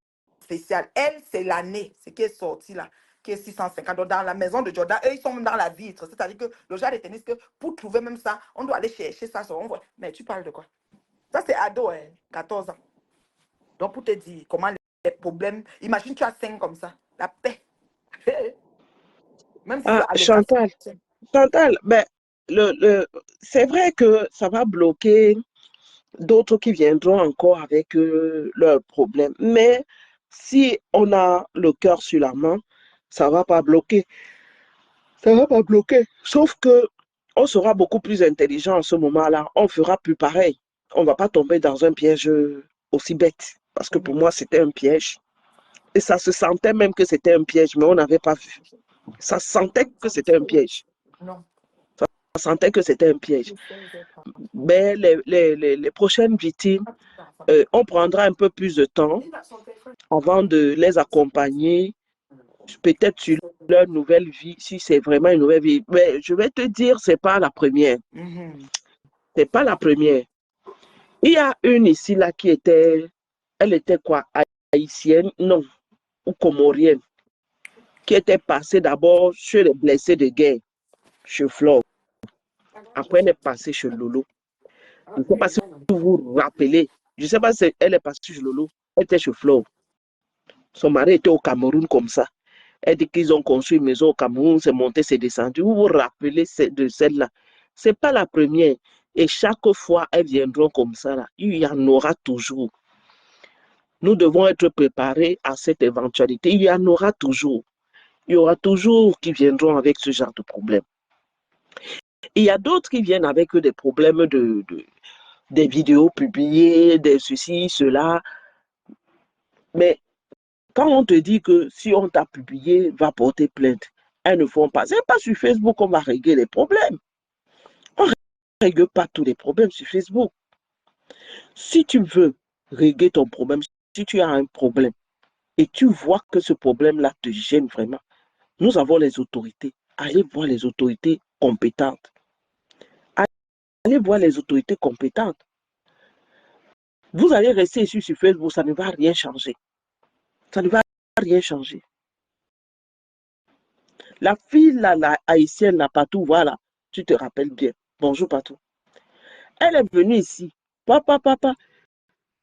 S1: spécial. Elle, c'est l'année, ce qui est sorti là, qui est 650. Donc, dans la maison de Jordan, eux, ils sont même dans la vitre. C'est-à-dire que le genre de tennis, que pour trouver même ça, on doit aller chercher ça. On voit. Mais tu parles de quoi? Ça, c'est ado, hein, 14 ans. Donc, pour te dire comment les problèmes, imagine, tu as 5 comme ça, la paix. Même si c'est
S3: Ah,
S1: allocation.
S3: Chantal, ben, c'est vrai que ça va bloquer d'autres qui viendront encore avec leurs problèmes. Mais si on a le cœur sur la main, ça va pas bloquer. Ça va pas bloquer. Sauf que on sera beaucoup plus intelligent à ce moment-là. On fera plus pareil. On va pas tomber dans un piège aussi bête. Parce que pour moi, c'était un piège. Et ça se sentait même que c'était un piège, mais on n'avait pas vu. Ça sentait que c'était un piège.
S1: Non.
S3: Ça sentait que c'était un piège. Mais les prochaines victimes, on prendra un peu plus de temps avant de les accompagner, peut-être sur leur nouvelle vie, si c'est vraiment une nouvelle vie. Mais je vais te dire, c'est pas la première. C'est pas la première. Il y a une ici, là, elle était quoi, haïtienne? Non, ou comorienne, qui était passée d'abord chez les blessés de guerre, chez Flore. Après, elle est passée chez Lolo. Je ne sais pas si vous vous rappelez. Je ne sais pas si elle est passée chez Lolo. Elle était chez Flore. Son mari était au Cameroun comme ça. Elle dit qu'ils ont construit une maison au Cameroun, c'est monté, c'est descendu. Vous vous rappelez de celle-là? Ce n'est pas la première. Et chaque fois, elles viendront comme ça. Là. Il y en aura toujours. Nous devons être préparés à cette éventualité. Il y en aura toujours. Il y aura toujours qui viendront avec ce genre de problème. Il y a d'autres qui viennent avec des problèmes des vidéos publiées, des ceci, cela. Mais quand on te dit que si on t'a publié, va porter plainte, elles ne font pas. Ce n'est pas sur Facebook qu'on va régler les problèmes. On ne règle pas tous les problèmes sur Facebook. Si tu veux régler ton problème, si tu as un problème et tu vois que ce problème-là te gêne vraiment, nous avons les autorités. Allez voir les autorités compétentes. Allez voir les autorités compétentes. Vous allez rester ici sur Facebook, ça ne va rien changer. Ça ne va rien changer. La fille, là, la haïtienne, là, Patou, voilà, tu te rappelles bien. Bonjour, Patou. Elle est venue ici. Papa,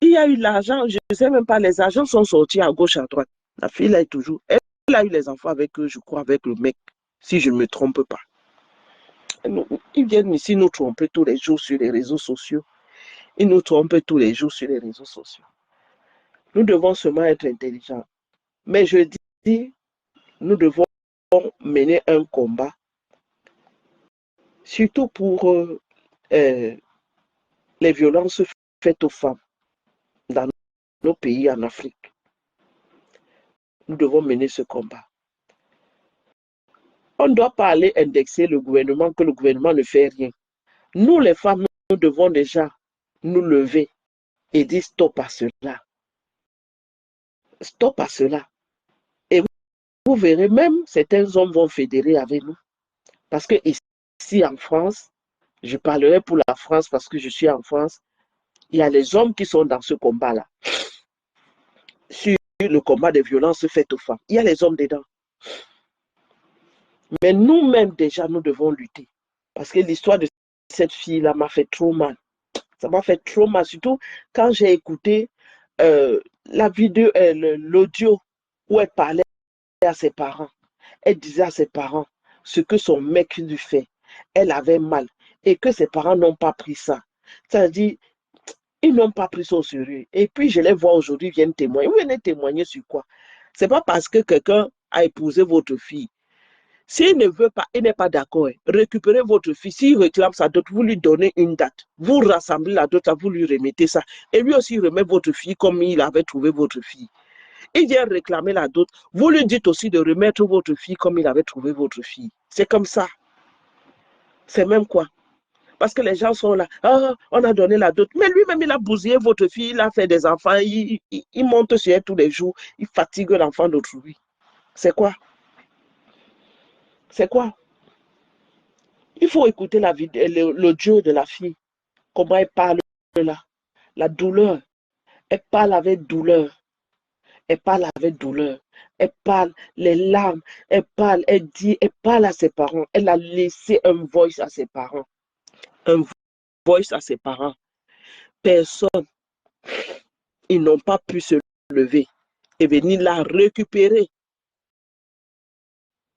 S3: il y a eu l'argent, je ne sais même pas, les agents sont sortis à gauche, à droite. La fille, là, est toujours. Elle a eu les enfants avec eux, je crois, avec le mec, si je ne me trompe pas. Ils viennent ici nous tromper tous les jours sur les réseaux sociaux. Ils nous trompent tous les jours sur les réseaux sociaux. Nous devons seulement être intelligents. Mais je dis, nous devons mener un combat, surtout pour les violences faites aux femmes dans nos pays en Afrique. Nous devons mener ce combat. On ne doit pas aller indexer le gouvernement que le gouvernement ne fait rien. Nous, les femmes, nous devons déjà nous lever et dire stop à cela. Stop à cela. Et vous verrez, même certains hommes vont fédérer avec nous. Parce que ici en France, je parlerai pour la France parce que je suis en France, il y a les hommes qui sont dans ce combat-là. Sur le combat des violences faites aux femmes. Il y a les hommes dedans. Mais nous-mêmes, déjà, nous devons lutter. Parce que l'histoire de cette fille-là m'a fait trop mal. Ça m'a fait trop mal. Surtout quand j'ai écouté la vidéo, l'audio où elle parlait à ses parents. Elle disait à ses parents ce que son mec lui fait. Elle avait mal. Et que ses parents n'ont pas pris ça. C'est-à-dire, ils n'ont pas pris ça au sérieux. Et puis, je les vois aujourd'hui, ils viennent témoigner. Vous venez témoigner sur quoi? Ce n'est pas parce que quelqu'un a épousé votre fille. S'il ne veut pas, il n'est pas d'accord, récupérez votre fille. S'il réclame sa dot, vous lui donnez une date. Vous rassemblez la dot, vous lui remettez ça. Et lui aussi, il remet votre fille comme il avait trouvé votre fille. Il vient réclamer la dot. Vous lui dites aussi de remettre votre fille comme il avait trouvé votre fille. C'est comme ça. C'est même quoi? Parce que les gens sont là. Ah, on a donné la dot. Mais lui-même, il a bousillé votre fille, il a fait des enfants, il monte sur elle tous les jours, il fatigue l'enfant d'autrui. C'est quoi? C'est quoi? Il faut écouter l'audio de la fille. Comment elle parle là. La douleur. Elle parle avec douleur. Elle parle avec douleur. Elle parle les larmes. Elle parle, elle dit, elle parle à ses parents. Elle a laissé un voice à ses parents. Un voice à ses parents. Personne, ils n'ont pas pu se lever et venir la récupérer.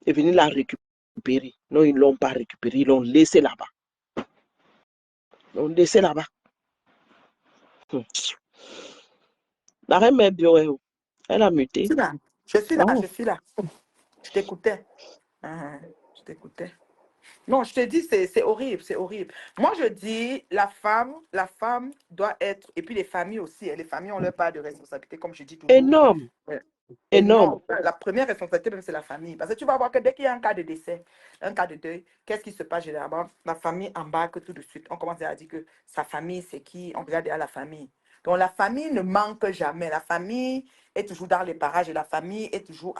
S3: Et venir la récupérer. Non, ils ne l'ont pas récupérée. Ils l'ont laissé là-bas. Ils l'ont laissé là-bas. La reine mère bio, elle a muté.
S1: Je suis là. Je suis là.
S3: Ah.
S1: Je suis là. Je t'écoutais. Je t'écoutais. Non, je te dis, c'est horrible, c'est horrible. Moi, je dis, la femme doit être, et puis les familles aussi, hein, les familles ont leur part de responsabilité, comme je dis toujours.
S3: Énorme. Énorme.
S1: Non, la première responsabilité, même, c'est la famille. Parce que tu vas voir que dès qu'il y a un cas de décès, un cas de deuil, qu'est-ce qui se passe généralement? La famille embarque tout de suite. On commence à dire que sa famille, c'est qui? On regarde à la famille. Donc, la famille ne manque jamais. La famille est toujours dans les parages et la famille est toujours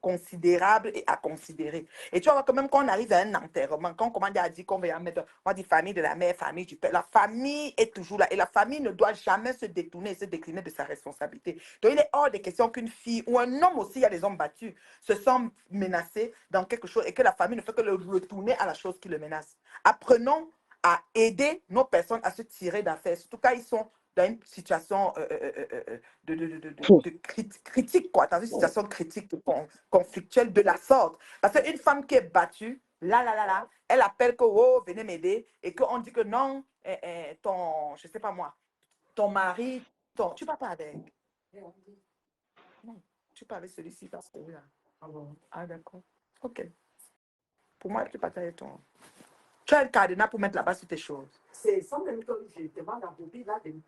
S1: considérable et à considérer. Et tu vois que même quand on arrive à un enterrement, quand on commence à dire qu'on va y mettre, on dit famille de la mère, famille du père, la famille est toujours là. Et la famille ne doit jamais se détourner et se décliner de sa responsabilité. Donc, il est hors de question qu'une fille ou un homme aussi, il y a des hommes battus, se sentent menacés dans quelque chose et que la famille ne fait que le retourner à la chose qui le menace. Apprenons à aider nos personnes à se tirer d'affaires. Surtout quand ils sont dans une situation critique, quoi, dans une situation critique, conflictuelle de la sorte. Parce qu'une femme qui est battue, là, elle appelle que, oh, venez m'aider, et qu'on dit que non, ton, je sais pas moi, ton mari, tu parles pas avec. Non, tu parles avec celui-ci parce que là. Ah, d'accord. Ok. Pour moi, tu parles avec ton. Tu as un cadenas pour mettre là-bas sur tes choses.
S2: C'est sans même que je demande à Bobby là de me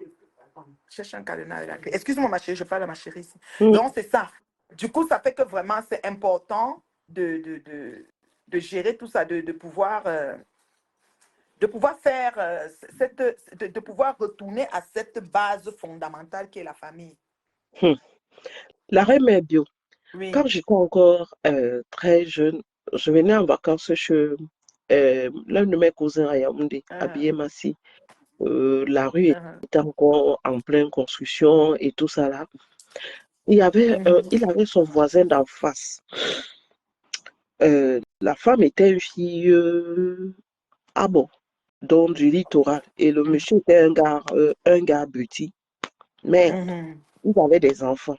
S1: Cherche un cadenas avec la clé. Excuse-moi, ma chérie, je parle à ma chérie ici.
S3: Mm.
S1: Donc, c'est ça. Du coup, ça fait que vraiment, c'est important de gérer tout ça, de pouvoir faire, de pouvoir retourner à cette base fondamentale qui est la famille.
S3: La reine mère bio.
S1: Oui.
S3: Quand j'étais encore très jeune, je venais en vacances chez l'un de mes cousins à Yaoundé, à Biémassi. La rue était encore en pleine construction et tout ça là. Il avait son voisin d'en face. La femme était une fille ah bon, donc du littoral. Et le monsieur était un gars petit. Mais ils avaient des enfants.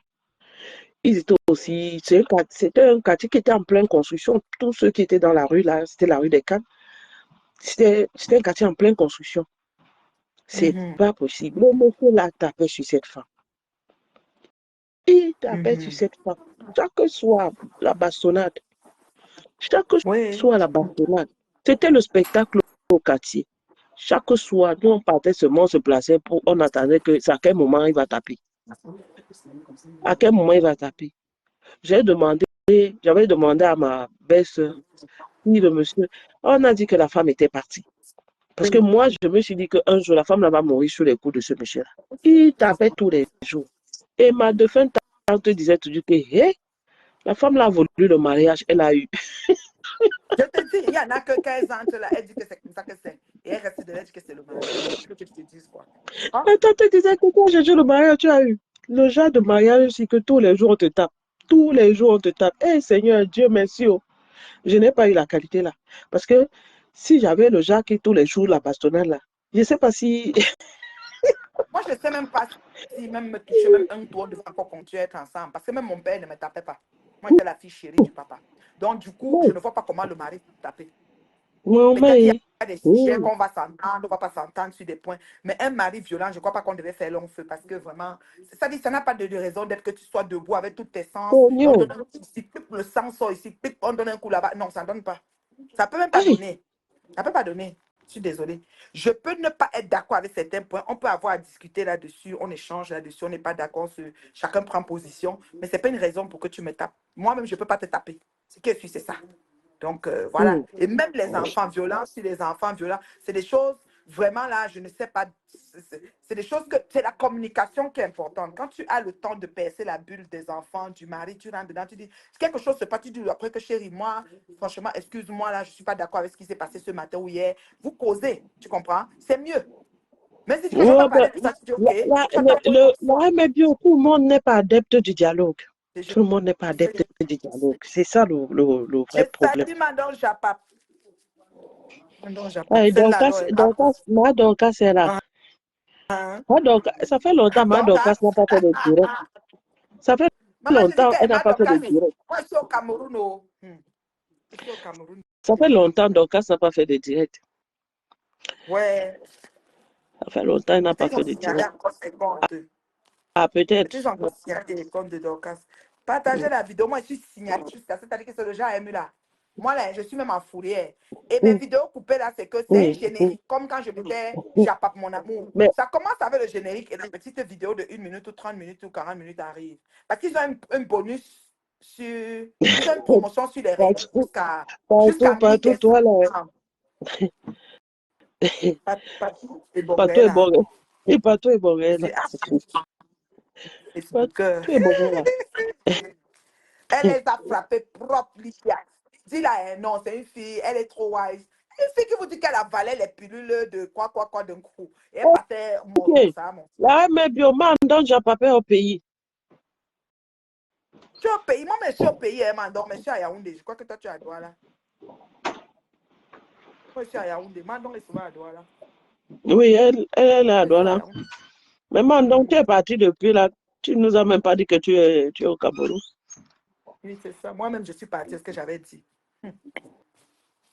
S3: Ils étaient aussi, c'était un quartier qui était en pleine construction. Tous ceux qui étaient dans la rue là, c'était la rue des Cannes. C'était un quartier en pleine construction. C'est pas possible. Le monsieur là tapait sur cette femme. Il tapait sur cette femme. Chaque soir, la bastonnade. Chaque soir, la bastonnade. C'était le spectacle au quartier. Chaque soir, nous, on partait seulement se placer on attendait que à quel moment il va taper. À quel moment il va taper. J'avais demandé à ma belle-sœur, oui, le monsieur, on a dit que la femme était partie. Parce que moi, je me suis dit qu'un jour, la femme là va mourir sous les coups de ce monsieur-là. Il tapait tous les jours. Et ma défunte tante disait toujours que, hey, la femme là a voulu le mariage, elle a eu.
S1: Je te dis, il y en a que 15 ans, là, elle dit que c'est comme ça que c'est. Et elle reste de elle dit que c'est le mariage. Que tu te dises quoi.
S3: La tante disait que quand j'ai dit le mariage, tu as eu. Le genre de mariage, c'est que tous les jours on te tape. Tous les jours on te tape. Eh Seigneur, Dieu merci. Oh. Je n'ai pas eu la qualité là. Parce que si j'avais le genre qui tous les jours la bastonnade là, je ne sais pas si.
S1: Moi, je ne sais même pas si même me toucher même un doigt de encore continuer à être ensemble. Parce que même mon père ne me tapait pas. Moi, j'étais la fille chérie du papa. Donc, du coup, je ne vois pas comment le mari peut taper. Peut-être qu'il y a des sujets qu'on va s'entendre, on ne va pas s'entendre sur des points. Mais un mari violent, je ne crois pas qu'on devait faire long feu parce que vraiment, ça dit, ça n'a pas de raison d'être que tu sois debout avec toutes tes sens. On donne un coup ici, le sang sort ici, on donne un coup là-bas. Non, ça ne donne pas. Ça ne peut même pas donner. Ça ne peut pas donner. Je suis désolée. Je peux ne pas être d'accord avec certains points. On peut avoir à discuter là-dessus. On échange là-dessus. On n'est pas d'accord. Chacun prend position. Mais ce n'est pas une raison pour que tu me tapes. Moi-même, je ne peux pas te taper. Ce qui est sûr, c'est ça. Donc, voilà. Et même les enfants violents, si les enfants violents, c'est des choses Vraiment, là, je ne sais pas. C'est des choses que... C'est la communication qui est importante. Quand tu as le temps de percer la bulle des enfants, du mari, tu rentres dedans, tu dis, si quelque chose se passe, tu dis après que chérie, moi, franchement, excuse-moi, là, je ne suis pas d'accord avec ce qui s'est passé ce matin ou hier. Vous causez, tu comprends? C'est mieux. Mais si tu ne veux
S3: Ouais,
S1: pas parler de ça, tu dis, OK, tu attends
S3: la MBO, tout le monde n'est pas adepte du dialogue.
S1: Je,
S3: Tout le monde n'est pas adepte du dialogue. C'est ça le
S1: je
S3: vrai problème.
S1: salue Mandon Japap. Mandon Japap.
S3: Et
S1: Celle-là, alors, elle va.
S3: Ma Dorcas est là.
S1: Hein?
S3: Ça fait longtemps, ma Dorcas n'a pas fait de direct. Ça fait
S1: Maman, je dis
S3: longtemps, elle
S1: qu'elle
S3: n'a
S1: m'a
S3: pas fait de
S1: donc
S3: direct.
S1: moi, je suis au Cameroun. Oh. Je suis au Cameroun.
S3: Ça fait longtemps, Dorcas n'a pas fait de direct.
S1: Ouais.
S3: Ça fait longtemps, elle n'a pas
S1: Ils ont
S3: fait de
S1: signalé
S3: direct.
S1: encore ses comptes.
S3: Ah, peut-être.
S1: Ils ont encore signalé les comptes de Dorcas. Partagez la vidéo. Moi, je suis signalé jusqu'à c'est-à-dire que c'est le genre ému là. Moi, là, je suis même en fourrière. Et mes vidéos coupées là, c'est que c'est un générique. Comme quand je mettais Japap mon amour.
S3: Mais,
S1: Ça commence avec le générique et la petite vidéo de 1 minute ou 30 minutes ou 40 minutes arrive. Parce qu'ils ont un bonus sur. Ils ont une promotion sur les réseaux
S3: partout, toi, là.
S1: 1500. Partout est bon,
S3: Partout est
S1: là.
S3: bon. Et partout est bon, là.
S1: Facebooker.
S3: Partout est bon, là.
S1: Elle les a frappés propre, Lydia. Dis là, non, c'est une fille, elle est trop wise. Une fille qui vous dit qu'elle avalait les pilules de quoi d'un coup. Et elle partait
S3: Ok. Là, mais Bioma, donc, j'ai pas peur au pays.
S1: Je suis au pays, moi, mais je suis au pays, elle m'endort, mais je suis à Yaoundé. Je crois que toi, tu es à Douala. Moi, je suis à Yaoundé. Mandon est souvent à Douala.
S3: Oui, elle est à Douala. Mais Mandon, tu es parti depuis là. Tu nous as même pas dit que tu es au Cameroun.
S1: Oui, c'est ça. Moi-même, je suis partie, c'est ce que j'avais dit. Je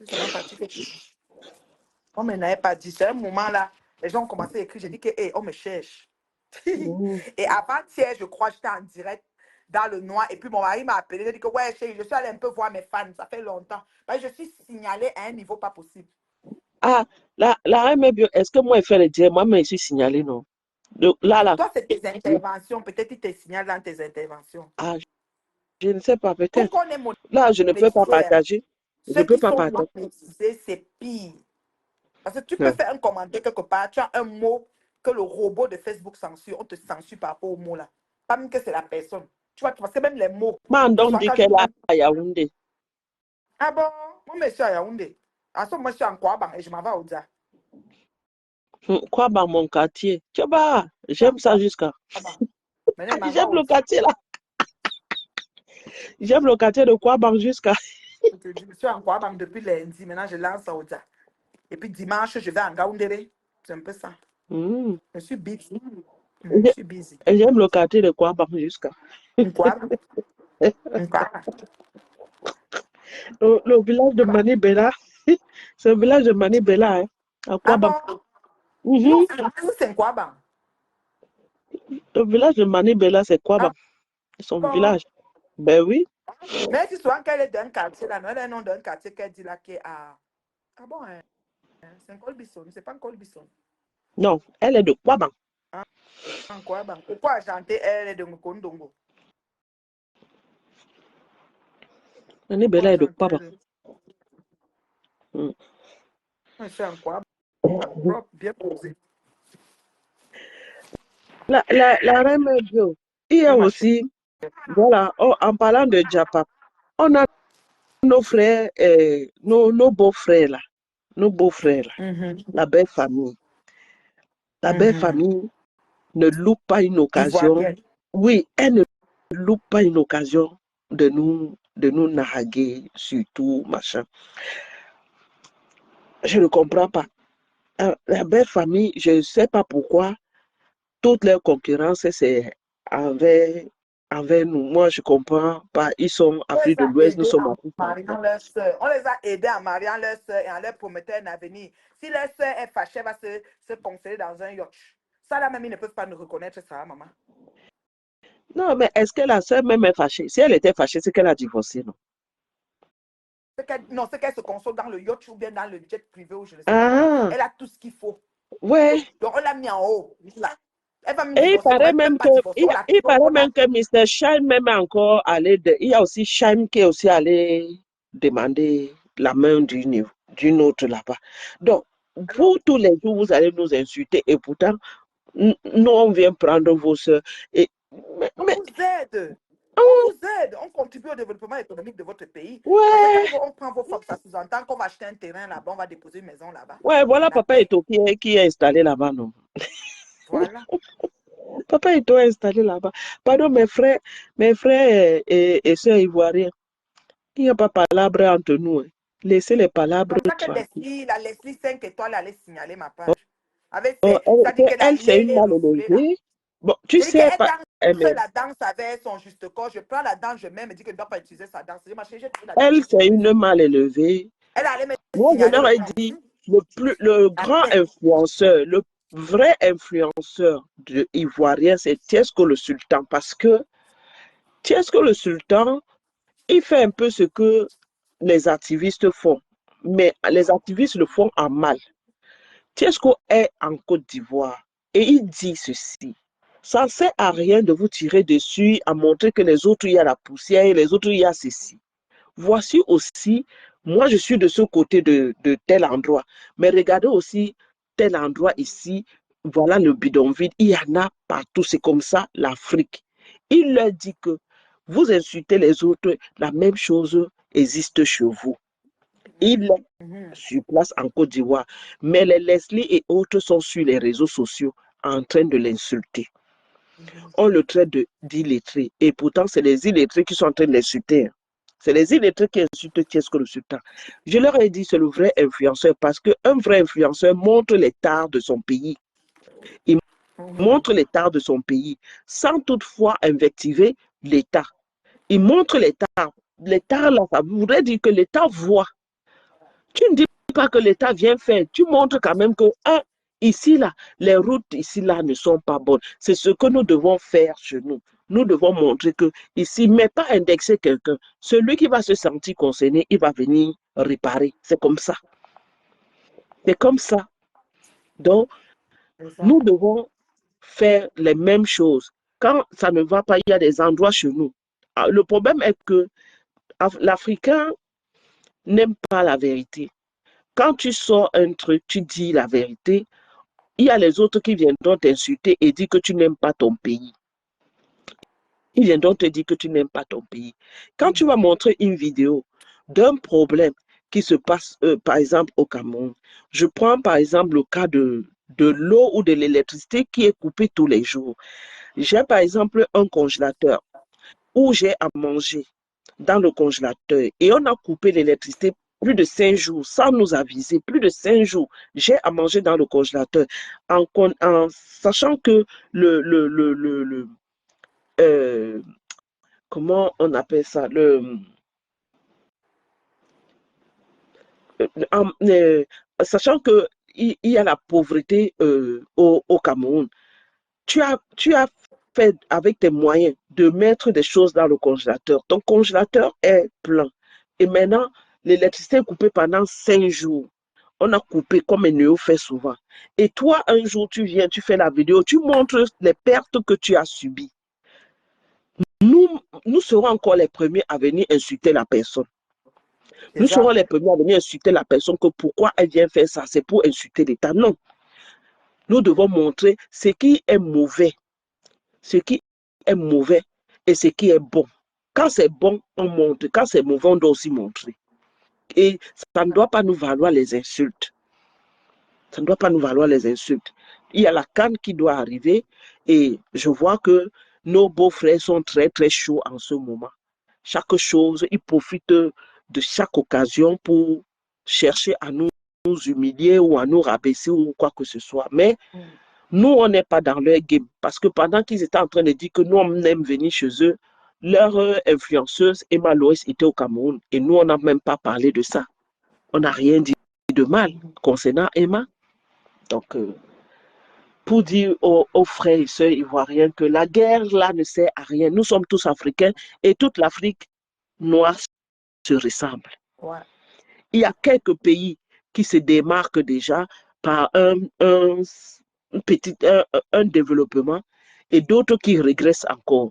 S1: suis seulement partie que on ne m'avait pas dit. C'est un moment là, les gens ont commencé à écrire. J'ai dit que, hey, on me cherche. Et avant-hier, je crois, j'étais en direct dans le noir. Et puis mon mari m'a appelé. J'ai dit que, ouais, chérie, je suis allée un peu voir mes fans. Ça fait longtemps. Je suis signalée à un niveau pas possible.
S3: Ah, là, est-ce que moi, je fais le dire? Moi, je suis signalé, non? Donc, là.
S1: Toi, c'est tes interventions. Peut-être qu'il te signale dans tes interventions.
S3: Ah, je ne sais pas, peut-être.
S1: Pourquoi on est
S3: Là, je ne peux pas partager. Je ne
S1: Ceux
S3: peux
S1: qui
S3: pas
S1: sont
S3: partager.
S1: monétisés, c'est pire. Parce que tu peux faire un commentaire quelque part, tu as un mot que le robot de Facebook censure, on te censure par rapport au mot là. Pas même que c'est la personne. Tu vois, parce que même les mots.
S3: Mandon dit qu'elle est à Yaoundé.
S1: Ah bon? Moi, je suis à Yaoundé. En ce moment, je suis en Kouaban et je m'en vais au Dia.
S3: Quoi, dans mon quartier? Tu vois, j'aime ça jusqu'à. J'aime le quartier là. J'aime le quartier de Kouaban jusqu'à.
S1: Je suis en Kouaban depuis lundi. Maintenant, je lance au Dia. Et puis dimanche, je vais en Gaoundéré. C'est un peu ça. Je suis busy. Je suis busy.
S3: J'aime le quartier de Kouaban jusqu'à. Le village de Manibela, c'est le village de Manibela, hein, à Kouaban.
S1: Non, c'est Kouaban.
S3: Le village de Manibela, c'est Kouaban. Son village. Ben oui.
S1: Mais si souvent qu'elle est d'un quartier, là, elle est nom d'un quartier qu'elle dit là qui est à. Ah bon, hein? C'est un Colbison, c'est pas un Colbison.
S3: Non, elle est de Kouaban.
S1: En Kouaban. Pourquoi chanter elle est de Mukondongo?
S3: Manibela est de Kouaban.
S1: C'est un Kouaban. Bien posé.
S3: La reine Bio, il y a aussi, voilà, en parlant de Japap, on a nos frères, nos beaux-frères là, la belle famille. La belle famille ne loupe pas une occasion. Oui, elle ne loupe pas une occasion de nous narguer, surtout, machin. Je ne comprends pas. La belle famille, je ne sais pas pourquoi, toute leur concurrence, c'est envers nous. Moi, je ne comprends pas. Ils sont Afrique de l'Ouest, nous sommes Afrique de l'Ouest.
S1: On les a aidés en mariant leurs soeurs et en leur promettant un avenir. Si leur soeur est fâchée, elle va se consoler dans un yacht. Ça, là, même, ils ne peuvent pas nous reconnaître, ça, maman.
S3: Non, mais est-ce que la soeur même est fâchée? Si elle était fâchée, c'est qu'elle a divorcé, non?
S1: Non, c'est qu'elle se console dans le yacht ou bien dans le jet privé ou je ne sais pas. Elle a tout ce qu'il faut.
S3: Ouais.
S1: Donc, on l'a mis en haut. Là. Elle va me
S3: et
S1: divorcer,
S3: il paraît même que Mr. Shine même est encore allé. Il y a aussi Shine qui est aussi allé demander la main d'une autre là-bas. Donc, vous, tous les jours, vous allez nous insulter et pourtant, nous, on vient prendre vos soeurs. Et,
S1: on vous aide.
S3: oh,
S1: On vous aide. On contribue au développement économique de votre pays. Parce
S3: ouais,
S1: que quand on prend vos femmes, ça sous-entend qu'on va acheter un terrain là-bas, on va déposer une maison là-bas.
S3: ouais, voilà
S1: La
S3: Papa
S1: paix.
S3: Eto qui est installé là-bas, non?
S1: Voilà.
S3: Papa Eto est installé là-bas. Pardon, mes frères et sœurs ivoiriens, il n'y a pas palabre entre nous. Hein. Laissez les palabres
S1: Comme ça que
S3: tranquilles.
S1: La Leslie 5 étoiles allait signaler ma page. Avec
S3: Oh,
S1: ça dit qu'elle a
S3: elle, c'est une
S1: les
S3: mal
S1: refoulés là.
S3: élevée. Bon, tu
S1: Je dis
S3: sais
S1: qu'elle
S3: pas,
S1: danse la danse avec son juste corps. Je prends la danse, je mets, me dit qu'elle ne doit pas utiliser sa danse. Je dis, ma chérie, j'ai trouvé la danse
S3: elle,
S1: que tu
S3: c'est
S1: connais.
S3: une mal élevée.
S1: Elle allait me
S3: Moi, je
S1: signaler
S3: leur
S1: le
S3: ai
S1: compte.
S3: dit, le grand
S1: Après.
S3: influenceur, le vrai influenceur de ivoirien, c'est Tiesco le Sultan. Parce que Tiesco le Sultan, il fait un peu ce que les activistes font. Mais les activistes le font en mal. Tiesco est en Côte d'Ivoire et il dit ceci. Ça ne sert à rien de vous tirer dessus, à montrer que les autres, il y a la poussière et les autres, il y a ceci. Voici aussi, moi je suis de ce côté de tel endroit, mais regardez aussi tel endroit ici, voilà le bidonville, il y en a partout, c'est comme ça l'Afrique. Il leur dit que vous insultez les autres, la même chose existe chez vous. Il est sur place en Côte d'Ivoire, mais les Leslie et autres sont sur les réseaux sociaux en train de l'insulter. On le traite d'illettré. Et pourtant, c'est les illettrés qui sont en train de l'insulter. Hein. C'est les illettrés qui insultent Tiesco le Sultan. Je leur ai dit, c'est le vrai influenceur parce qu'un vrai influenceur montre les tares de son pays. Il montre les tares de son pays sans toutefois invectiver l'État. Il montre les tares. L'État, là, ça voudrait dire que l'État voit. Tu ne dis pas que l'État vient faire. Tu montres quand même que, ici, là, les routes ici, là, ne sont pas bonnes. C'est ce que nous devons faire chez nous. Nous devons montrer que ici, mais pas indexer quelqu'un. Celui qui va se sentir concerné, il va venir réparer. C'est comme ça. C'est comme ça. Donc, nous devons faire les mêmes choses. Quand ça ne va pas, il y a des endroits chez nous. Le problème est que l'Africain n'aime pas la vérité. Quand tu sors un truc, tu dis la vérité, il y a les autres qui viendront t'insulter et dire que tu n'aimes pas ton pays. Ils viendront te dire que tu n'aimes pas ton pays. Quand tu vas montrer une vidéo d'un problème qui se passe, par exemple, au Cameroun, je prends par exemple le cas de l'eau ou de l'électricité qui est coupée tous les jours. J'ai par exemple un congélateur où j'ai à manger dans le congélateur et on a coupé l'électricité plus de 5 jours sans nous aviser, plus de 5 jours. J'ai à manger dans le congélateur en sachant que euh, comment on appelle ça, en- euh, sachant que il y a la pauvreté au Cameroun. Tu as fait avec tes moyens de mettre des choses dans le congélateur. Ton congélateur est plein. Et maintenant, l'électricité est coupée pendant 5 jours. On a coupé comme un néo fait souvent. Et toi, un jour, tu viens, tu fais la vidéo, tu montres les pertes que tu as subies. Nous serons encore les premiers à venir insulter la personne. Nous serons les premiers à venir insulter la personne que pourquoi elle vient faire ça, c'est pour insulter l'État. Non. Nous devons montrer ce qui est mauvais. Ce qui est mauvais et ce qui est bon. Quand c'est bon, on montre. Quand c'est mauvais, on doit aussi montrer. Et ça ne doit pas nous valoir les insultes. Ça ne doit pas nous valoir les insultes. Il y a la canne qui doit arriver et je vois que nos beaux-frères sont très, très chauds en ce moment. Chaque chose, ils profitent de chaque occasion pour chercher à nous humilier ou à nous rabaisser ou quoi que ce soit. Mais nous, on n'est pas dans leur game. Parce que pendant qu'ils étaient en train de dire que nous, on aime venir chez eux, leur influenceuse, Emma Lois, était au Cameroun. Et nous, on n'a même pas parlé de ça. On n'a rien dit de mal concernant Emma. Donc, pour dire aux frères et sœurs ivoiriens que la guerre, là, ne sert à rien. Nous sommes tous africains et toute l'Afrique noire se ressemble.
S1: Ouais.
S3: Il y a quelques pays qui se démarquent déjà par un développement et d'autres qui régressent encore.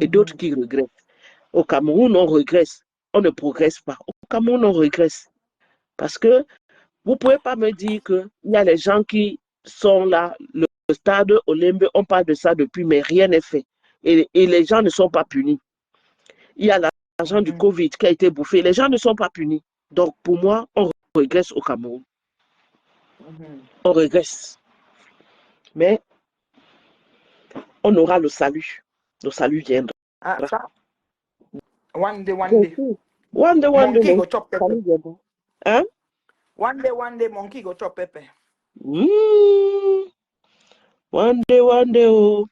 S3: Et d'autres qui regressent. Au Cameroun, on régresse. On ne progresse pas. Au Cameroun, on régresse. Parce que Vous ne pouvez pas me dire qu'il y a les gens qui sont là, le stade Olympe, on parle de ça depuis, mais rien n'est fait. Et les gens ne sont pas punis. Il y a l'argent du Covid qui a été bouffé. Les gens ne sont pas punis. Donc, pour moi, on régresse au Cameroun. On régresse. Mais on aura le salut. Le salut viendra.
S1: Ah, ça. One day,
S3: Bien sûr. One day,
S1: monkey
S3: non.
S1: go chop pepper.
S3: Salut viendra. Hein?
S1: One day, monkey go chop pepper.
S3: One day, oh.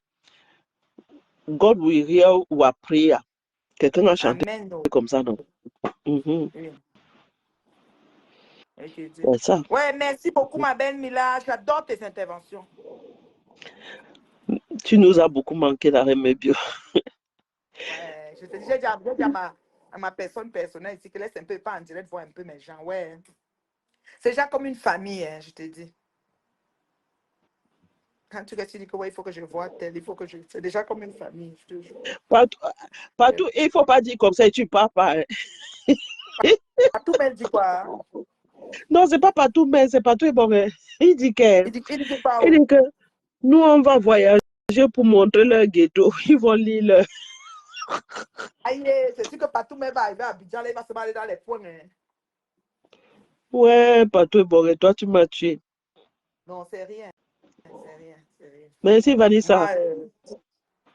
S3: God will hear our prayer. Quelqu'un a chanté
S1: Amen.
S3: comme ça, non?
S1: Oui.
S3: C'est ça.
S1: Ouais, merci beaucoup, ma belle Mila. J'adore tes interventions.
S3: Tu nous as beaucoup manqué dans mes bio.
S1: Ouais, je te dis, j'ai dit à ma personne personnelle ici que laisse un peu, pas en direct, voir un peu mes gens. Ouais. C'est déjà comme une famille, hein, je te dis. Quand tu dis que ouais, il faut que je vois tel, il faut que je. C'est déjà comme une famille, je te jure.
S3: Partout, il ne faut pas dire comme ça et tu pars pas.
S1: Partout, mais il dit quoi?
S3: Non, c'est pas partout, mais c'est partout. Bon, mais il dit que,
S1: Il dit pas
S3: il dit que nous, on va voyager pour montrer leur ghetto. Ils vont lire leur.
S1: Aïe, c'est sûr que partout, mais va arriver à Abidjan, là, il va se baler dans les points. Hein.
S3: Ouais, partout, bon, et toi, tu m'as tué.
S1: Non, c'est rien. C'est rien.
S3: Merci, Vanessa.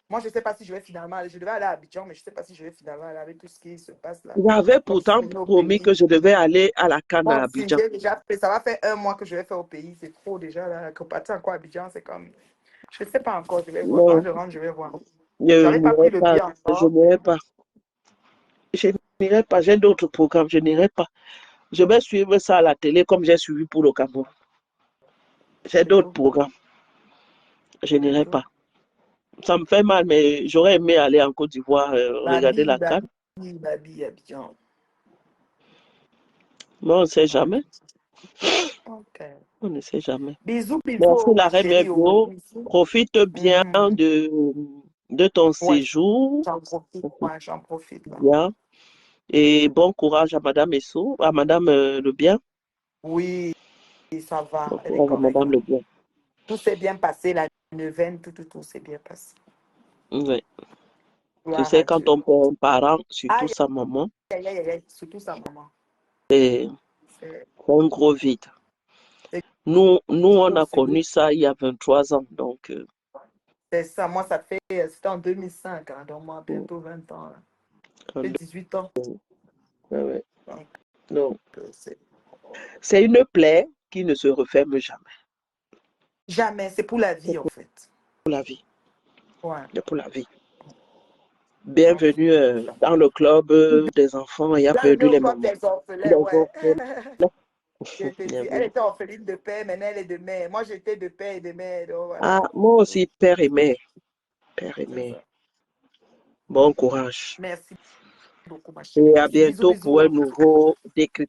S1: Moi, je ne sais pas si je vais finalement. Je devais aller à Abidjan, mais je ne sais pas si je vais finalement aller avec tout ce qui se passe là.
S3: J'avais pourtant promis que je devais aller à la Cannes à Abidjan.
S1: J'ai déjà fait, ça va faire 1 mois que je vais faire au pays. C'est trop déjà. Là, que partir encore à Abidjan, c'est comme. Je ne sais pas encore. Je vais voir. Quand je rentre, je vais voir. Je n'avais pas pris le billet encore.
S3: Je n'irai pas. Je n'irai pas. J'ai d'autres programmes. Je n'irai pas. Je vais suivre ça à la télé comme j'ai suivi pour le Cameroun. J'ai d'autres programmes. Je n'irai pas. Ça me fait mal, mais j'aurais aimé aller en Côte d'Ivoire regarder la Cannes.
S1: Abidjan.
S3: Mais on ne sait jamais.
S1: Okay.
S3: On ne sait jamais.
S1: Bisous,
S3: merci, l'arrêt Bébio. Profite bien de ton séjour.
S1: J'en profite.
S3: Bien. Et bon courage à Madame Esso, à Madame Le Bien.
S1: Oui, ça va.
S3: Bon courage à Madame Le Bien.
S1: Tout s'est bien passé, la neuvaine, tout s'est bien passé.
S3: Oui. Tu sais, quand on perd un parent, surtout sa maman,
S1: surtout sa maman.
S3: C'est un gros vide. Nous on a connu ça il y a 23 ans, donc...
S1: C'est ça, moi, c'était en 2005, hein, donc moi, bientôt 20 ans. J'ai 18 ans.
S3: Ouais. Donc, c'est une plaie qui ne se referme jamais.
S1: Jamais, c'est pour la vie, en fait.
S3: Pour la vie.
S1: Ouais.
S3: C'est pour la vie. Bienvenue dans le club des enfants ayant perdu les mamans.
S1: Des orphelins, ouais. Elle était orpheline de père, maintenant elle est de mère. Moi, j'étais de père et de mère. Donc, voilà.
S3: Ah, moi aussi, père et mère. Père et mère. Bon courage.
S1: Merci beaucoup, ma chérie.
S3: Et à bientôt pour un nouveau décryptage.